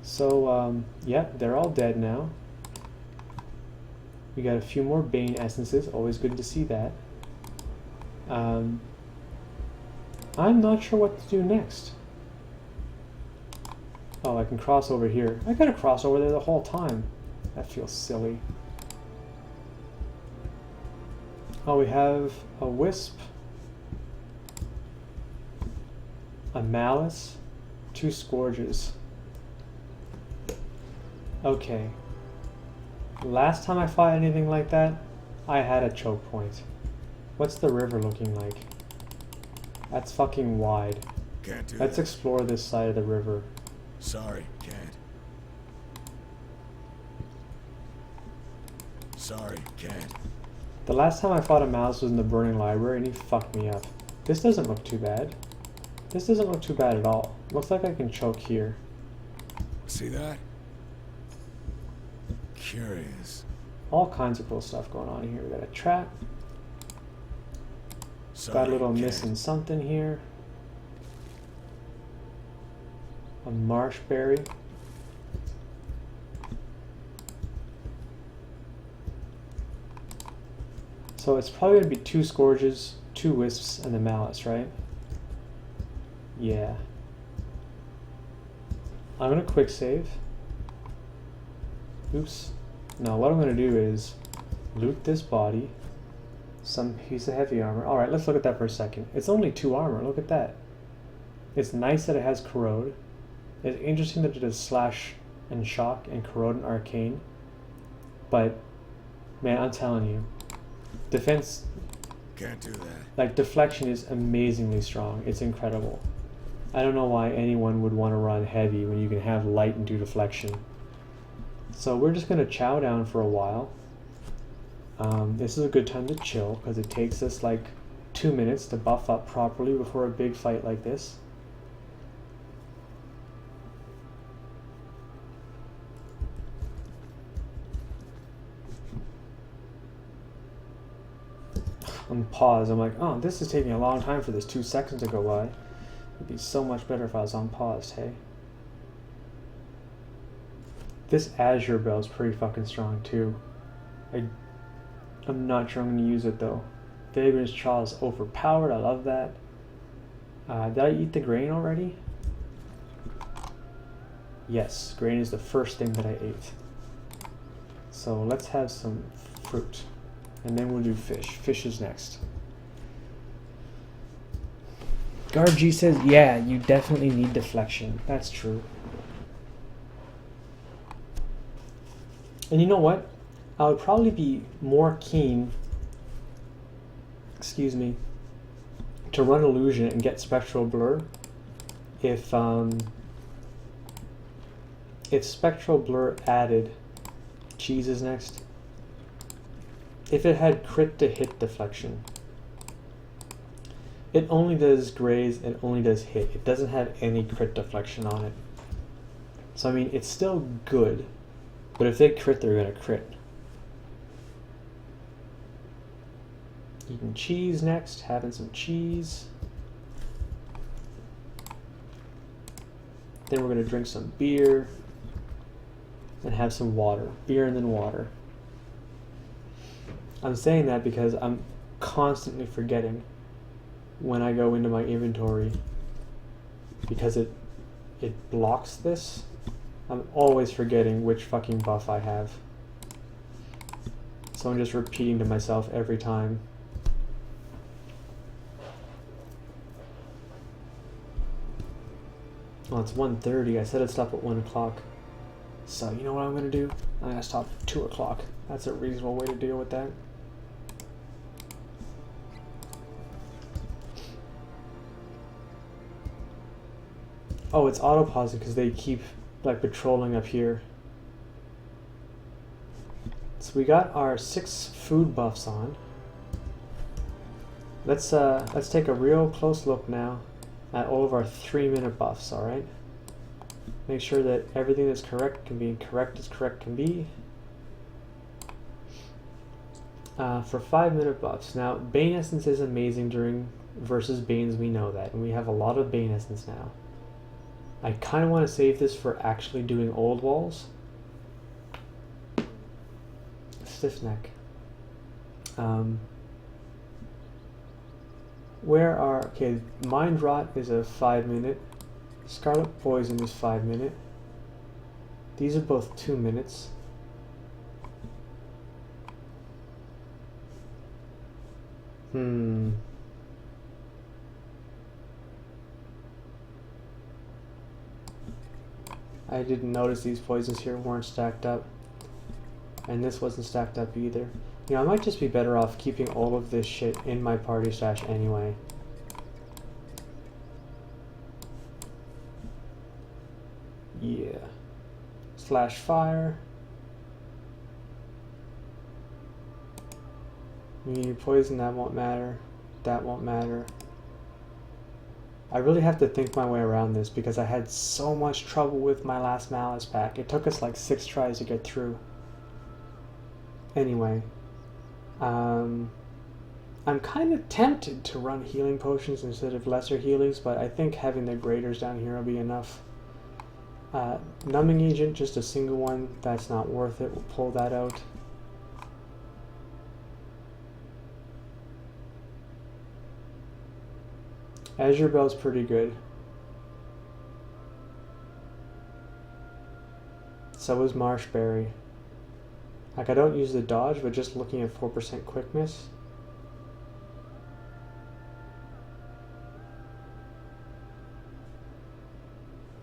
So yeah, they're all dead now. We got a few more Bane essences, always good to see that. I'm not sure what to do next. Oh, I can cross over here. I gotta cross over there the whole time. That feels silly. Oh, we have a Wisp, a Malice, 2 Scourges. Okay. Last time I fought anything like that, I had a choke point. What's the river looking like? That's fucking wide. Can't do Let's that. explore this side of the river. Sorry, can't. Sorry, can't. The last time I fought a mouse was in the Burning Library and he fucked me up. This doesn't look too bad. This doesn't look too bad at all. Looks like I can choke here. See that? Curious. All kinds of cool stuff going on here. We got a trap. Sorry, Got a little can't. missing something here. A marshberry. So it's probably going to be 2 Scourges, 2 Wisps, and the Malice, right? Yeah. I'm going to quick save. Oops. No, what I'm going to do is loot this body. Some piece of heavy armor. Alright, let's look at that for a second. It's only 2 armor. Look at that. It's nice that it has Corrode. It's interesting that it does Slash and Shock and Corrode and Arcane. But, man, I'm telling you. Defense, Can't do that. like, deflection is amazingly strong. It's incredible. I don't know why anyone would want to run heavy when you can have light and do deflection. So we're just going to chow down for a while. This is a good time to chill because it takes us like 2 minutes to buff up properly before a big fight like this. I'm paused. I'm like, oh, this is taking a long time for this 2 seconds to go by. It'd be so much better if I was on pause, hey? This Azure Bell is pretty fucking strong too. I'm not sure I'm going to use it though. Vagrant's Chaw is overpowered. I love that. Did I eat the grain already? Yes, grain is the first thing that I ate. So let's have some fruit. And then we'll do fish. Fish is next. Guard G says, yeah, you definitely need deflection. That's true. And you know what? I would probably be more keen, excuse me, to run illusion and get spectral blur if spectral blur added cheese is next. If it had crit to hit deflection. It only does graze, it only does hit. It doesn't have any crit deflection on it. So I mean, it's still good, but if they crit, they're gonna crit. Eating cheese next, having some cheese. Then we're gonna drink some beer and have some water. Beer and then water. I'm saying that because I'm constantly forgetting when I go into my inventory because it blocks this. I'm always forgetting which fucking buff I have. So so I'm just repeating to myself every time. Well, it's 1:30. I said I'd stop at 1 o'clock. So you know what I'm going to do? I'm going to stop at 2 o'clock. That's a reasonable way to deal with that. Oh, it's auto-pausing because they keep like patrolling up here. So we got our 6 food buffs on. Let's take a real close look now at all of our 3-minute buffs, alright? Make sure that everything that's correct can be correct as correct can be. For 5-minute buffs. Now, Bane Essence is amazing during versus Banes, we know that, and we have a lot of Bane Essence now. I kind of want to save this for actually doing old walls. Stiff neck. Where are... Okay, Mind Rot is a 5-minute. Scarlet Poison is 5-minute. These are both 2 minutes. I didn't notice these poisons here weren't stacked up. And this wasn't stacked up either. You know, I might just be better off keeping all of this shit in my party stash anyway. Yeah. Slash fire. Medium poison, that won't matter. That won't matter. I really have to think my way around this because I had so much trouble with my last Malice pack. It took us like 6 tries to get through. Anyway. I'm kind of tempted to run healing potions instead of lesser healings, but I think having the graders down here will be enough. Numbing agent, just a single one, that's not worth it. We'll pull that out. Azure Bell's pretty good. So is Marshberry. Like, I don't use the dodge, but just looking at 4% quickness.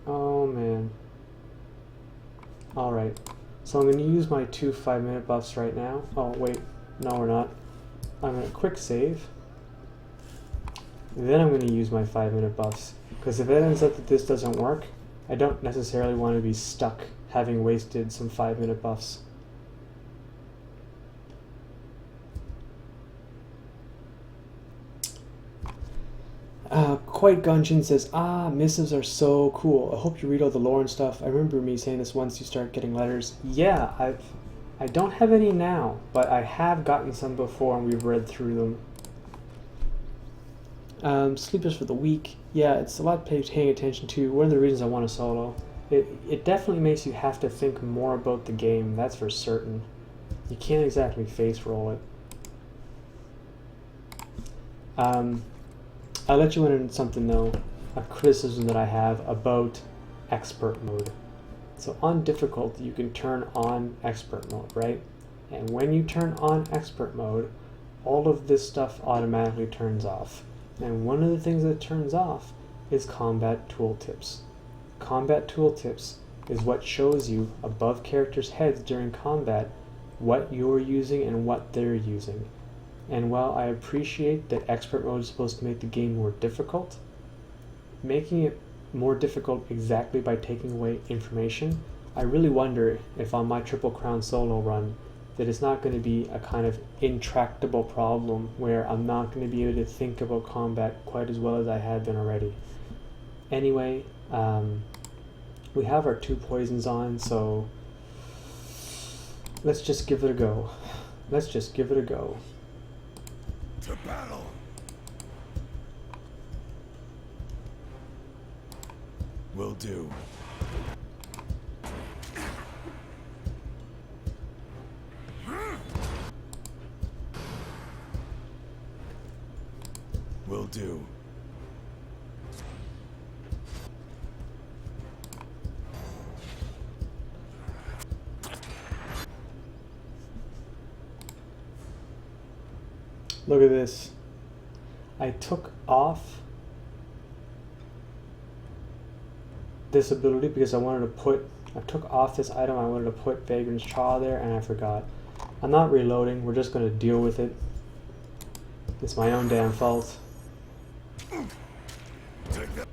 Oh man. Alright. So I'm going to use my 2 5-minute buffs right now. Oh wait, no we're not. I'm going to quick save. Then I'm going to use my 5-minute buffs, because if it ends up that this doesn't work, I don't necessarily want to be stuck having wasted some 5-minute buffs. Quite Gungeon says, missives are so cool. I hope you read all the lore and stuff. I remember me saying this once you start getting letters. Yeah, I don't have any now, but I have gotten some before and we've read through them. Sleepers for the week. Yeah, it's a lot paying attention to. One of the reasons I want to solo. It definitely makes you have to think more about the game, that's for certain. You can't exactly face roll it. I'll let you in on something though, a criticism that I have about expert mode. So on difficult, you can turn on expert mode, right? And when you turn on expert mode, all of this stuff automatically turns off. And one of the things that turns off is combat tooltips. Combat tooltips is what shows you above characters' heads during combat what you're using and what they're using. And while I appreciate that expert mode is supposed to make the game more difficult, making it more difficult exactly by taking away information, I really wonder if on my Triple Crown solo run that it's not going to be a kind of intractable problem where I'm not going to be able to think about combat quite as well as I have been already. Anyway, we have our 2 poisons on, so let's just give it a go. Let's just give it a go. To battle! Will do. Will do. Look at this. I took off this ability because I took off this item. I wanted to put Vagrant's Chaw there, and I forgot. I'm not reloading. We're just going to deal with it. It's my own damn fault. Take that.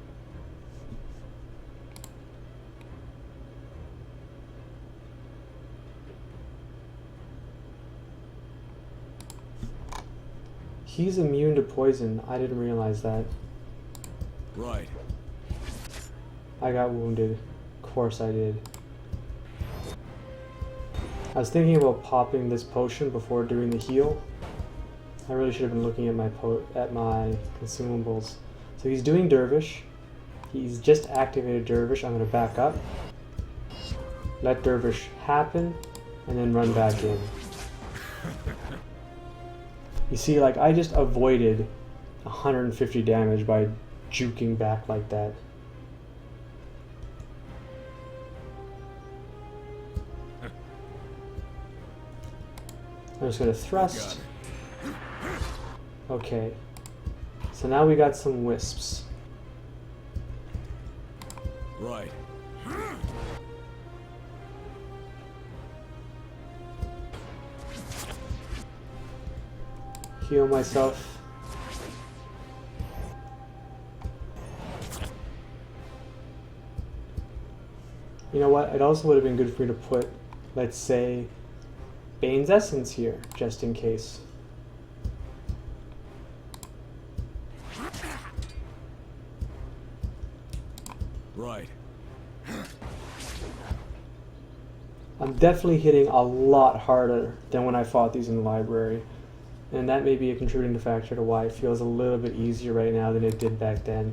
He's immune to poison. I didn't realize that. Right. I got wounded. Of course I did. I was thinking about popping this potion before doing the heal. I really should have been looking at my consumables. So he's doing Dervish. He's just activated Dervish. I'm going to back up. Let Dervish happen. And then run back in. You see, like, I just avoided 150 damage by juking back like that. I'm just going to thrust. Okay. So now we got some wisps. Right. Heal myself. You know what? It also would have been good for me to put, let's say, Bane's Essence here, just in case. Right. I'm definitely hitting a lot harder than when I fought these in the library. And that may be a contributing factor to why it feels a little bit easier right now than it did back then.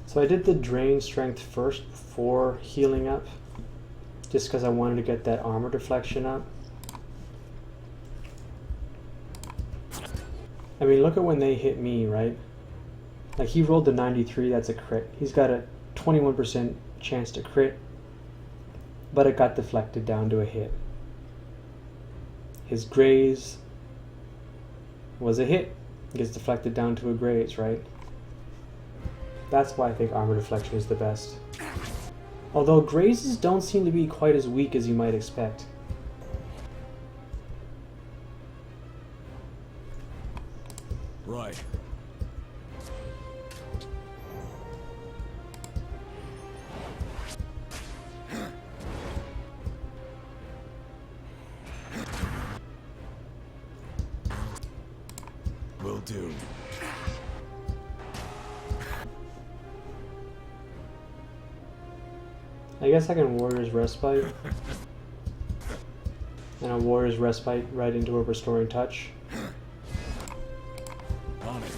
So I did the drain strength first before healing up, just because I wanted to get that armor deflection up. I mean, look at when they hit me, right? Like, he rolled the 93, that's a crit. He's got a 21% chance to crit, but it got deflected down to a hit. His graze was a hit. It gets deflected down to a graze, right? That's why I think armor deflection is the best. Although grazes don't seem to be quite as weak as you might expect. Right. Will do. I guess I can Warrior's Respite. And a Warrior's Respite right into a Restoring Touch. On it.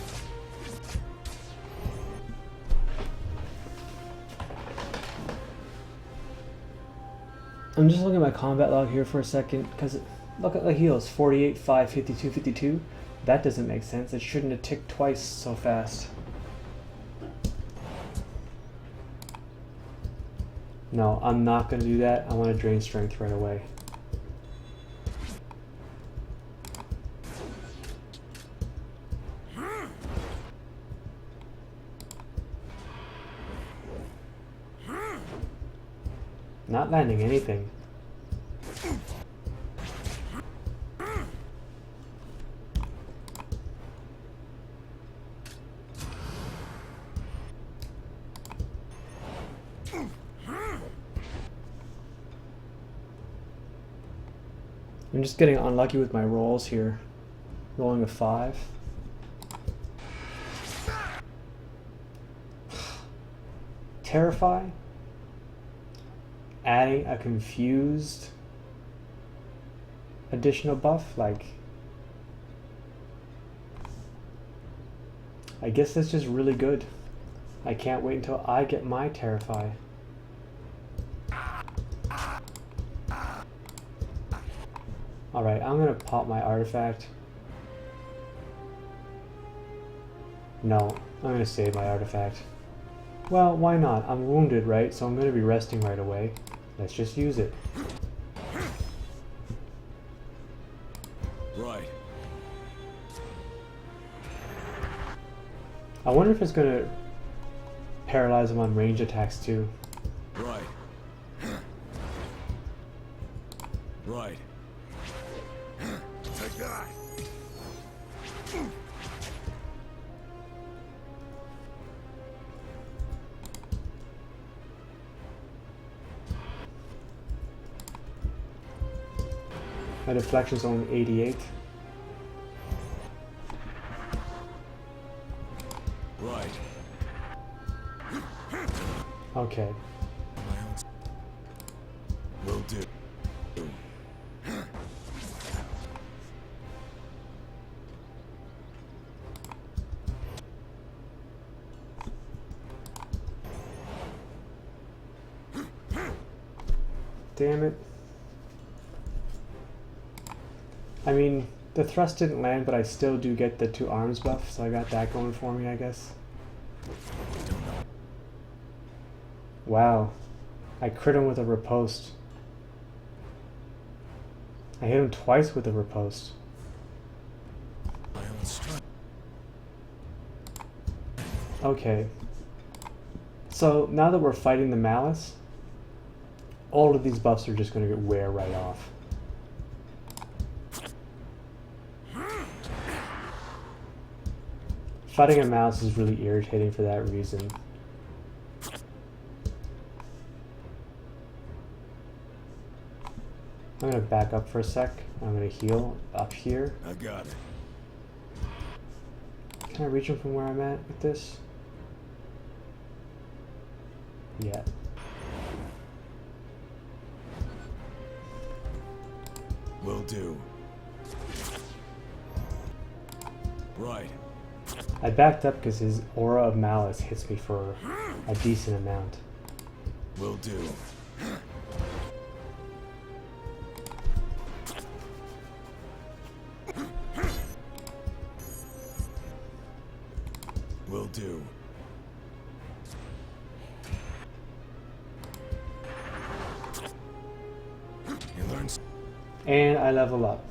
I'm just looking at my combat log here for a second, because look at the heals, 48, 5, 52, 52. That doesn't make sense. It shouldn't have ticked twice so fast. No, I'm not going to do that. I want to drain strength right away. Not landing anything. I'm just getting unlucky with my rolls here. Rolling a 5. Terrify? Adding a confused additional buff? Like, I guess that's just really good. I can't wait until I get my Terrify. Alright, I'm gonna pop my artifact No, I'm gonna save my artifact. Well, why not? I'm wounded, right? So I'm gonna be resting right away. Let's just use it. Right. I wonder if it's gonna paralyze him on range attacks too. Right. Right. Take that. My deflection's only 88. Right. Okay. My own. Will do. Damn it. I mean, the thrust didn't land, but I still do get the 2 arms buff, so I got that going for me, I guess. Don't know. Wow. I crit him with a riposte. I hit him twice with a riposte. My own strength. Okay. So, now that we're fighting the Malice, all of these buffs are just going to wear right off. Fighting a Malice is really irritating for that reason. I'm going to back up for a sec. I'm going to heal up here. I got it. Can I reach him from where I'm at with this? Yeah. Will do. Right. I backed up because his Aura of Malice hits me for a decent amount. Will do. Will do. You learn. And I level up.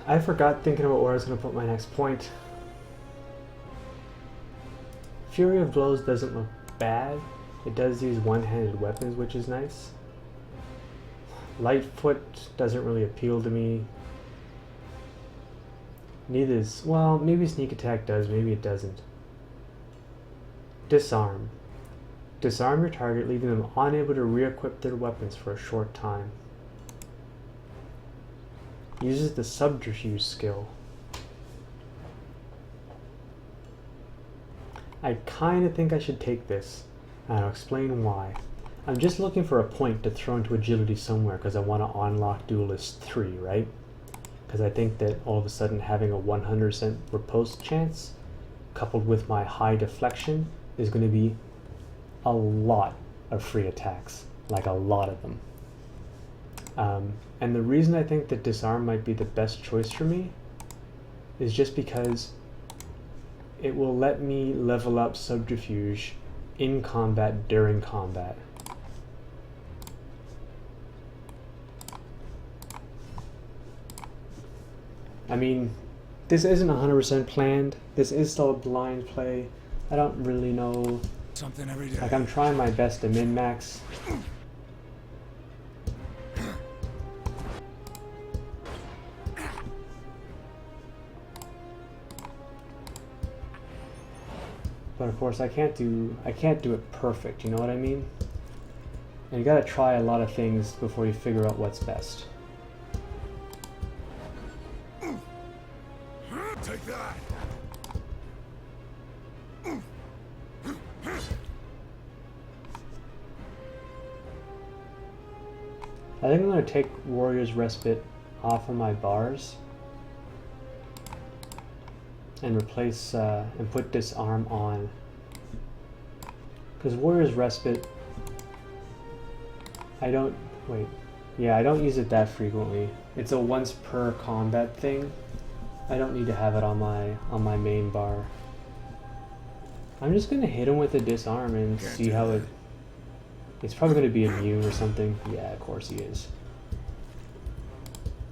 I forgot thinking about where I was going to put my next point. Fury of Blows doesn't look bad. It does use one-handed weapons, which is nice. Lightfoot doesn't really appeal to me. Neither is, well, maybe Sneak Attack does, maybe it doesn't. Disarm. Disarm your target, leaving them unable to re-equip their weapons for a short time. Uses the Subterfuge skill. I kind of think I should take this, and I'll explain why. I'm just looking for a point to throw into agility somewhere because I want to unlock Duelist 3, right? Because I think that all of a sudden having a 100% riposte chance, coupled with my high deflection, is going to be a lot of free attacks. Like a lot of them. And the reason I think that Disarm might be the best choice for me is just because it will let me level up Subterfuge in combat during combat. I mean, this isn't 100% planned. This is still a blind play. I don't really know. Something every day. Like, I'm trying my best to min-max. But of course I can't do it perfect, you know what I mean? And you gotta try a lot of things before you figure out what's best. Take that. I think I'm gonna take Warrior's Respite off of my bars and replace and put Disarm on, because Warrior's Respite I don't... Wait. Yeah, I don't use it that frequently. It's a once per combat thing. I don't need to have it on my main bar. I'm just gonna hit him with a disarm and Can't see do how that. it... It's probably gonna be immune or something. Yeah, of course he is.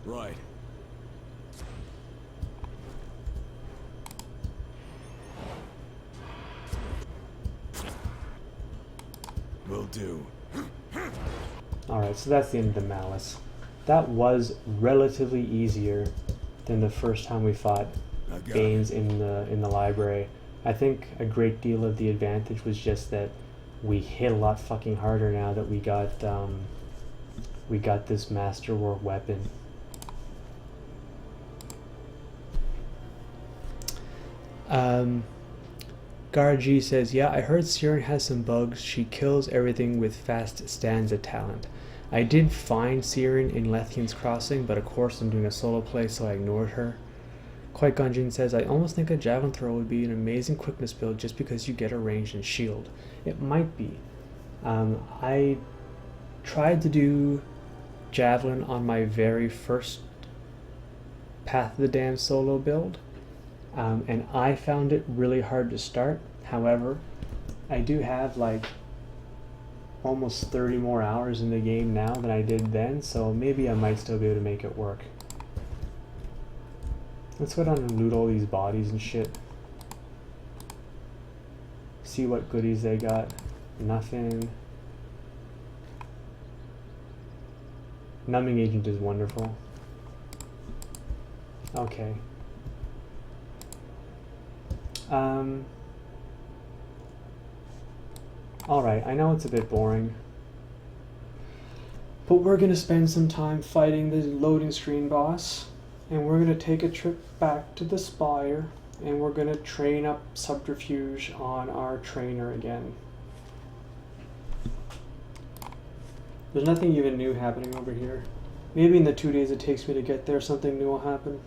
Right. Will do. Alright, so that's the end of the Malice. That was relatively easier than the first time we fought I got it. Banes in the library. I think a great deal of the advantage was just that we hit a lot fucking harder now that we got this masterwork weapon. Gargi says, yeah, I heard Siren has some bugs. She kills everything with fast stanza talent. I did find Siren in Lethian's Crossing, but of course I'm doing a solo play, so I ignored her. Quite Gunjin says, I almost think a javelin throw would be an amazing quickness build just because you get a range and shield. It might be. I tried to do javelin on my very first Path of the Damned solo build, and I found it really hard to start. However, I do have like almost 30 more hours in the game now than I did then, so maybe I might still be able to make it work. Let's go down and loot all these bodies and shit. See what goodies they got. Nothing. Numbing agent is wonderful. Okay. Alright, I know it's a bit boring, but we're gonna spend some time fighting the loading screen boss, and we're gonna take a trip back to the Spire, and we're gonna train up Subterfuge on our trainer again. There's nothing even new happening over here. Maybe in the 2 days it takes me to get there, something new will happen.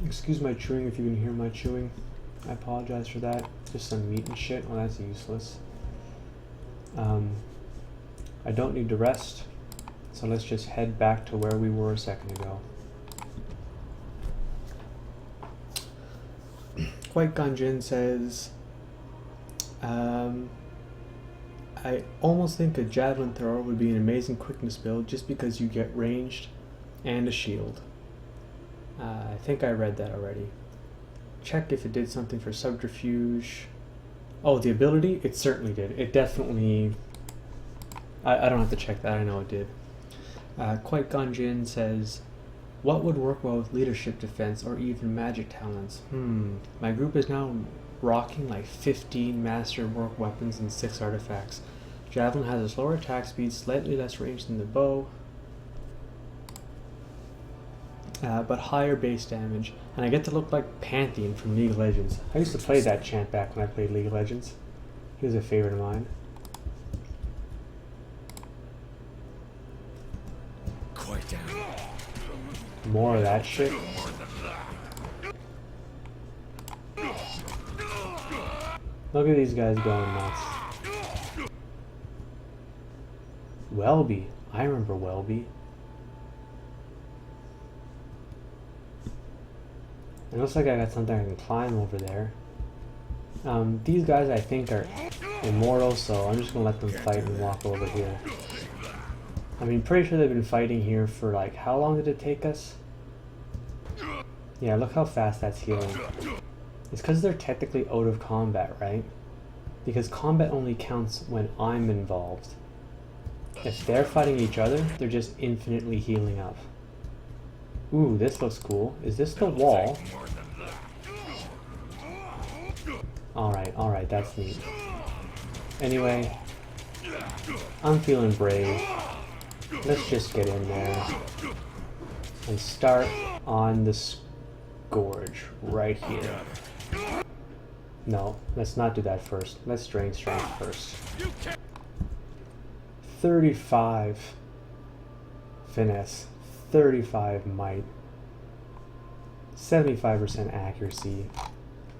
Excuse my chewing if you can hear my chewing. I apologize for that. Just some meat and shit. Well, that's useless. I don't need to rest, so let's just head back to where we were a second ago. Quite Ganjin says, I almost think a javelin thrower would be an amazing quickness build just because you get ranged and a shield. I think I read that already. Check if it did something for Subterfuge. Oh, the ability? It certainly did. It definitely... I don't have to check that, I know it did. Quite Ganjin says, what would work well with leadership defense or even magic talents? My group is now rocking like 15 masterwork weapons and 6 artifacts. Javelin has a slower attack speed, slightly less range than the bow, but higher base damage, and I get to look like Pantheon from League of Legends. I used to play that chant back when I played League of Legends. He was a favorite of mine. Quite down. More of that shit. Look at these guys going nuts. Welby. I remember Welby. It looks like I got something I can climb over there. These guys I think are immortal, so I'm just gonna let them fight and walk over here. I mean, pretty sure they've been fighting here for like, how long did it take us? Yeah, look how fast that's healing. It's because they're technically out of combat, right? Because combat only counts when I'm involved. If they're fighting each other, they're just infinitely healing up. Ooh, this looks cool. Is this the wall? Alright, that's neat. Anyway, I'm feeling brave. Let's just get in there and start on the Scourge right here. No, let's not do that first. Let's drain strength first. 35 finesse, 35 might, 75% accuracy.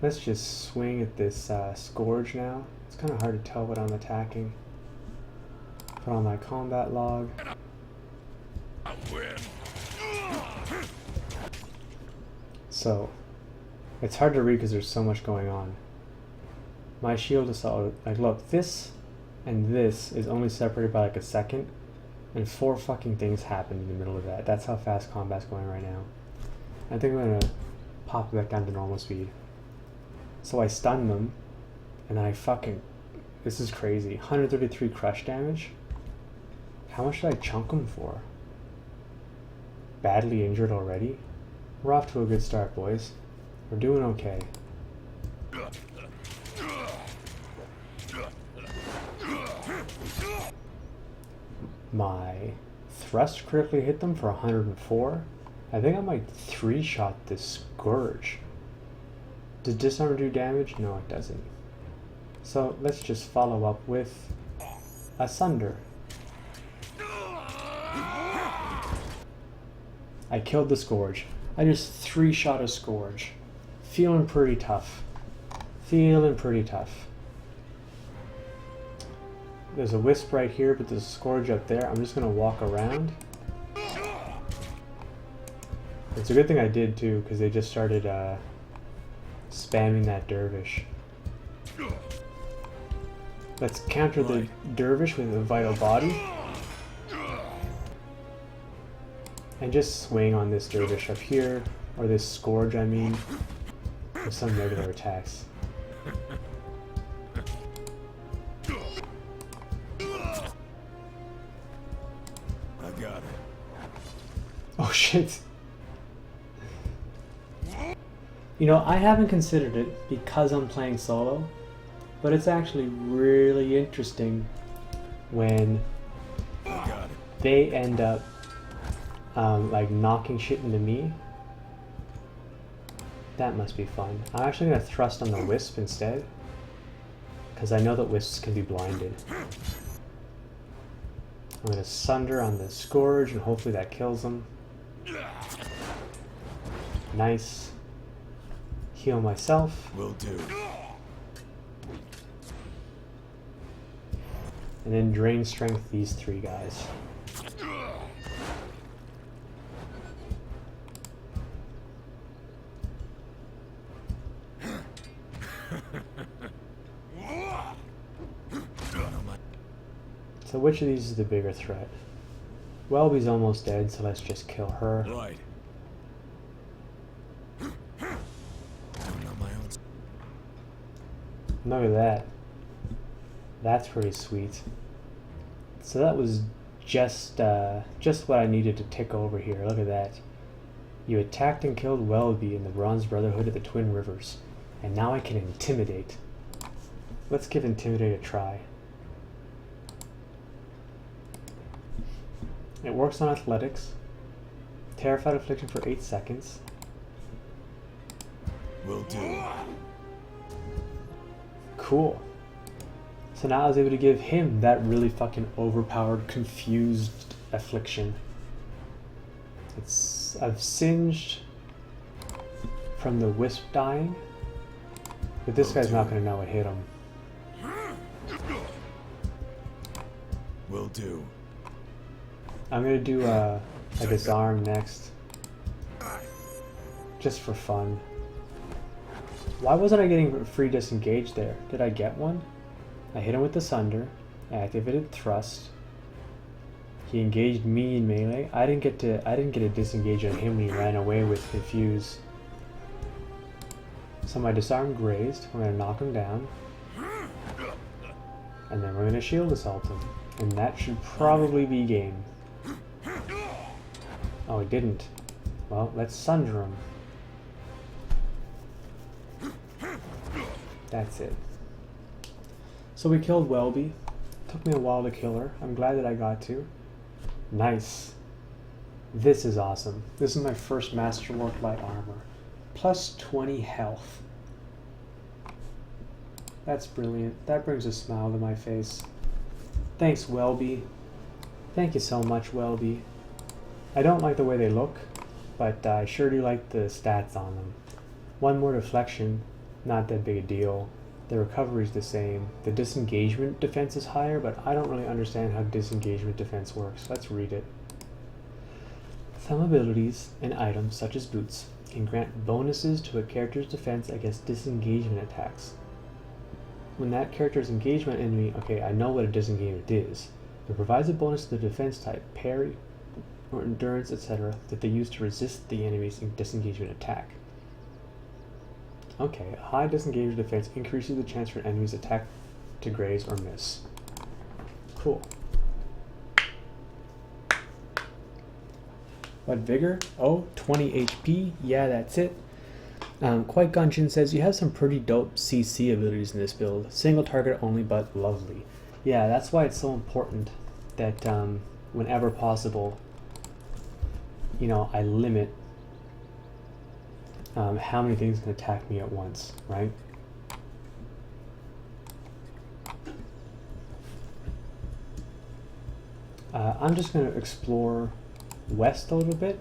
Let's just swing at this Scourge now. It's kind of hard to tell what I'm attacking. Put on my combat log. So, it's hard to read because there's so much going on. My shield assault, like look, this and this is only separated by like a second, and 4 fucking things happened in the middle of that. That's how fast combat's going right now. I think I'm gonna pop it back down to normal speed. So I stun them, and then I fucking, this is crazy. 133 crush damage? How much did I chunk them for? Badly injured already? We're off to a good start, boys. We're doing okay. My thrust critically hit them for 104. I think I might 3-shot this Scourge. Does disarm do damage? No, it doesn't. So let's just follow up with Asunder. I killed the Scourge. I just 3-shot a Scourge. Feeling pretty tough. Feeling pretty tough. There's a Wisp right here, but there's a Scourge up there. I'm just gonna walk around. It's a good thing I did too, because they just started spamming that Dervish. Let's counter the Dervish with a Vital Body. And just swing on this Dervish up here, or this Scourge I mean, with some regular attacks. I got it. Oh shit. You know, I haven't considered it because I'm playing solo, but it's actually really interesting when I got it. they end up like knocking shit into me. That must be fun. I'm actually gonna thrust on the Wisp instead, because I know that Wisps can be blinded. I'm gonna Sunder on the Scourge and hopefully that kills them. Nice. Heal myself. Will do. And then drain strength these 3 guys. So which of these is the bigger threat? Welby's almost dead, so let's just kill her. Right. Doing on my own. Look at that. That's pretty sweet. So that was just what I needed to tick over here. Look at that. You attacked and killed Welby in the Bronze Brotherhood of the Twin Rivers. And now I can intimidate. Let's give intimidate a try. It works on athletics. Terrified affliction for 8 seconds. Will do. Cool. So now I was able to give him that really fucking overpowered, confused affliction. I've singed from the Wisp dying, but this guy's not gonna know what hit him. Will do. I'm gonna do a disarm next, just for fun. Why wasn't I getting free disengage there? Did I get one? I hit him with the Sunder. I activated thrust. He engaged me in melee. I didn't get a disengage on him when he ran away with confuse. So my disarm grazed. We're gonna knock him down, and then we're gonna shield assault him, and that should probably be game. Oh, it didn't. Well, let's Sunder him. That's it. So we killed Welby. Took me a while to kill her. I'm glad that I got to. Nice. This is awesome. This is my first Masterwork Light Armor. Plus 20 health. That's brilliant. That brings a smile to my face. Thanks, Welby. Thank you so much, Welby. I don't like the way they look, but I sure do like the stats on them. One more deflection, not that big a deal. The recovery is the same. The disengagement defense is higher, but I don't really understand how disengagement defense works. Let's read it. Some abilities and items, such as boots, can grant bonuses to a character's defense against disengagement attacks. When that character's engagement enemy, okay, I know what a disengagement is. It provides a bonus to the defense type, parry, or endurance, etc., that they use to resist the enemy's disengagement attack. Okay, a high disengagement defense increases the chance for an enemy's attack to graze or miss. Cool. What vigor? Oh, 20 HP. Yeah, that's it. Quite Gunshin says you have some pretty dope CC abilities in this build. Single target only, but lovely. Yeah, that's why it's so important that whenever possible, you know, I limit how many things can attack me at once, right? I'm just going to explore west a little bit.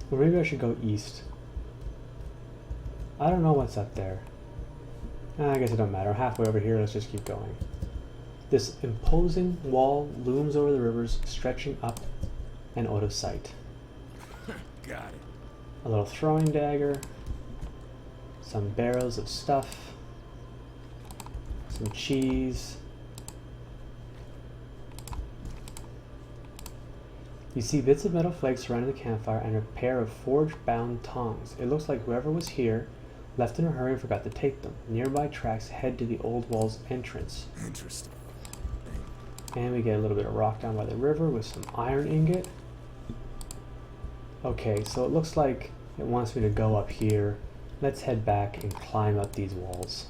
Or maybe I should go east. I don't know what's up there. I guess it don't matter. Halfway over here, let's just keep going. This imposing wall looms over the rivers, stretching up and out of sight. Got it. A little throwing dagger, some barrels of stuff, some cheese. You see bits of metal flakes surrounding the campfire and a pair of forge-bound tongs. It looks like whoever was here left in a hurry and forgot to take them. Nearby tracks head to the old wall's entrance. Interesting. And we get a little bit of rock down by the river with some iron ingot. Okay, so it looks like it wants me to go up here. Let's head back and climb up these walls.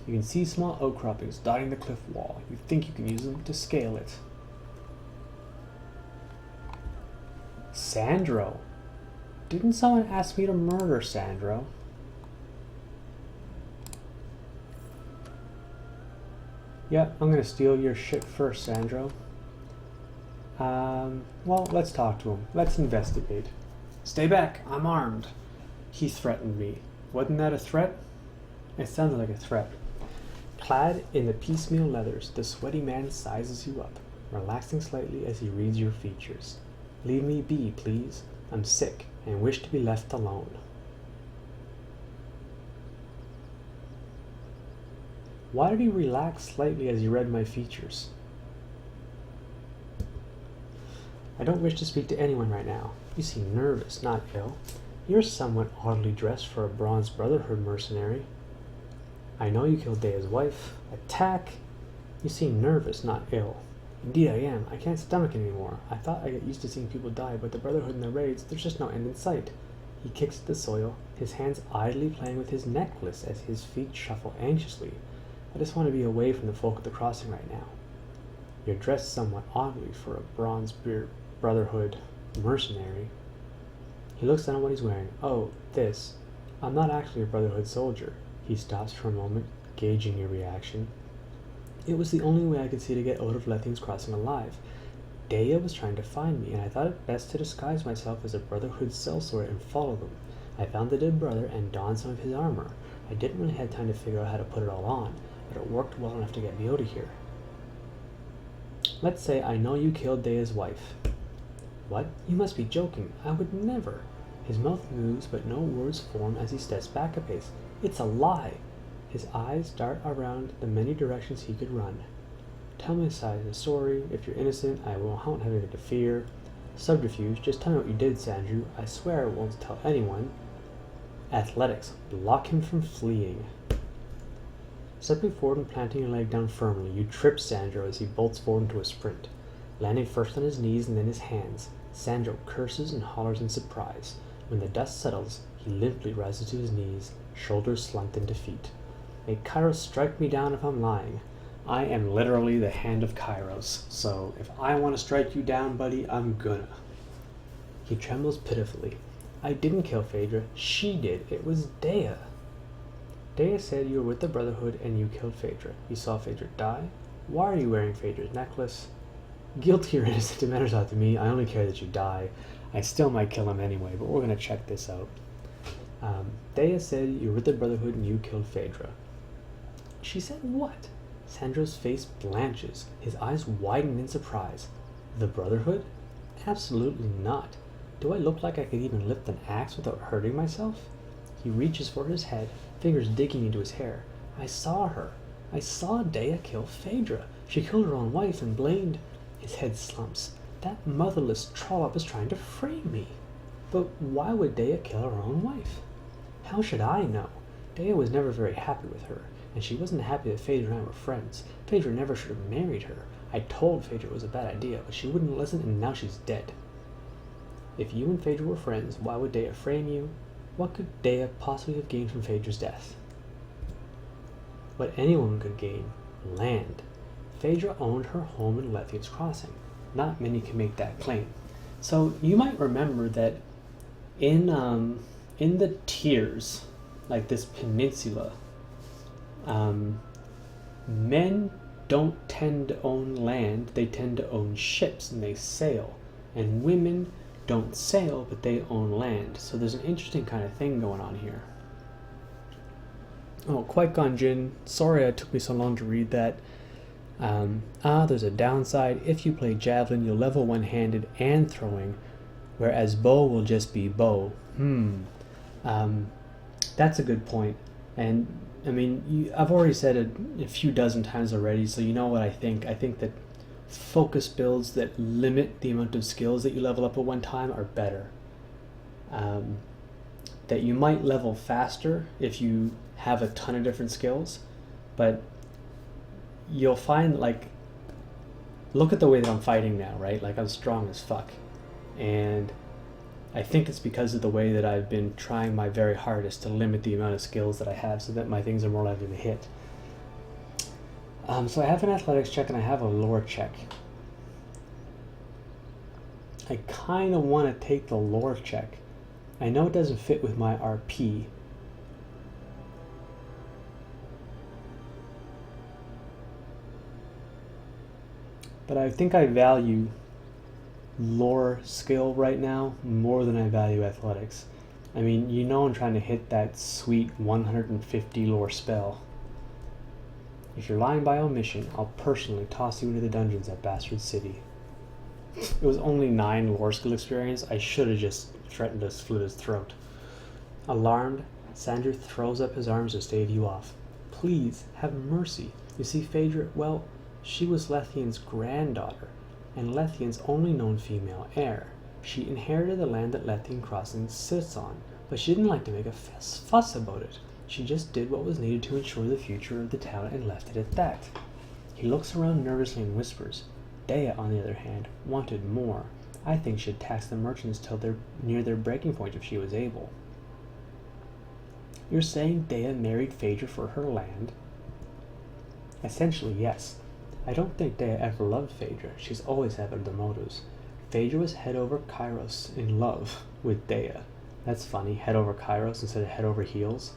You can see small outcroppings dotting the cliff wall. You think you can use them to scale it. Sandro. Didn't someone ask me to murder Sandro? Yep, I'm gonna steal your shit first, Sandro. Well, let's talk to him. Let's investigate. Stay back, I'm armed. He threatened me. Wasn't that a threat? It sounded like a threat. Clad in the piecemeal leathers, the sweaty man sizes you up, relaxing slightly as he reads your features. Leave me be, please. I'm sick and wish to be left alone. Why did he relax slightly as he read my features? I don't wish to speak to anyone right now. You seem nervous, not ill. You're somewhat oddly dressed for a Bronze Brotherhood mercenary. I know you killed Dea's wife. Attack! You seem nervous, not ill. Indeed I am. I can't stomach it anymore. I thought I got used to seeing people die, but the Brotherhood and the raids, there's just no end in sight. He kicks at the soil, his hands idly playing with his necklace as his feet shuffle anxiously. I just want to be away from the folk at the crossing right now. You're dressed somewhat oddly for a Bronze Brotherhood mercenary. He looks down at what he's wearing. Oh, this. I'm not actually a Brotherhood soldier. He stops for a moment, gauging your reaction. It was the only way I could see to get out of Lething's crossing alive. Dea was trying to find me, and I thought it best to disguise myself as a Brotherhood sellsword and follow them. I found the dead brother and donned some of his armor. I didn't really have time to figure out how to put it all on, but it worked well enough to get me out of here. Let's say I know you killed Dea's wife. What? You must be joking. I would never. His mouth moves, but no words form as he steps back a pace. It's a lie. His eyes dart around the many directions he could run. Tell me the side of the story. If you're innocent, I won't have anything to fear. Subterfuge. Just tell me what you did, Sandro. I swear I won't tell anyone. Athletics. Block him from fleeing. Stepping forward and planting your leg down firmly, you trip Sandro as he bolts forward into a sprint, landing first on his knees and then his hands. Sandro curses and hollers in surprise. When the dust settles, he limply rises to his knees, shoulders slumped in defeat. May Kairos strike me down if I'm lying. I am literally the hand of Kairos, so if I want to strike you down, buddy, I'm gonna. He trembles pitifully. I didn't kill Phaedra. She did. It was Dea. Dea said you were with the Brotherhood and you killed Phaedra. You saw Phaedra die? Why are you wearing Phaedra's necklace? Guilty or innocent, it matters not to me. I only care that you die. I still might kill him anyway, but we're going to check this out. Dea said you were with the Brotherhood and you killed Phaedra. She said what? Sandro's face blanches. His eyes widen in surprise. The Brotherhood? Absolutely not. Do I look like I could even lift an axe without hurting myself? He reaches for his head, fingers digging into his hair. I saw her. I saw Dea kill Phaedra. She killed her own wife and blamed... His head slumps. That motherless trollop is trying to frame me. But why would Dea kill her own wife? How should I know? Dea was never very happy with her, and she wasn't happy that Phaedra and I were friends. Phaedra never should have married her. I told Phaedra it was a bad idea, but she wouldn't listen, and now she's dead. If you and Phaedra were friends, why would Dea frame you? What could Dea possibly have gained from Phaedra's death? What anyone could gain. Land. Phaedra owned her home in Lethian's Crossing. Not many can make that claim. So you might remember that in the tiers, like this peninsula, men don't tend to own land, they tend to own ships and they sail. And women don't sail, but they own land. So there's an interesting kind of thing going on here. Oh, Qui-Gon Jinn, sorry it took me so long to read that. There's a downside. If you play Javelin, you'll level one-handed and throwing, whereas bow will just be bow. That's a good point. And, I mean, I've already said it a few dozen times already, so you know what I think. I think that focus builds that limit the amount of skills that you level up at one time are better. That you might level faster if you have a ton of different skills, but you'll find, like, look at the way that I'm fighting now, right? Like, I'm strong as fuck. And I think it's because of the way that I've been trying my very hardest to limit the amount of skills that I have so that my things are more likely to hit. So I have an athletics check and I have a lore check. I kind of want to take the lore check. I know it doesn't fit with my RP. But I think I value lore skill right now more than I value athletics. I mean, you know I'm trying to hit that sweet 150 lore spell. If you're lying by omission, I'll personally toss you into the dungeons at Bastard City. It was only 9 lore skill experience. I should have just threatened to slit his throat. Alarmed, Sandro throws up his arms to stave you off. Please, have mercy. You see, Phaedra, well, she was Lethian's granddaughter, and Lethian's only known female heir. She inherited the land that Lethian Crossing sits on, but she didn't like to make a fuss about it. She just did what was needed to ensure the future of the town and left it at that. He looks around nervously and whispers. Dea, on the other hand, wanted more. I think she'd tax the merchants till they're near their breaking point if she was able. You're saying Dea married Phaedra for her land? Essentially, yes. I don't think Dea ever loved Phaedra. She's always had other motives. Phaedra was head over Kairos in love with Dea. That's funny, head over Kairos instead of head over heels.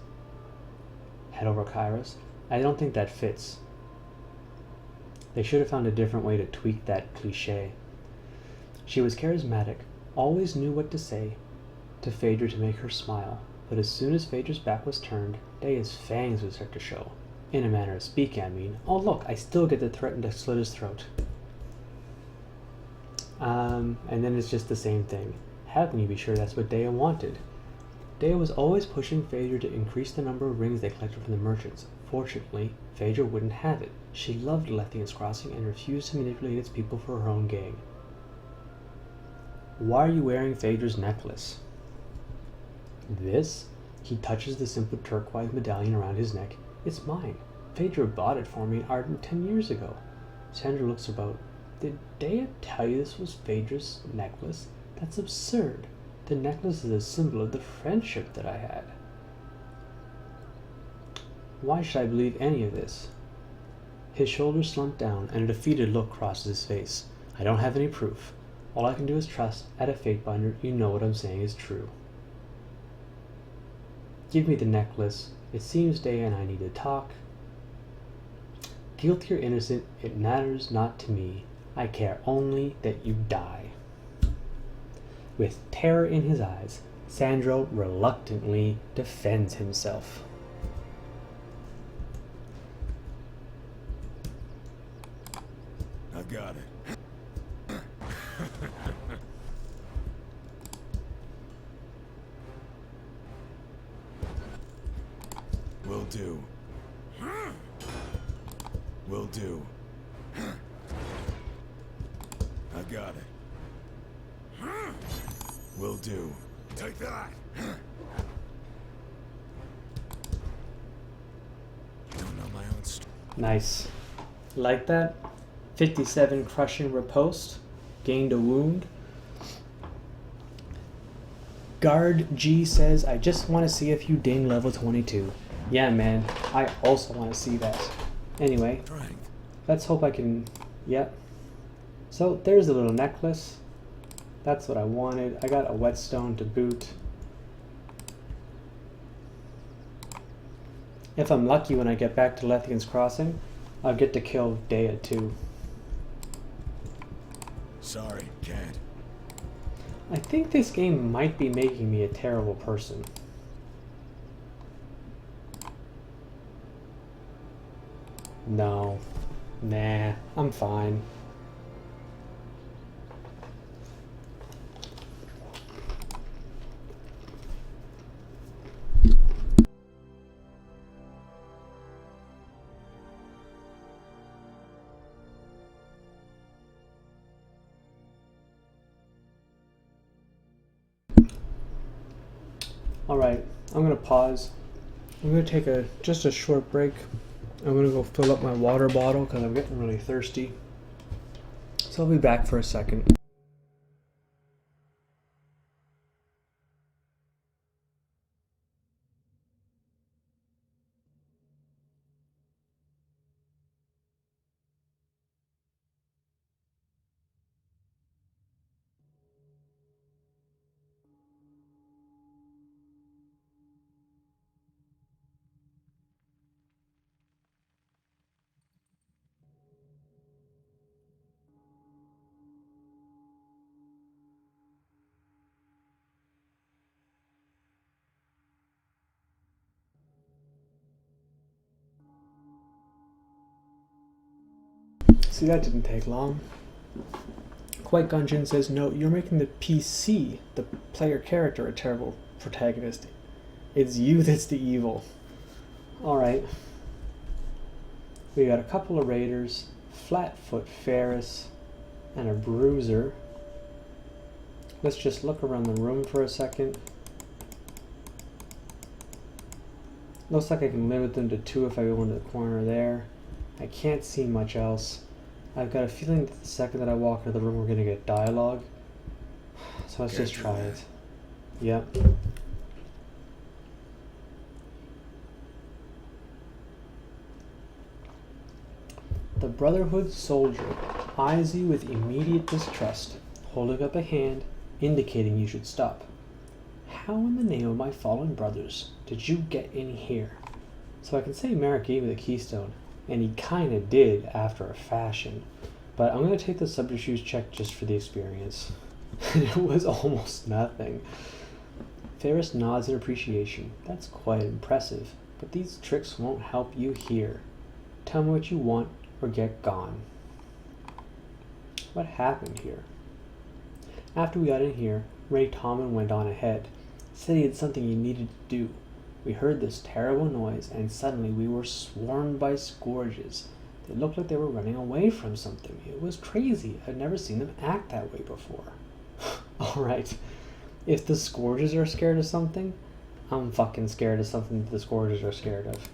Head over Kairos? I don't think that fits. They should have found a different way to tweak that cliche. She was charismatic, always knew what to say to Phaedra to make her smile, but as soon as Phaedra's back was turned, Dea's fangs would start to show. In a manner of speaking, I mean. Oh look, I still get to threaten to slit his throat. And then it's just the same thing. How can you be sure that's what Dea wanted? Dea was always pushing Phaedra to increase the number of rings they collected from the merchants. Fortunately, Phaedra wouldn't have it. She loved Lethian's Crossing and refused to manipulate its people for her own gain. Why are you wearing Phaedra's necklace? This? He touches the simple turquoise medallion around his neck. It's mine. Phaedra bought it for me in Arden 10 years ago. Sandro looks about. Did Dea tell you this was Phaedra's necklace? That's absurd. The necklace is a symbol of the friendship that I had. Why should I believe any of this? His shoulders slumped down, and a defeated look crossed his face. I don't have any proof. All I can do is trust. At a fate binder, you know what I'm saying is true. Give me the necklace. It seems day and I need to talk. Guilty or innocent, it matters not to me. I care only that you die. With terror in his eyes, Sandro reluctantly defends himself. I got it. Will do. Will do. I got it. Will do. Take that. Don't know my own story. Nice. Like that? 57 crushing riposte. Gained a wound. Guard G says, I just want to see if you ding level 22. Yeah, man. I also want to see that. Anyway, Strength. let's hope I can... Yep. So, there's a little necklace. That's what I wanted. I got a whetstone to boot. If I'm lucky when I get back to Lethian's Crossing, I'll get to kill Dea too. Sorry, can't. I think this game might be making me a terrible person. No. Nah, I'm fine. Alright, I'm gonna pause. I'm gonna take just a short break. I'm gonna go fill up my water bottle because I'm getting really thirsty. So I'll be back for a second. See, that didn't take long. Quite Gungeon says, no, you're making the PC, the player character, a terrible protagonist. It's you that's the evil. Alright. We got a couple of raiders, Flatfoot Ferris, and a bruiser. Let's just look around the room for a second. Looks like I can limit them to 2 if I go into the corner there. I can't see much else. I've got a feeling that the second that I walk into the room we're going to get dialogue. So let's just try it. Yep. The Brotherhood soldier eyes you with immediate distrust, holding up a hand, indicating you should stop. How in the name of my fallen brothers did you get in here? So I can say Merrick gave me the keystone, and he kinda did after a fashion, but I'm gonna take the subterfuge check just for the experience. It was almost nothing. Ferris nods in appreciation. That's quite impressive, but these tricks won't help you here. Tell me what you want or get gone. What happened here? After we got in here, Ray Tomlin went on ahead. Said he had something he needed to do. We heard this terrible noise, and suddenly we were swarmed by scourges. They looked like they were running away from something. It was crazy. I'd never seen them act that way before. Alright, if the scourges are scared of something, I'm fucking scared of something that the scourges are scared of.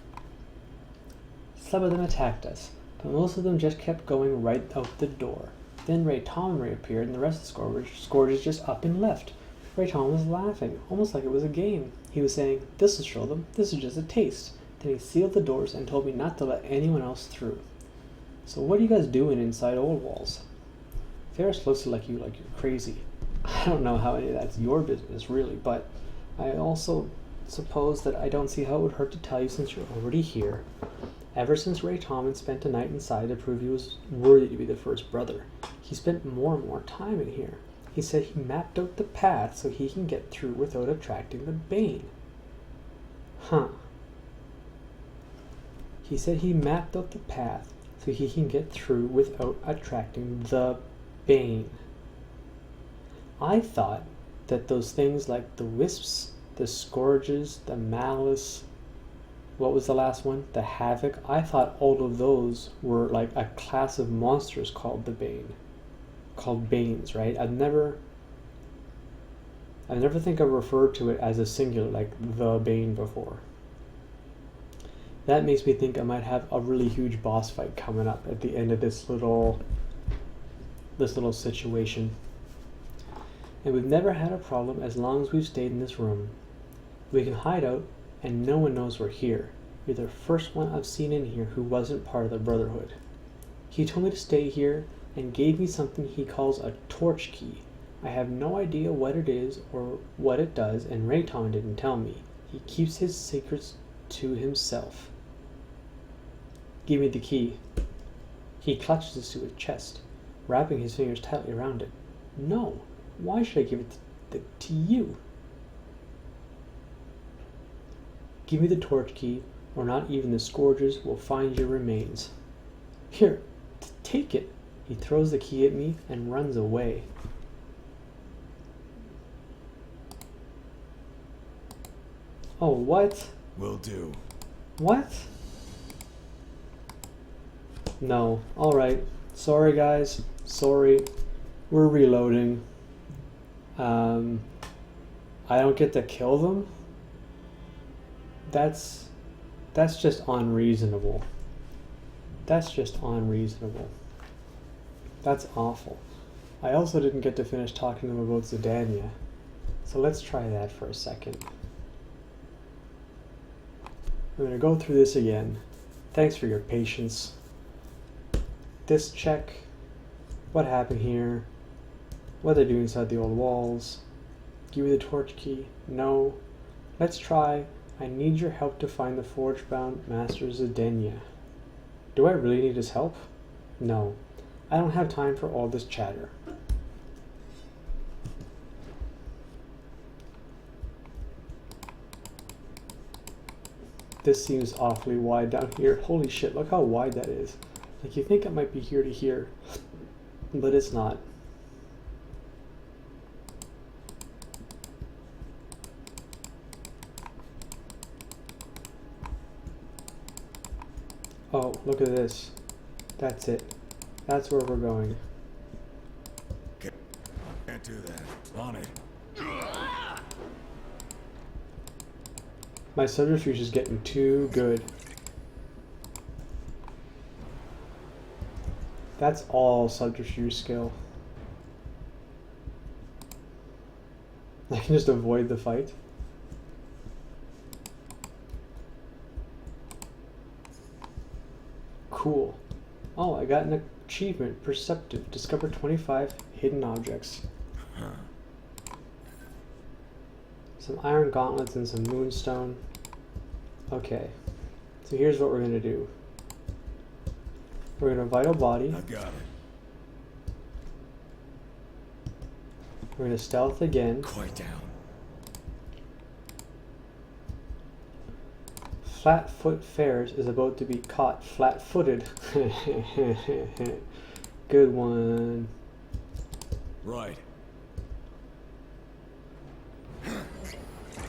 Some of them attacked us, but most of them just kept going right out the door. Then Ray Tom reappeared and the rest of the Scourges just up and left. Ray Tom was laughing, almost like it was a game. He was saying, "This'll show them, this is just a taste." Then he sealed the doors and told me not to let anyone else through. So what are you guys doing inside Old Walls? Ferris looks like you're crazy. I don't know how any of that's your business, really, but I also suppose that I don't see how it would hurt to tell you since you're already here. Ever since Ray Tom spent a night inside to prove he was worthy to be the first brother, he spent more and more time in here. He said he mapped out the path so he can get through without attracting the Bane. Huh. He said he mapped out the path so he can get through without attracting the Bane. I thought that those things like the Wisps, the Scourges, the Malice, what was the last one? The Havoc. I thought all of those were like a class of monsters called the Bane. Called Banes, right? I've never think I've referred to it as a singular, like the Bane before. That makes me think I might have a really huge boss fight coming up at the end of this little situation. And we've never had a problem as long as we've stayed in this room. We can hide out and no one knows we're here. You're the first one I've seen in here who wasn't part of the Brotherhood. He told me to stay here and gave me something he calls a torch key. I have no idea what it is or what it does, and Ray Tom didn't tell me. He keeps his secrets to himself. Give me the key. He clutches it to his chest, wrapping his fingers tightly around it. No, why should I give it to you? Give me the torch key, or not even the Scourges will find your remains. Here, take it. He throws the key at me and runs away. Oh, what? Will do. What? No. Alright. Sorry, guys. Sorry. We're reloading. I don't get to kill them? That's just unreasonable. That's just unreasonable. That's awful. I also didn't get to finish talking to them about Zidania. So let's try that for a second. I'm going to go through this again. Thanks for your patience. This check. What happened here? What they do inside the Old Walls. Give me the torch key. No. Let's try. I need your help to find the forge-bound Master Zidania. Do I really need his help? No. I don't have time for all this chatter. This seems awfully wide down here. Holy shit, look how wide that is. Like, you think it might be here to here, but it's not. Oh, look at this. That's it. That's where we're going. Can't do that. On it. My subterfuge is getting too good. That's all subterfuge skill. I can just avoid the fight. Cool. Oh, I got an achievement. Perceptive. Discover 25 hidden objects. Some iron gauntlets and some moonstone. Okay. So here's what we're going to do. We're going to vital body. I got it. We're going to stealth again. Quiet down. Flatfoot Ferris is about to be caught flat-footed. Good one. Right.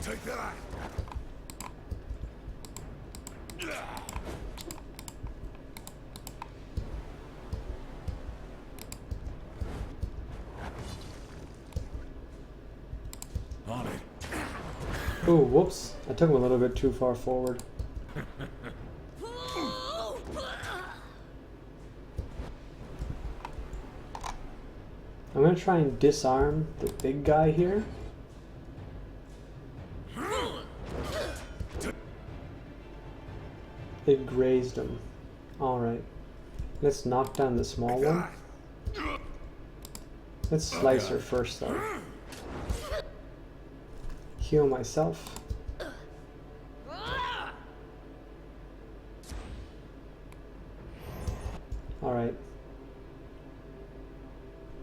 Take that. On it. Ooh, whoops. I took him a little bit too far forward. I'm gonna try and disarm the big guy here. It grazed him. Alright. Let's knock down the small one. Let's slice her first though. Heal myself. Alright.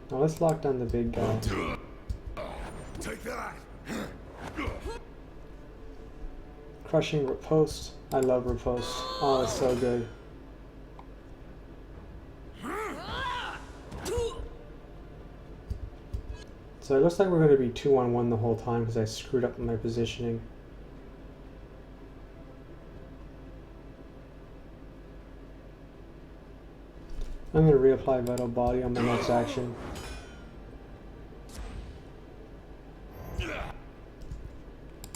Now let's lock down the big guy. Take that. Crushing riposte. I love riposte. Oh, it's so good. So it looks like we're going to be 2-on-1 the whole time because I screwed up my positioning. I'm going to reapply Vital Body on my next action.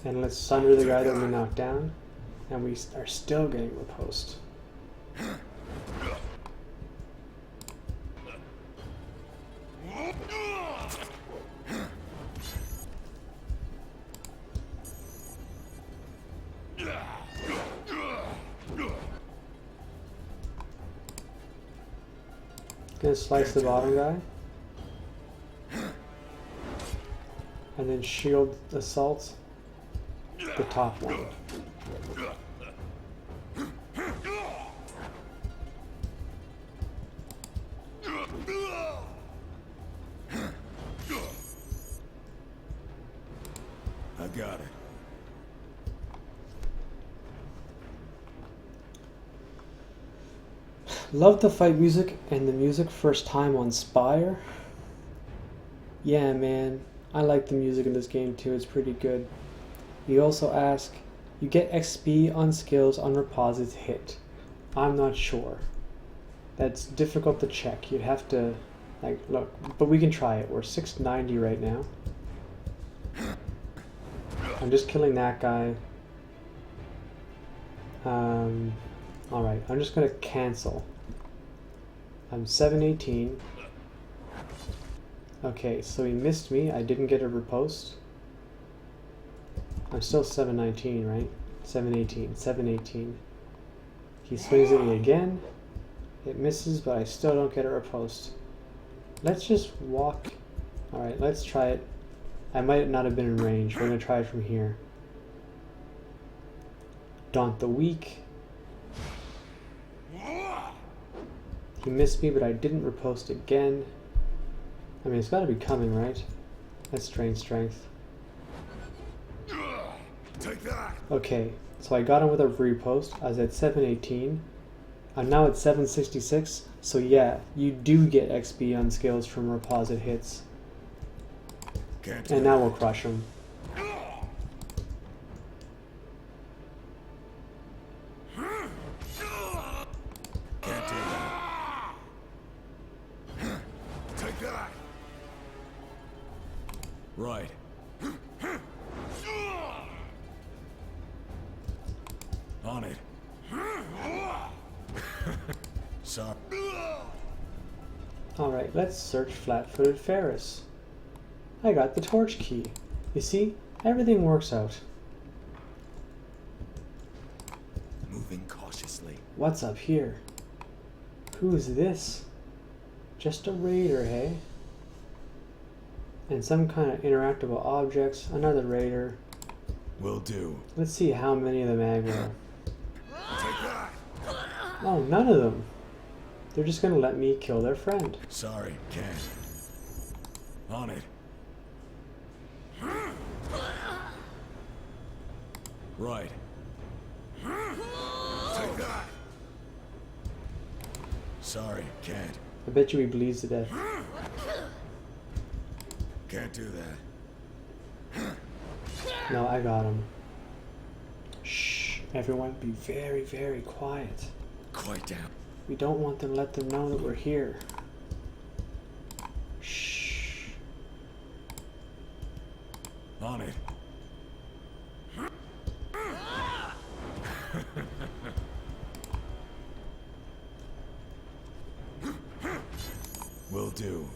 And let's sunder the guy that we knocked down. And we are still getting riposte. Gonna slice the bottom guy. And then shield assault the top one. I got it. Love the fight music and the music first time on Spire. Yeah, man, I like the music in this game too, it's pretty good. You also ask, you get XP on skills on Reposit's hit. I'm not sure. That's difficult to check. You'd have to, like, look, but we can try it. We're 690 right now. I'm just killing that guy. Alright, I'm just gonna cancel. I'm 718. Okay, so he missed me. I didn't get a riposte. I'm still 719, right? 718, 718. He swings at me again. It misses, but I still don't get a riposte. Let's just walk. Alright, let's try it. I might not have been in range. We're gonna try it from here. Daunt the Weak. He missed me, but I didn't riposte again. I mean, it's gotta be coming, right? Let's drain strength. Take that. Okay, so I got him with a riposte. I was at 718. I'm now at 766. So yeah, you do get XP on skills from Reposit hits. Can't do And now that. we'll crush him. Can't do that. Take that. Right. On it. Sorry. Alright, let's search Flat-Footed Ferris. I got the torch key. You see, everything works out. Moving cautiously. What's up here? Who's this? Just a raider, hey? And some kind of interactable objects, another raider. Will do. Let's see how many of them aggro. Take that. Oh, none of them. They're just gonna let me kill their friend. Sorry, can't. On it. Right. Take that. Sorry, can't. I bet you he bleeds to death. Can't do that. No, I got him. Shh, everyone be very, very quiet. Quite down. We don't want to let them know that we're here. Shh. On it. Will do.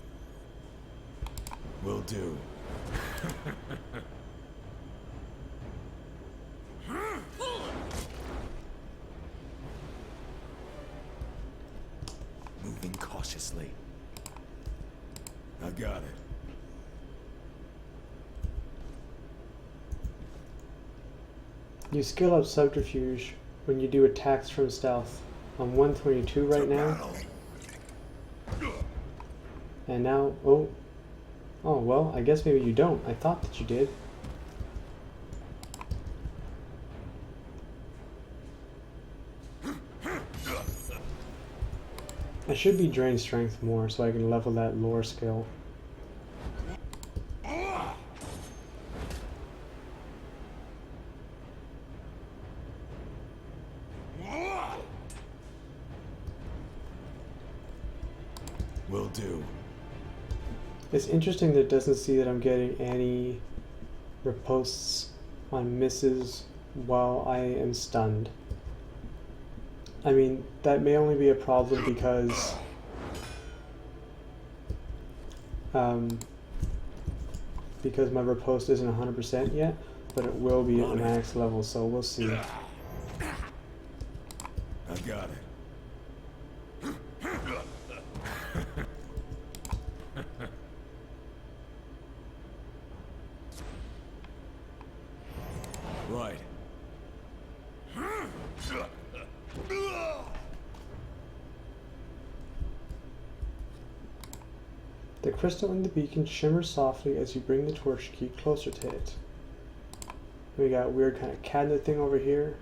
Will do. Moving cautiously. I got it. You skill up subterfuge when you do attacks from stealth. I'm 122 right now. And now, oh, well, I guess maybe you don't. I thought that you did. I should be drain strength more so I can level that lore skill. Will do. It's interesting that it doesn't see that I'm getting any riposts on misses while I am stunned. I mean, that may only be a problem because my riposte isn't 100% yet, but it will be at the max level, so we'll see. I got it. Right. The crystal in the beacon shimmers softly as you bring the torch key closer to it. We got a weird kind of cabinet thing over here.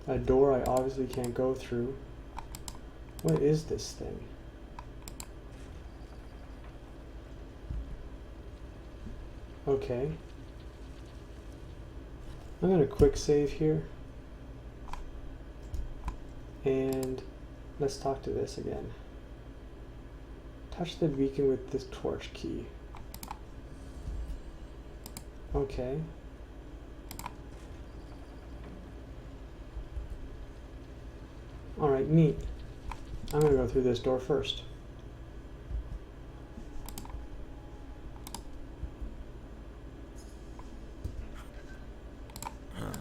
A door I obviously can't go through. What is this thing? Okay. I'm gonna quick save here. And let's talk to this again. Touch the beacon with this torch key. Okay. Alright, neat. I'm gonna go through this door first.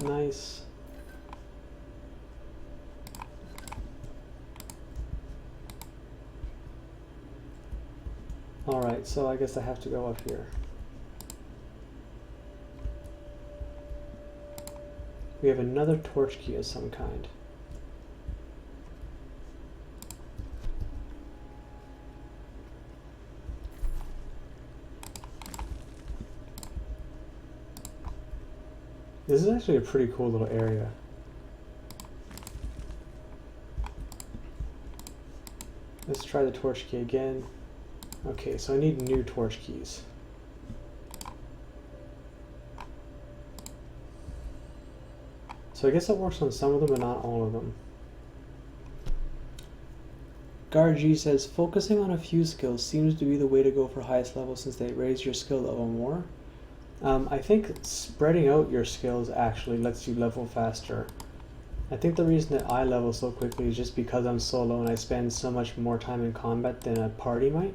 Nice. Alright, so I guess I have to go up here. We have another torch key of some kind. This is actually a pretty cool little area. Let's try the torch key again. Okay, so I need new torch keys. So I guess it works on some of them, but not all of them. Garg says, focusing on a few skills seems to be the way to go for highest level since they raise your skill level more. I think spreading out your skills actually lets you level faster. I think the reason that I level so quickly is just because I'm solo and I spend so much more time in combat than a party might.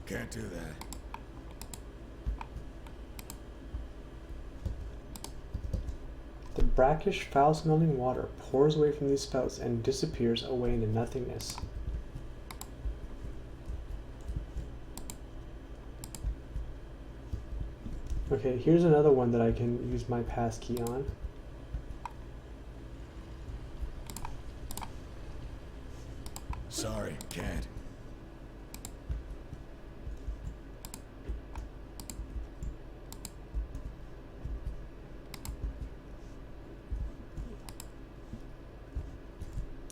Can't do that. The brackish, foul-smelling water pours away from these spouts and disappears away into nothingness. Okay, here's another one that I can use my passkey on. Sorry, can't.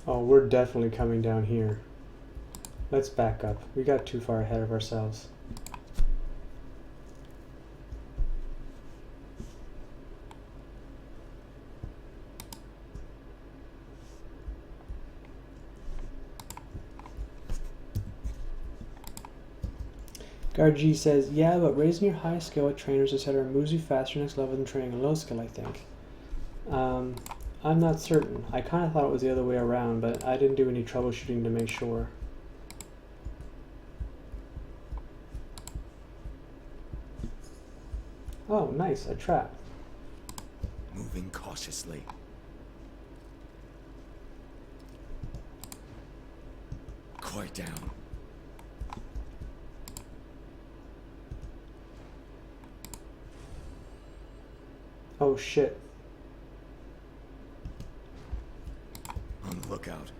Oh, we're definitely coming down here. Let's back up. We got too far ahead of ourselves. Garg says, yeah, but raising your high skill at trainers etc. moves you faster next level than training a low skill, I think. I'm not certain. I kind of thought it was the other way around, but I didn't do any troubleshooting to make sure. Oh, nice, a trap. Moving cautiously. Quiet down. Oh shit. On the lookout.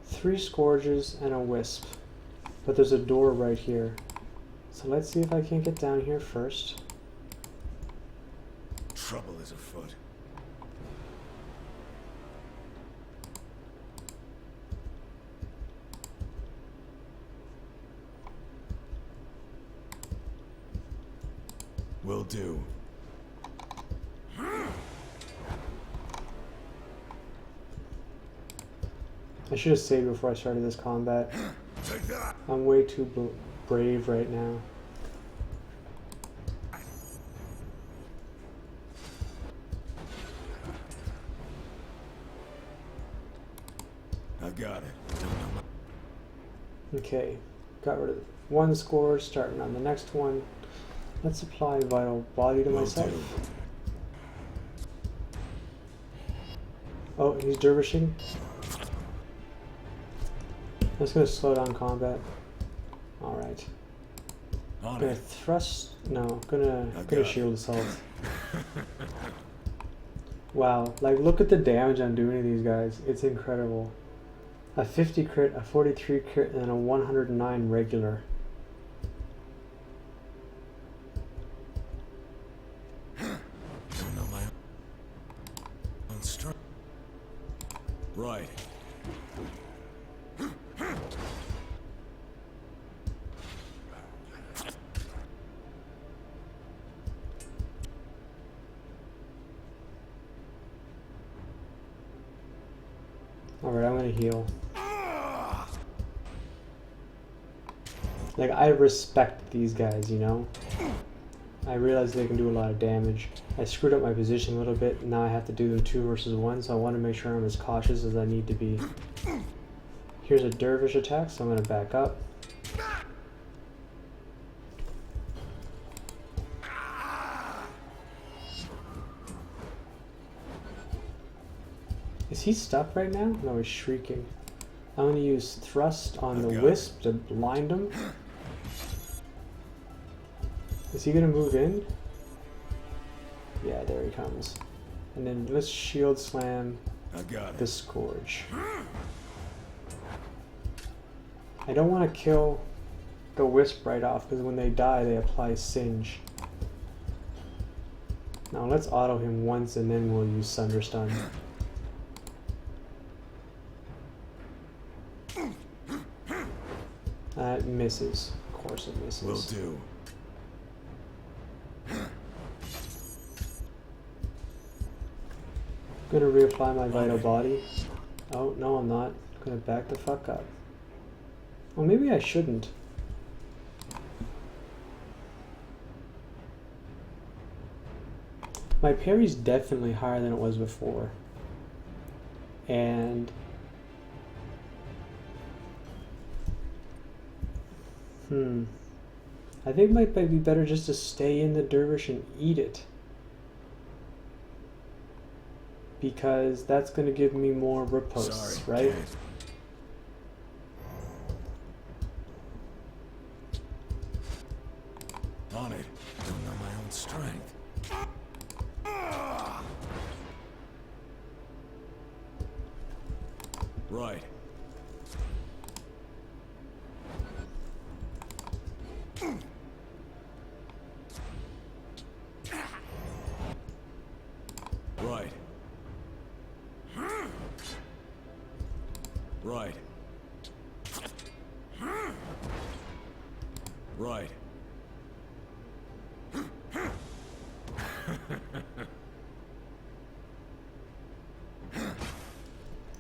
3 scourges and a wisp. But there's a door right here. So let's see if I can't get down here first. Trouble is afoot. Will do. I should have saved before I started this combat. Take that. I'm way too brave right now. I got it. Don't know my... Okay, got rid of 1 scourge, starting on the next one. Let's apply vital body to Will myself. do. Oh, he's dervishing. That's gonna slow down combat. Alright. On Gonna it. thrust. No, gonna got it. shield assault. Wow, like look at the damage I'm doing to these guys. It's incredible. A 50 crit, a 43 crit, and a 109 regular. Don't know my own strength. Right. Alright, I'm gonna heal. Like, I respect these guys, you know? I realize they can do a lot of damage. I screwed up my position a little bit, and now I have to do them 2 versus 1, so I want to make sure I'm as cautious as I need to be. Here's a dervish attack, so I'm going to back up. Is he stuck right now? No, he's shrieking. I'm going to use thrust on the wisp to blind him. Is he going to move in? Yeah, there he comes. And then let's shield slam I got the it. scourge. I don't want to kill the wisp right off because when they die they apply singe. Now let's auto him once and then we'll use Sunder Stun. That misses. Of course it misses. Will do. Gonna reapply my vital body. Oh, no I'm not. Gonna back the fuck up. Well, maybe I shouldn't. My parry's definitely higher than it was before. And... I think it might be better just to stay in the dervish and eat it. Because that's going to give me more riposts, Sorry, right? Kid. On it. Don't know my own strength. Right. Right. Right. Right.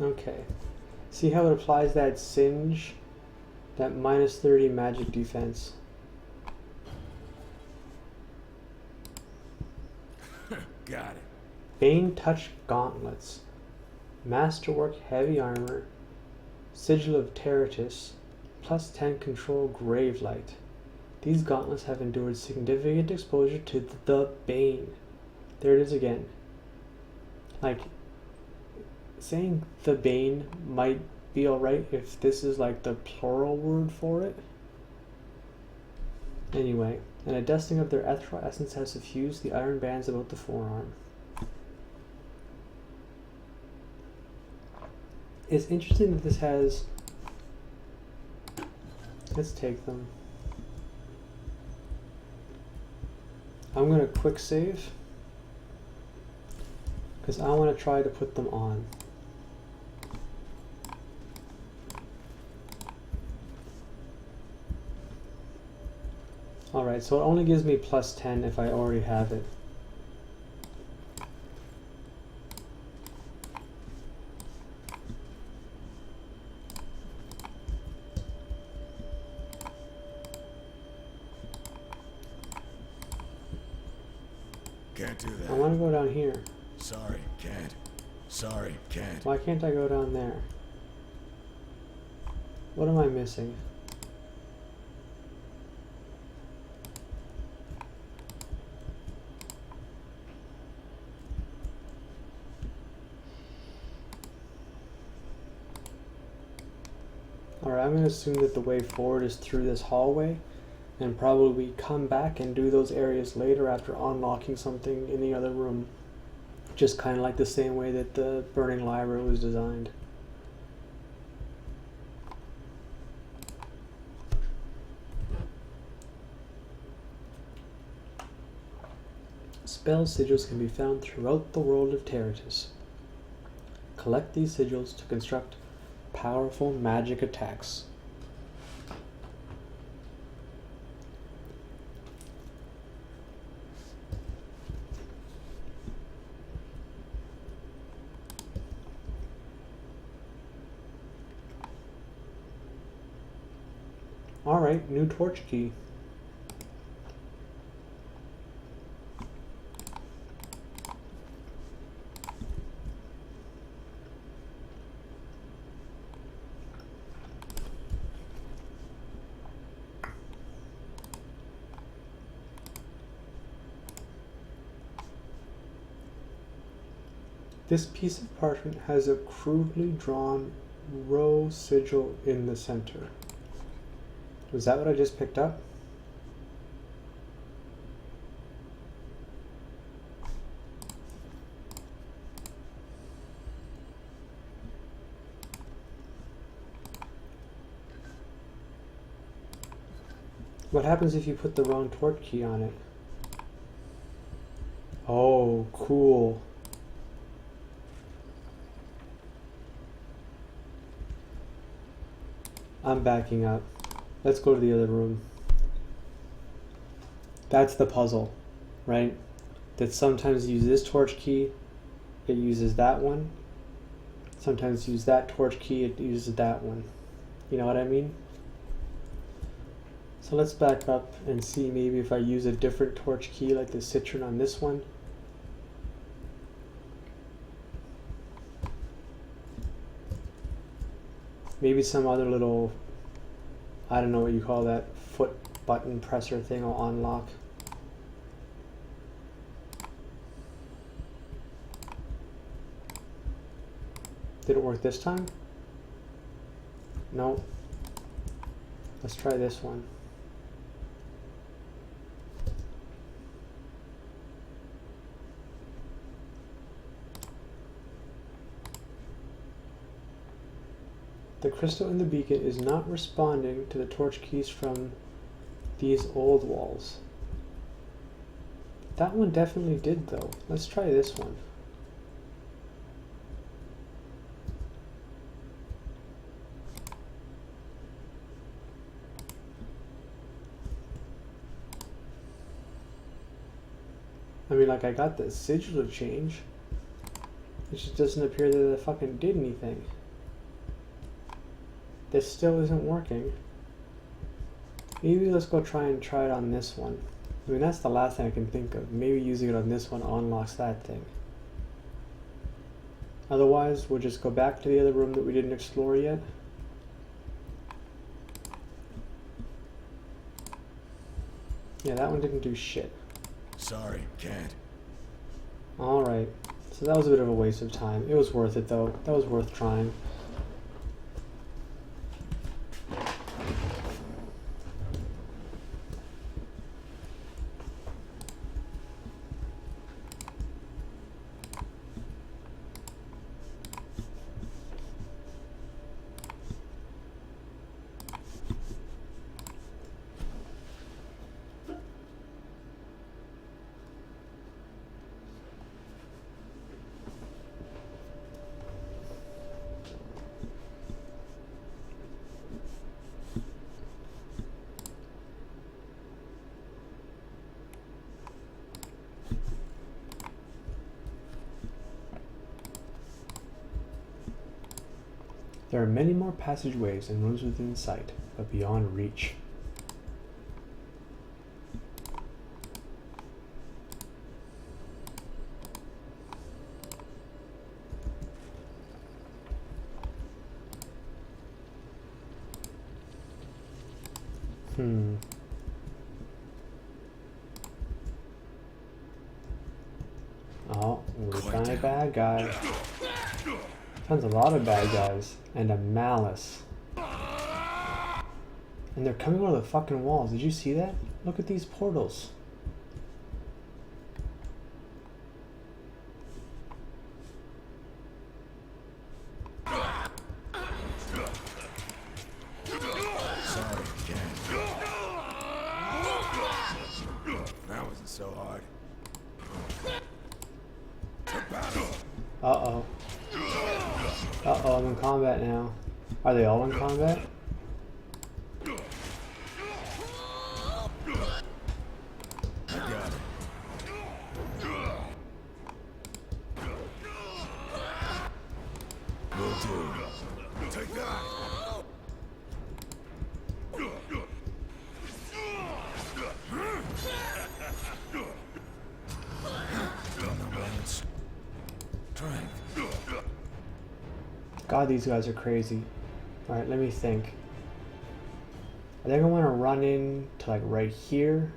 Okay. See how it applies that singe? That minus 30 magic defense. Got it. Bane Touch Gauntlets. Masterwork Heavy Armor. Sigil of Terratus. Plus 10 Control Gravelight. These gauntlets have endured significant exposure to the Bane. There it is again. Like, saying the Bane might be alright if this is like the plural word for it. Anyway, and a dusting of their ethereal essence has suffused the iron bands about the forearm. It's interesting that this has... Let's take them. I'm going to quick save because I want to try to put them on. Alright, so it only gives me plus 10 if I already have it. Can't do I that. want to go down here. Sorry, can't. Sorry, can't. Why can't I go down there? What am I missing? Alright, I'm going to assume that the way forward is through this hallway, and probably come back and do those areas later after unlocking something in the other room. Just kind of like the same way that the Burning Library was designed. Spell sigils can be found throughout the world of Terratus. Collect these sigils to construct powerful magic attacks. Alright, new torch key. This piece of parchment has a crudely drawn row sigil in the center. Was that what I just picked up? What happens if you put the wrong torch key on it? Oh, cool. I'm backing up. Let's go to the other room. That's the puzzle, right? That sometimes use this torch key, it uses that one. Sometimes use that torch key, it uses that one. You know what I mean? So let's back up and see maybe if I use a different torch key like the citron on this one. Maybe some other little, I don't know what you call that, foot button presser thing will unlock. Did it work this time? No. Let's try this one. The crystal in the beacon is not responding to the torch keys from these old walls. That one definitely did though. Let's try this one. I mean, like, I got the sigil to change. It just doesn't appear that it fucking did anything. This still isn't working. Maybe let's go try it on this one. I mean, that's the last thing I can think of. Maybe using it on this one unlocks that thing. Otherwise, we'll just go back to the other room that we didn't explore yet. Yeah, that one didn't do shit. Sorry, can't. Alright, so that was a bit of a waste of time. It was worth it though. That was worth trying. There are many more passageways and rooms within sight, but beyond reach. Oh, we found a bad guy. Found a lot of bad guys. And a malice. And they're coming out of the fucking walls. Did you see that? Look at these portals. Sorry, can't. That wasn't so hard. Uh-oh. Uh-oh, I'm in combat now. Are they all in combat? I got it. Will do. Take that. God, these guys are crazy. Alright, let me think. I think I want to run in to like right here.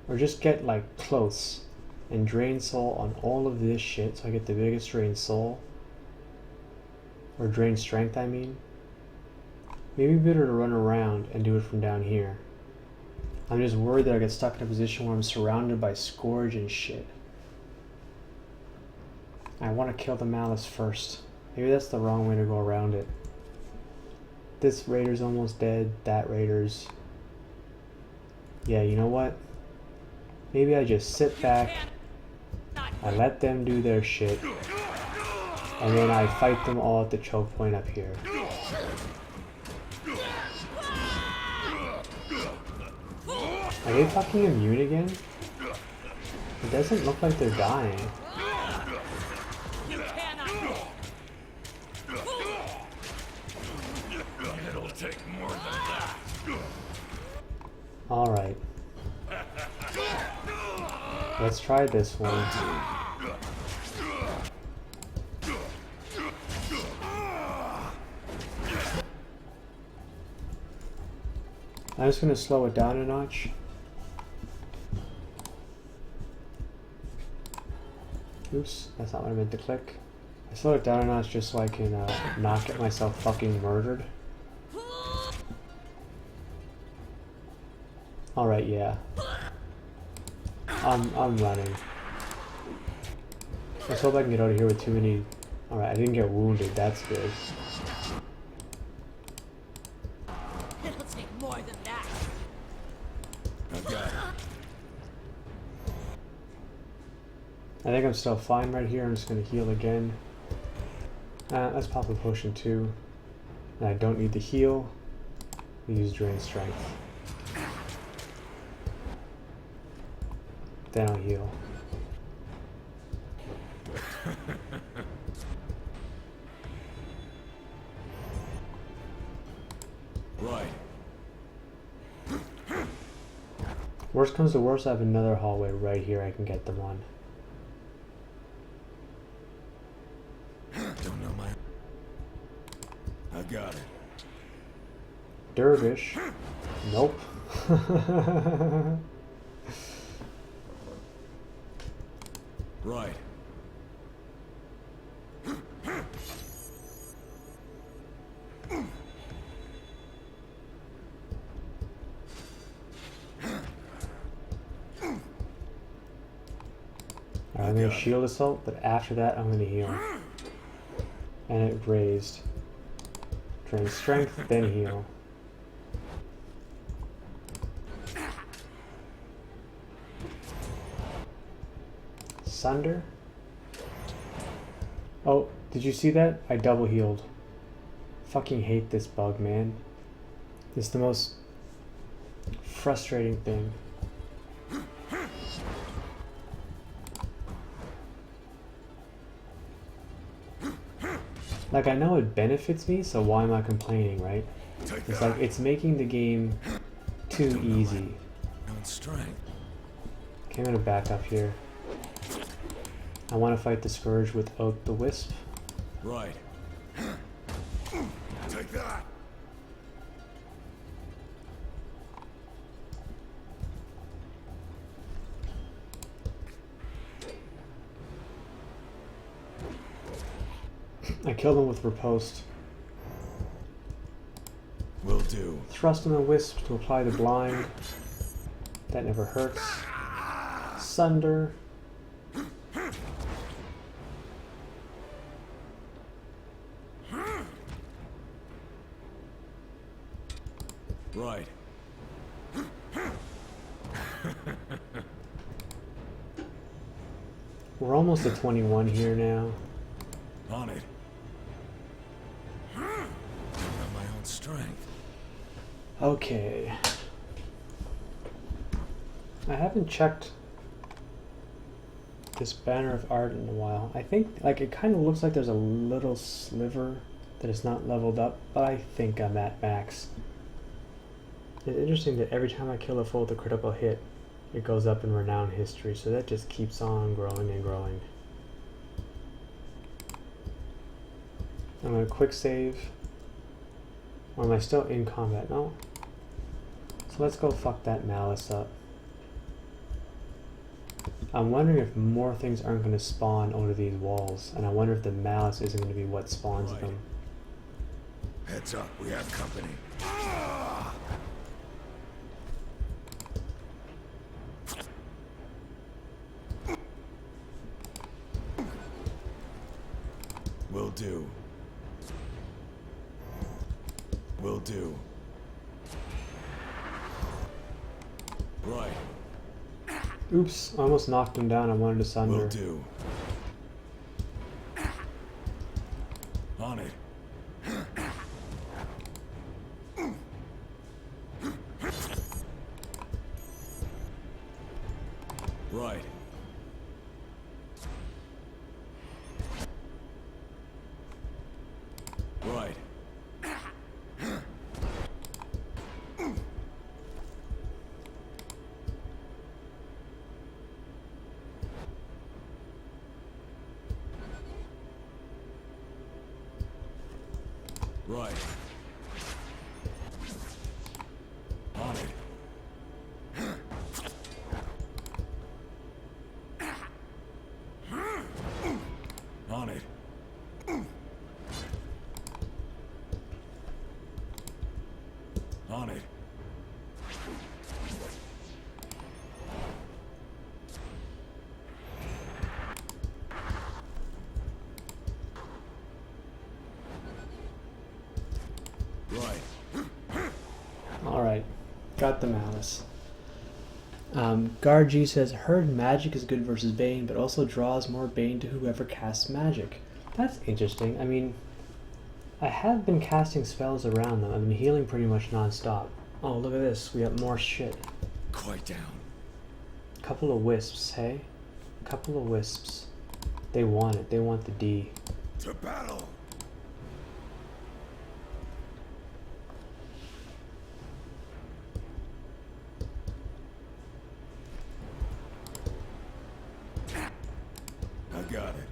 Or just get like close and drain soul on all of this shit so I get the biggest drain soul. Or drain strength, I mean. Maybe better to run around and do it from down here. I'm just worried that I get stuck in a position where I'm surrounded by Scourge and shit. I want to kill the Malice first. Maybe that's the wrong way to go around it. This Raider's almost dead. That Raider's... Yeah, you know what? Maybe I just sit back. I let them do their shit. And then I fight them all at the choke point up here. Are they fucking immune again? It doesn't look like they're dying. It'll take more than that. Alright. Let's try this one. I'm just gonna slow it down a notch. Oops, that's not what I meant to click. I slowed it down a notch just so I can not get myself fucking murdered. Alright, yeah. I'm running. Let's hope I can get out of here with too many... Alright, I didn't get wounded, that's good. It'll take more than that. I got it. I think I'm still fine right here. I'm just going to heal again. Let's pop a potion too. And I don't need the heal. We use Drain Strength. Then I'll heal. Right. Worst comes to worst, I have another hallway right here I can get them on. I got it. Dervish. Nope. Right. Alright, I'm gonna shield assault, but after that I'm gonna heal. And it raised. Drain strength, then heal. Sunder? Oh, did you see that? I double healed. Fucking hate this bug, man. It's the most frustrating thing. Like, I know it benefits me, so why am I complaining, right? Take It's that. like, it's making the game too easy. No strength. Okay, I'm gonna back up here. I want to fight the Scourge with Oath the Wisp. Right. Take that. I killed him with Riposte. Will do. Thrust on the Wisp to apply the blind. That never hurts. Sunder. Right. We're almost at 21 here now. On it. Don't have my own strength. Okay. I haven't checked this banner of art in a while. I think, like, it kind of looks like there's a little sliver that is not leveled up, but I think I'm at max. It's interesting that every time I kill a foe with a critical hit, it goes up in renown history, so that just keeps on growing and growing. I'm gonna quick save. Or am I still in combat? No. So let's go fuck that Malice up. I'm wondering if more things aren't going to spawn over these walls, and I wonder if the Malice isn't going to be what spawns Right. them. Heads up, we have company. Will do. Will do. Right. Oops, I almost knocked him down. I wanted to sunder. Will do. On it. Right. Right. Right. On it. On it. On it. Right. Alright, got the Malice. Guard G says, heard magic is good versus Bane, but also draws more Bane to whoever casts magic. That's interesting. I mean, I have been casting spells around them. I've been healing pretty much non-stop. Oh, look at this. We got more shit. Quite down. Couple of wisps, hey? Couple of wisps. They want it. They want the D. To battle. I got it.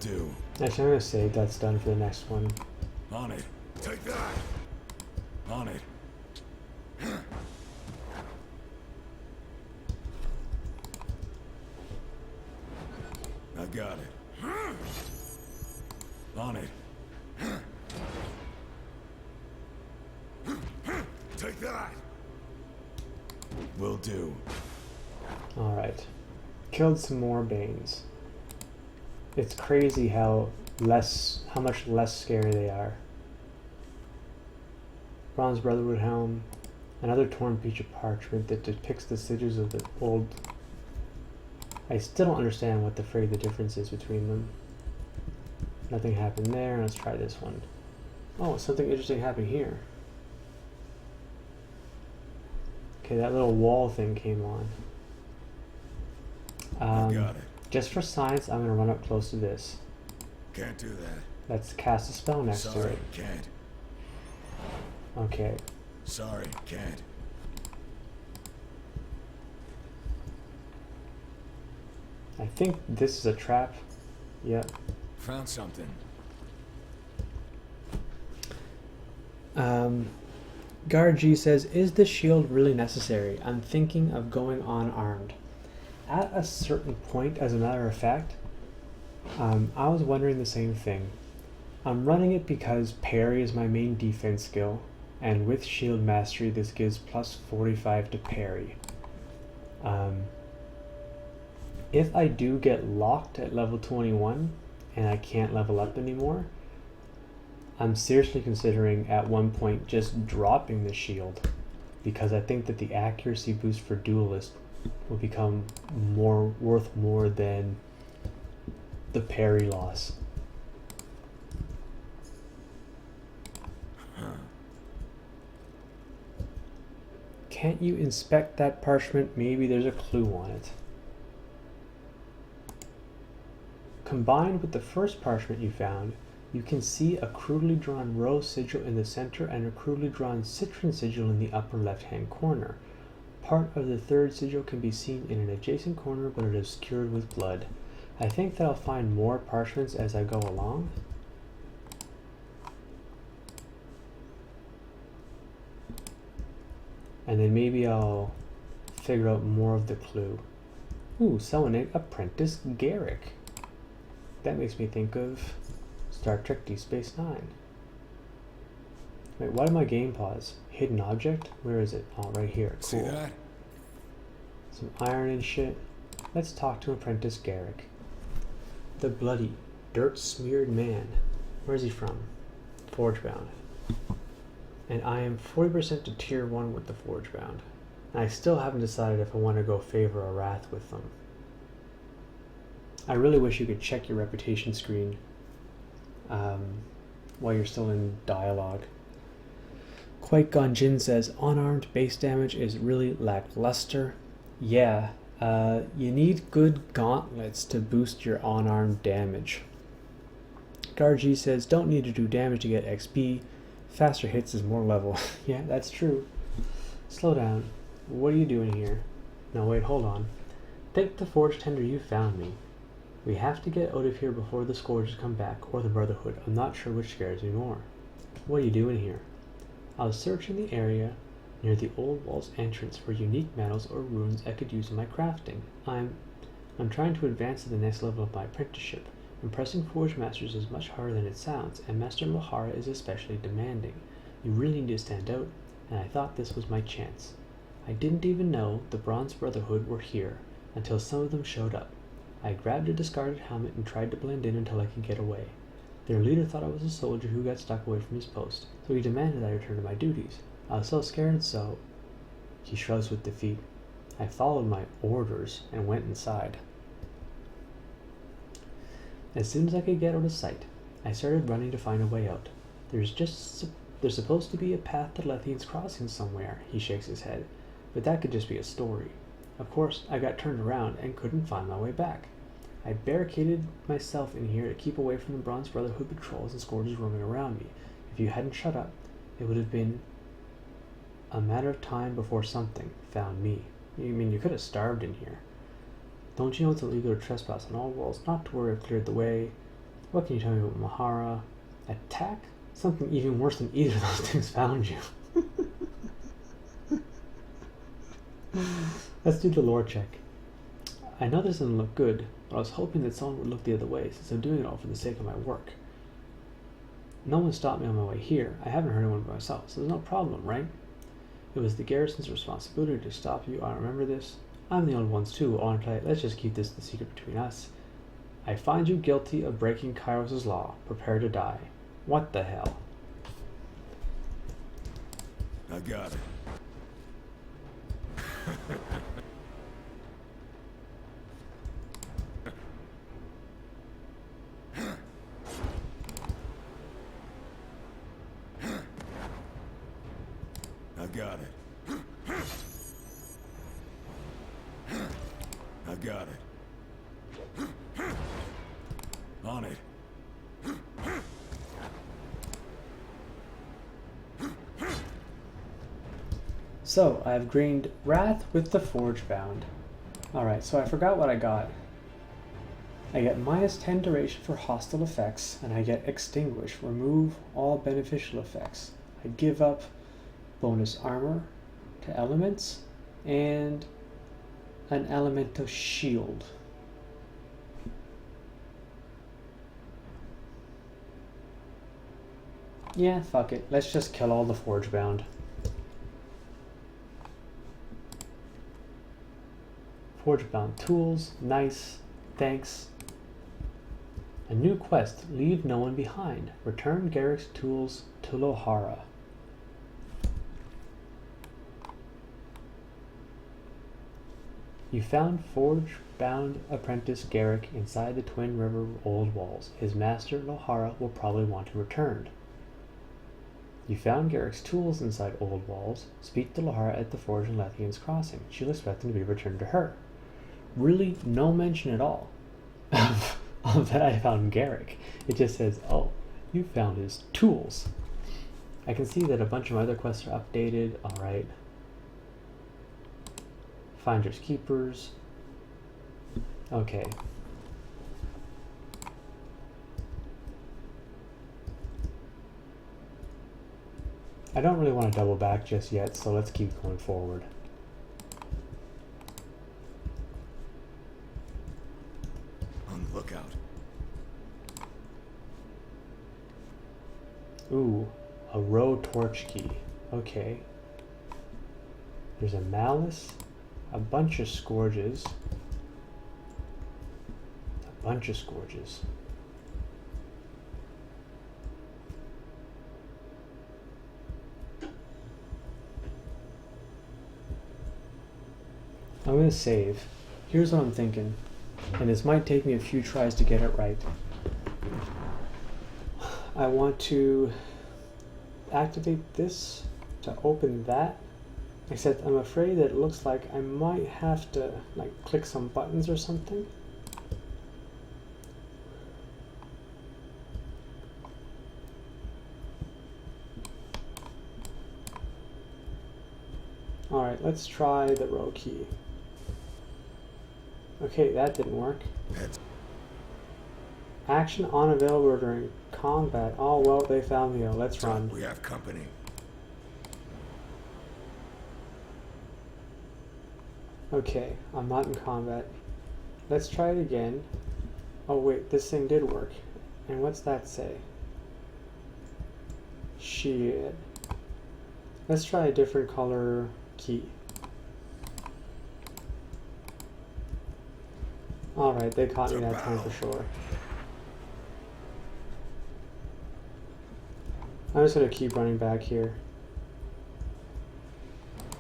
do. Actually, I'm gonna save that's done for the next one. On it. Take that. On it. I got it. On it. Take that. Will do. Alright. Killed some more Banes. It's crazy how much less scary they are. Bronze Brotherhood helm. Another torn piece of parchment that depicts the sigils of the old... I still don't understand what the difference is between them. Nothing happened there. Let's try this one. Oh, something interesting happened here. Okay, that little wall thing came on. I got it. Just for science, I'm gonna run up close to this. Can't do that. Let's cast a spell next to Sorry, it. can't. Okay. Sorry, can't. I think this is a trap. Yep. Found something. Guard G says, is the shield really necessary? I'm thinking of going unarmed. At a certain point, as a matter of fact, I was wondering the same thing. I'm running it because parry is my main defense skill, and with shield mastery this gives plus 45 to parry. If I do get locked at level 21 and I can't level up anymore, I'm seriously considering at one point just dropping the shield, because I think that the accuracy boost for duelist will become worth more than the parry loss. Can't you inspect that parchment? Maybe there's a clue on it. Combined with the first parchment you found, you can see a crudely drawn rose sigil in the center and a crudely drawn citron sigil in the upper left-hand corner. Part of the third sigil can be seen in an adjacent corner, but it is obscured with blood. I think that I'll find more parchments as I go along. And then maybe I'll figure out more of the clue. Ooh, summoning Apprentice Garrick. That makes me think of Star Trek Deep Space Nine. Wait, why did my game pause? Hidden object? Where is it? Oh, right here. Cool. See that? Some iron and shit. Let's talk to Apprentice Garrick. The bloody, dirt-smeared man. Where's he from? Forgebound. And I am 40% to tier 1 with the Forgebound. And I still haven't decided if I want to go favor or wrath with them. I really wish you could check your reputation screen while you're still in dialogue. Qui-Gon Jinn says, unarmed base damage is really lackluster. Yeah, you need good gauntlets to boost your unarmed damage. Gargi says, don't need to do damage to get XP. Faster hits is more level. Yeah, that's true. Slow down. What are you doing here? No, wait, hold on. Thank the Forge Tender you found me. We have to get out of here before the Scourges come back, or the Brotherhood. I'm not sure which scares me more. What are you doing here? I was searching the area near the old wall's entrance for unique metals or runes I could use in my crafting. I'm trying to advance to the next level of my apprenticeship. Impressing Forge Masters is much harder than it sounds, and Master Mahara is especially demanding. You really need to stand out, and I thought this was my chance. I didn't even know the Bronze Brotherhood were here until some of them showed up. I grabbed a discarded helmet and tried to blend in until I could get away. Their leader thought I was a soldier who got stuck away from his post, so he demanded I return to my duties. I was so scared, so... He shrugs with defeat. I followed my orders and went inside. As soon as I could get out of sight, I started running to find a way out. There's supposed to be a path to Lethian's Crossing somewhere, he shakes his head, but that could just be a story. Of course, I got turned around and couldn't find my way back. I barricaded myself in here to keep away from the Bronze Brotherhood patrols and Scourges roaming around me. If you hadn't shut up, it would have been a matter of time before something found me. You mean you could have starved in here? Don't you know it's illegal to trespass on all walls? Not to worry, I've cleared the way. What can you tell me about Mahara? Attack? Something even worse than either of those things found you. Let's do the lore check. I know this doesn't look good, but I was hoping that someone would look the other way, since I'm doing it all for the sake of my work. No one stopped me on my way here. I haven't hurt anyone by myself, so there's no problem, right? It was the garrison's responsibility to stop you. I remember this. I'm the only ones too, aren't I? Let's just keep this the secret between us. I find you guilty of breaking Kairos' law. Prepare to die. What the hell? I got it. I got it. I got it. On it. So, I've gained Wrath with the Forge Bound. Alright, so I forgot what I got. I get minus 10 duration for hostile effects, and I get Extinguish, remove all beneficial effects. I give up bonus armor to elements, and an elemental shield. Yeah, fuck it. Let's just kill all the Forge Bound. Forge Bound tools, nice, thanks. A new quest, leave no one behind. Return Garrick's tools to Lohara. You found Forge Bound apprentice Garrick inside the Twin River Old Walls. His master, Lohara, will probably want him returned. You found Garrick's tools inside Old Walls. Speak to Lohara at the Forge in Lethian's Crossing. She'll expect them to be returned to her. Really, no mention at all of that I found Garrick. It just says, oh, you found his tools. I can see that a bunch of other quests are updated. Alright. Finders Keepers. Okay. I don't really want to double back just yet, so let's keep going forward. On the lookout. Ooh, a row torch key. Okay. There's a malice, a bunch of scourges. A bunch of scourges. I'm gonna save. Here's what I'm thinking, and this might take me a few tries to get it right. I want to activate this to open that, except I'm afraid that it looks like I might have to like click some buttons or something. Alright, let's try the row key. Okay, that didn't work. Action unavailable during combat. Oh well, they found me. Let's run. We have company. Okay, I'm not in combat. Let's try it again. Oh wait, this thing did work. And what's that say? Shit. Let's try a different color key. Alright, they caught me that time for sure. I'm just gonna keep running back here.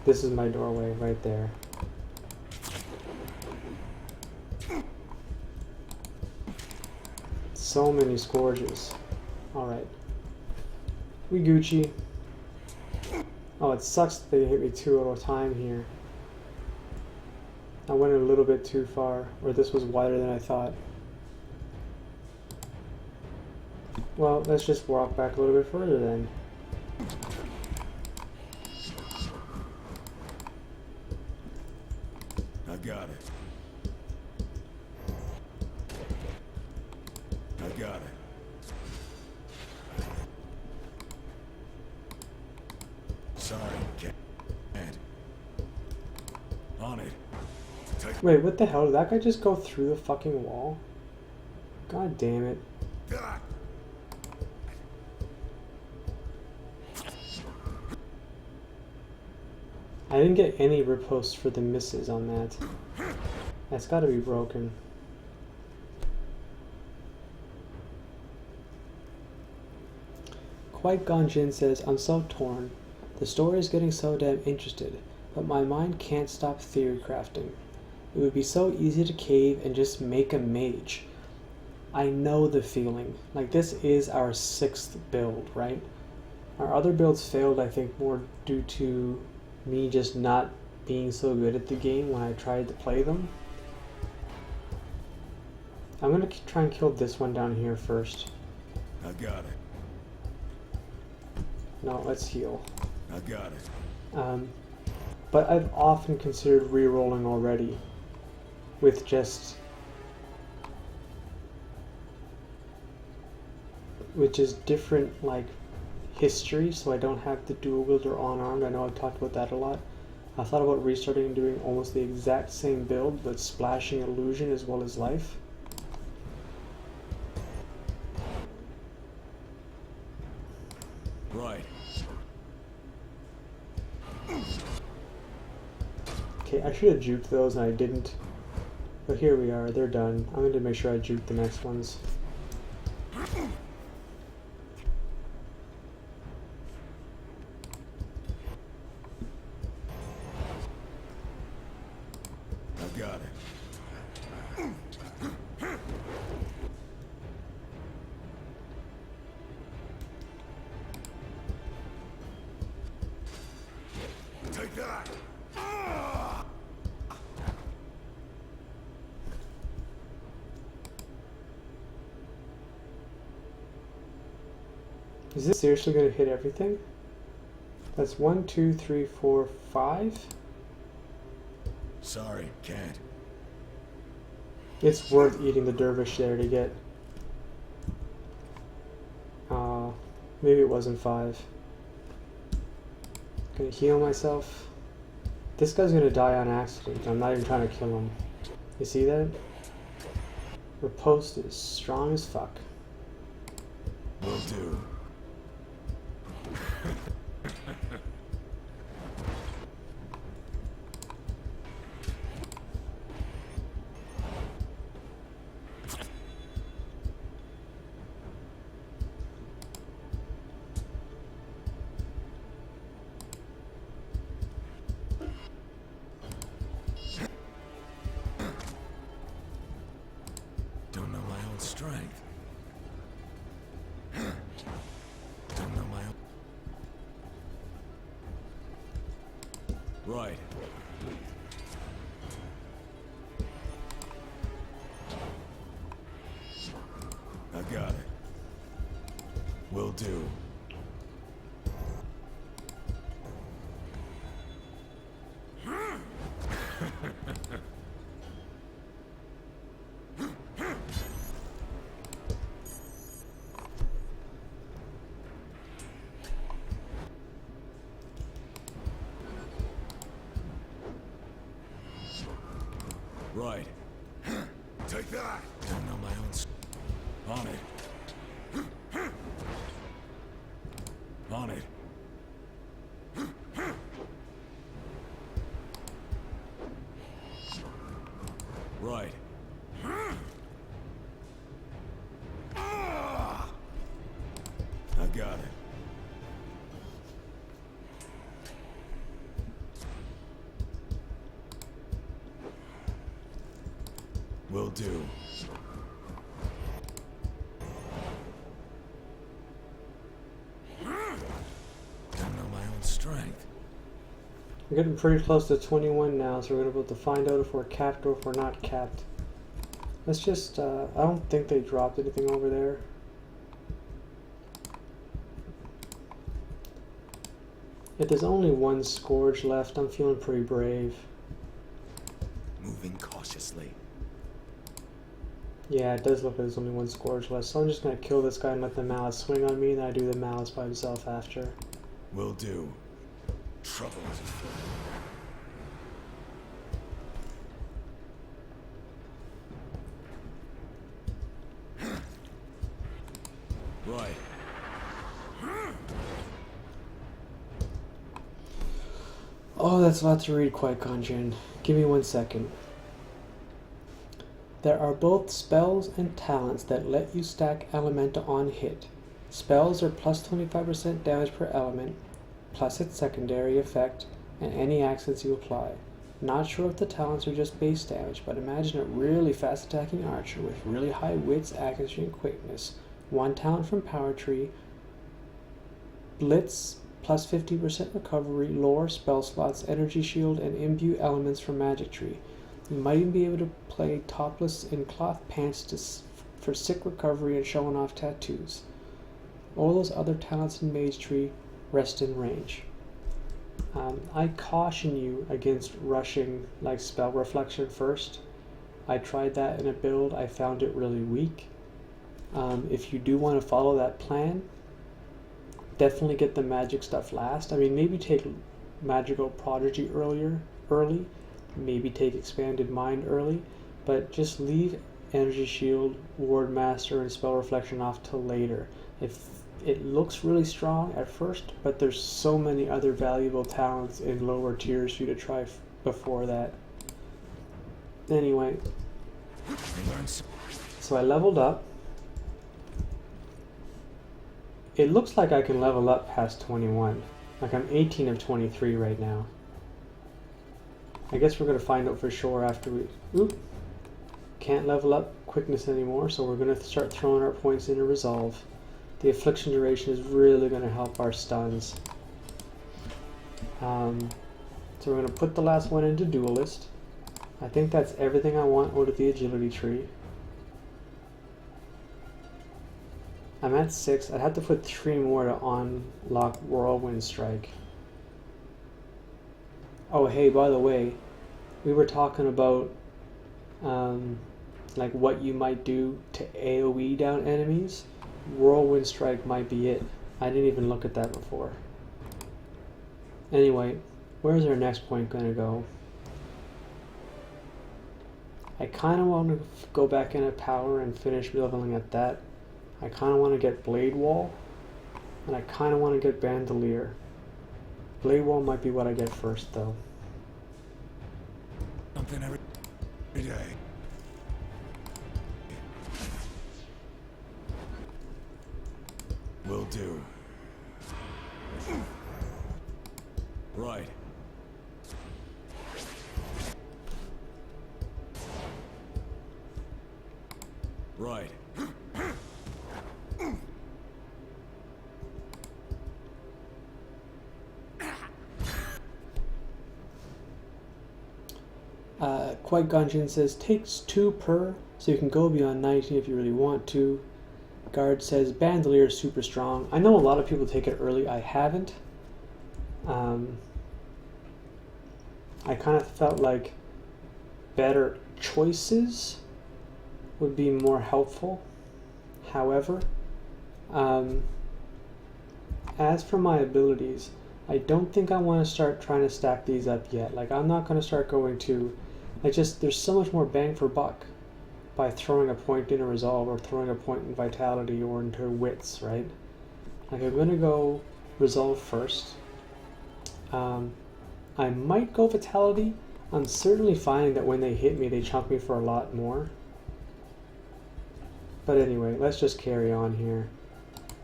This is my doorway right there. So many scourges. Alright. We Gucci. Oh, it sucks that they hit me 2 at a time here. I went a little bit too far, or this was wider than I thought. Well, let's just walk back a little bit further then. I got it. I got it. Sorry, can't. On it. Take. Wait, what the hell? Did that guy just go through the fucking wall? God damn it. Ah! I didn't get any riposte for the misses on that. That's gotta be broken. Quite Ganjin says, I'm so torn. The story is getting so damn interested, but my mind can't stop theory crafting. It would be so easy to cave and just make a mage. I know the feeling. Like, this is our 6th build, right? Our other builds failed, I think, more due to me just not being so good at the game when I tried to play them. I'm gonna try and kill this one down here first. I got it. No, let's heal. I got it. But I've often considered re-rolling already with just different like history, so I don't have the dual wielder unarmed. I know I've talked about that a lot. I thought about restarting and doing almost the exact same build, but splashing illusion as well as life. Right. Okay, I should have juked those and I didn't. But here we are, they're done. I'm going to make sure I juke the next ones. I got it. Take that. Ah! Is this seriously going to hit everything? That's 1, 2, 3, 4, 5. Sorry, can't. It's worth eating the dervish there to get. Maybe it wasn't 5. Gonna heal myself. This guy's gonna die on accident. I'm not even trying to kill him. You see that? Riposte is strong as fuck. Will do. Don't know my own strength. Don't know my own. Right. I got it. Will do. Right. Take that. Don't know my own. On it. On it. Right. Ah! I got it. Will do. Don't know my own strength. We're getting pretty close to 21 now, so we're gonna be able to find out if we're capped or if we're not capped. Let's just, I don't think they dropped anything over there. If there's only one Scourge left, I'm feeling pretty brave. Moving cautiously. Yeah, it does look like there's only one Scourge left, so I'm just gonna kill this guy and let the Malice swing on me, and then I do the Malice by himself after. Will do. Trouble is afoot. Right. Oh, that's a lot to read, Qui-Gon Jinn. Give me 1 second. There are both spells and talents that let you stack Elementa on hit. Spells are plus 25% damage per element, plus its secondary effect, and any accents you apply. Not sure if the talents are just base damage, but imagine a really fast attacking archer with really high wits, accuracy, and quickness. One talent from Power Tree, Blitz, plus 50% recovery, lore, spell slots, energy shield, and imbue elements from Magic Tree. You might even be able to play topless in cloth pants for sick recovery and showing off tattoos. All those other talents in Mage Tree rest in range. I caution you against rushing like Spell Reflection first. I tried that in a build, I found it really weak. If you do want to follow that plan, definitely get the magic stuff last. I mean, maybe take Magical Prodigy early, maybe take Expanded Mind early, but just leave Energy Shield, Ward Master, and Spell Reflection off till later. If it looks really strong at first, but there's so many other valuable talents in lower tiers for you to try before that. Anyway, so I leveled up. It looks like I can level up past 21. Like I'm 18 of 23 right now. I guess we're going to find out for sure after we... Oop! Can't level up quickness anymore, so we're going to start throwing our points into resolve. The affliction duration is really going to help our stuns. So we're going to put the last one into Duelist. I think that's everything I want out of the agility tree. I'm at 6. I'd have to put 3 more to unlock Whirlwind Strike. Oh, hey, by the way, we were talking about like what you might do to AoE down enemies. Whirlwind Strike might be it. I didn't even look at that before. Anyway, where's our next point going to go? I kind of want to go back into Power and finish leveling at that. I kind of want to get Blade Wall, and I kind of want to get Bandolier. Blade Wall might be what I get first, though. Something every day. Will do. Right. Right. Qui-Gon Jinn says, takes 2 per, so you can go beyond 19 if you really want to. Guard says, Bandolier is super strong. I know a lot of people take it early. I haven't. I kind of felt like better choices would be more helpful. However, as for my abilities, I don't think I want to start trying to stack these up yet. Like, I'm not going to start going to... there's so much more bang for buck by throwing a point into Resolve or throwing a point in Vitality or into Wits, right? Like, I'm going to go Resolve first. I might go Vitality. I'm certainly finding that when they hit me, they chunk me for a lot more. But anyway, let's just carry on here.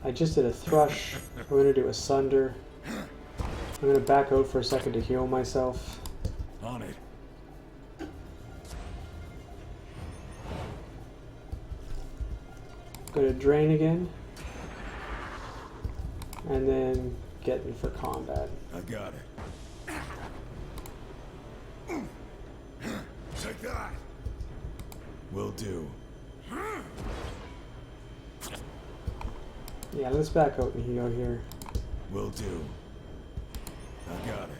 I just did a Thrush. I'm going to do a Sunder. I'm going to back out for a second to heal myself. On it. Go to Drain again. And then get me for combat. I got it. Take that. Will do. Yeah, let's back out and heal here. Will do. I got it.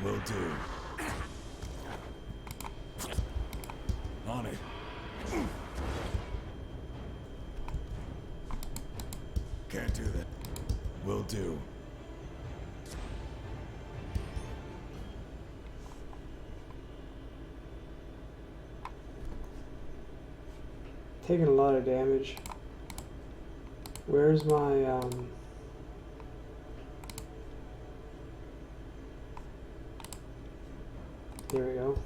Will do. On it. Can't do that. Will do. Taking a lot of damage. Where's my There we go.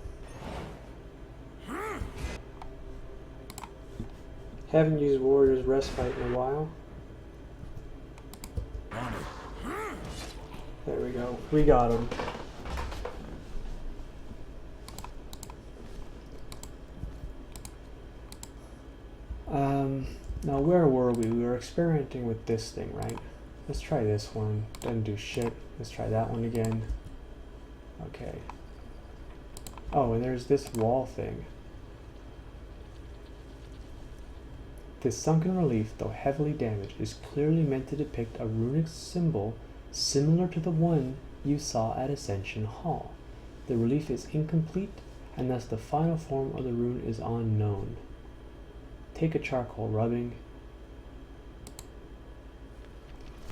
Haven't used Warrior's Respite in a while. On it. There we go. We got him. Now where were we? We were experimenting with this thing, right? Let's try this one. Doesn't do shit. Let's try that one again. Okay. Oh, and there's this wall thing. This sunken relief, though heavily damaged, is clearly meant to depict a runic symbol similar to the one you saw at Ascension Hall. The relief is incomplete, and thus the final form of the rune is unknown. Take a charcoal rubbing.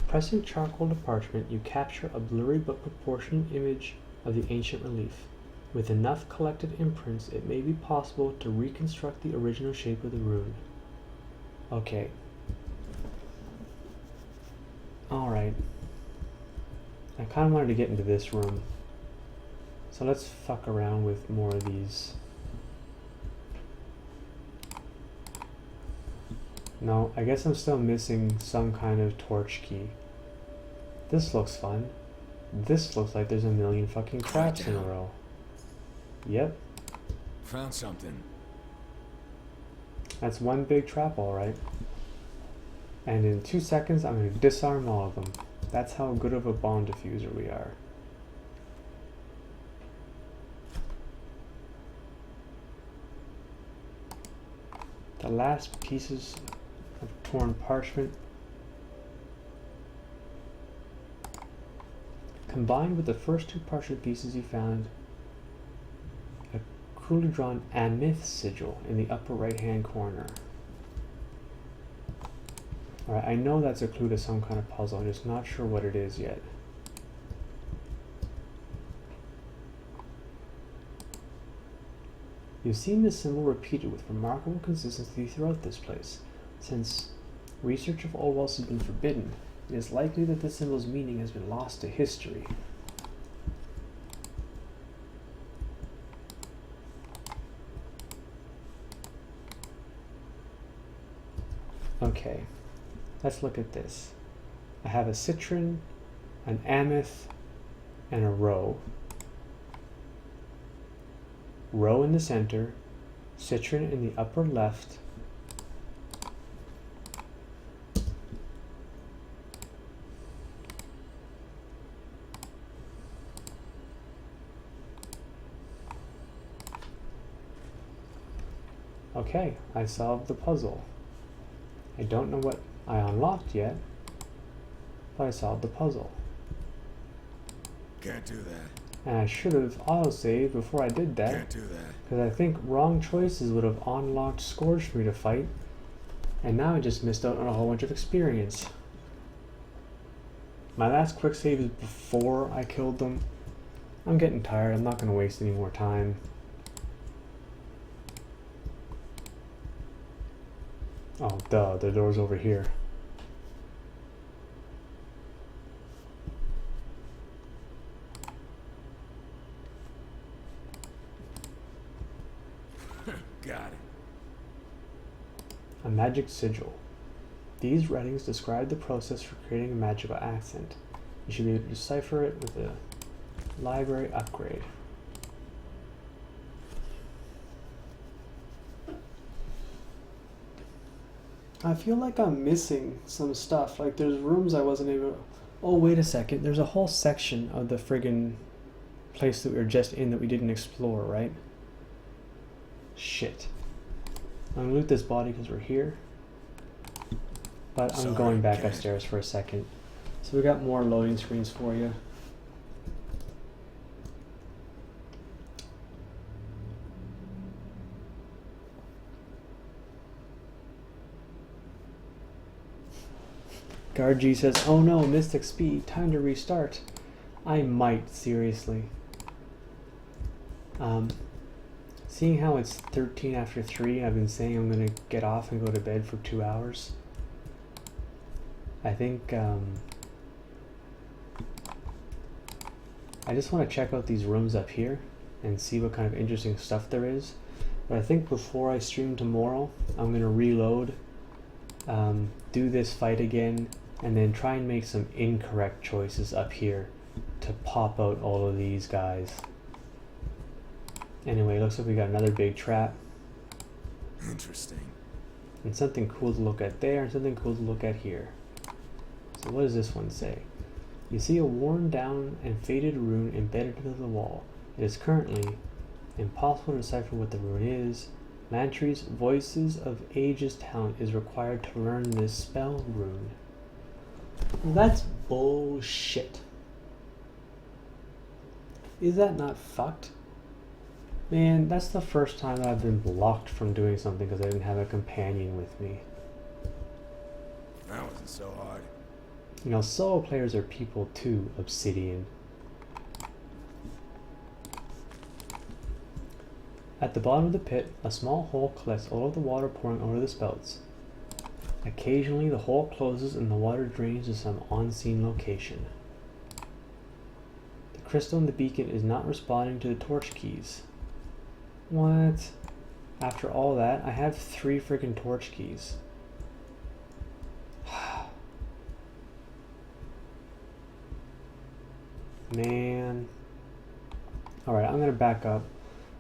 Pressing charcoal to parchment, you capture a blurry but proportioned image of the ancient relief. With enough collected imprints, it may be possible to reconstruct the original shape of the rune. Okay. Alright. I kind of wanted to get into this room. So let's fuck around with more of these. No, I guess I'm still missing some kind of torch key. This looks fun. This looks like there's a million fucking traps in a row. Yep. Found something. That's one big trap, alright. And in 2 seconds, I'm going to disarm all of them. That's how good of a bomb diffuser we are. The last pieces of torn parchment, combined with the first 2 parchment pieces you found, a crudely drawn Amith sigil in the upper right hand corner. Alright, I know that's a clue to some kind of puzzle, I'm just not sure what it is yet. You've seen this symbol repeated with remarkable consistency throughout this place. Since research of old walls has been forbidden, it is likely that the symbol's meaning has been lost to history. Okay, let's look at this. I have a citron, an ameth, and a row. Row in the center, citron in the upper left, okay, I solved the puzzle. I don't know what I unlocked yet, but I solved the puzzle. Can't do that. And I should have autosaved before I did that, Can't do that. because I think wrong choices would have unlocked Scourge for me to fight, and now I just missed out on a whole bunch of experience. My last quick save is before I killed them. I'm getting tired, I'm not going to waste any more time. Oh, duh, the door's over here. Got it. A magic sigil. These writings describe the process for creating a magical accent. You should be able to decipher it with a library upgrade. I feel like I'm missing some stuff. Like there's rooms I wasn't able. Oh, wait a second. There's a whole section of the friggin' place that we were just in that we didn't explore, right? Shit. I'm gonna loot this body because we're here. But I'm Sorry, going back Cat. upstairs for a second. So we got more loading screens for you. Guard G says, "Oh no, Mystic Speed, time to restart." I might, seriously. Seeing how it's 13 after 3, I've been saying I'm gonna get off and go to bed for 2 hours. I think, I just want to check out these rooms up here and see what kind of interesting stuff there is. But I think before I stream tomorrow, I'm gonna reload, do this fight again, and then try and make some incorrect choices up here to pop out all of these guys. Anyway, looks like we got another big trap. Interesting. And something cool to look at there, and something cool to look at here. So what does this one say? You see a worn down and faded rune embedded into the wall. It is currently impossible to decipher what the rune is. Mantry's Voices of Ages talent is required to learn this spell rune. Well, that's bullshit. Is that not fucked? Man, that's the first time I've been blocked from doing something because I didn't have a companion with me. That wasn't so hard. You know, solo players are people too, Obsidian. At the bottom of the pit, a small hole collects all of the water pouring over the spouts. Occasionally, the hole closes and the water drains to some unseen location. The crystal in the beacon is not responding to the torch keys. What? After all that, I have 3 freaking torch keys. Man. Alright, I'm gonna back up.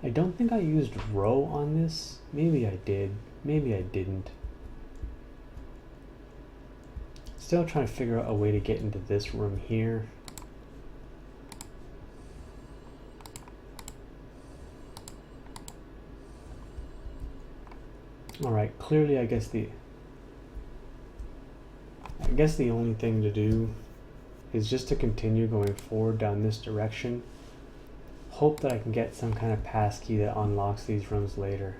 I don't think I used row on this. Maybe I did. Maybe I didn't. Still trying to figure out a way to get into this room here. Alright, clearly I guess the only thing to do is just to continue going forward down this direction. Hope that I can get some kind of passkey that unlocks these rooms later.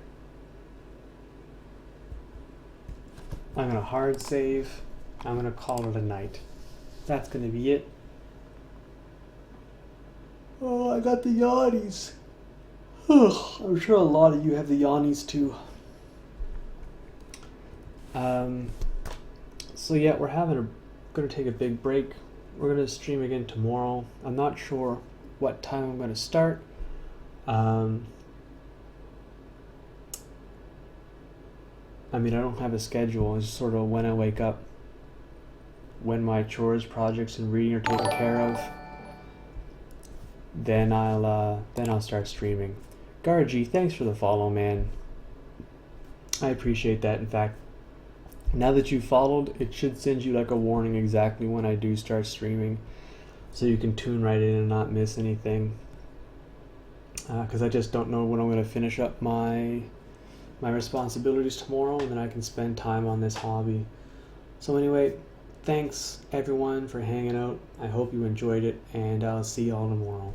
I'm gonna hard save. I'm gonna call it a night. That's gonna be it. Oh, I got the yawnies. I'm sure a lot of you have the yawnies too. So yeah, gonna take a big break. We're gonna stream again tomorrow. I'm not sure what time I'm gonna start. I mean, I don't have a schedule. It's sort of when I wake up, when my chores, projects, and reading are taken care of. Then I'll start streaming. Gargi, thanks for the follow, man. I appreciate that. In fact, now that you followed, it should send you like a warning exactly when I do start streaming, so you can tune right in and not miss anything. Because I just don't know when I'm going to finish up my responsibilities tomorrow, and then I can spend time on this hobby. So anyway, thanks everyone for hanging out. I hope you enjoyed it, and I'll see you all tomorrow.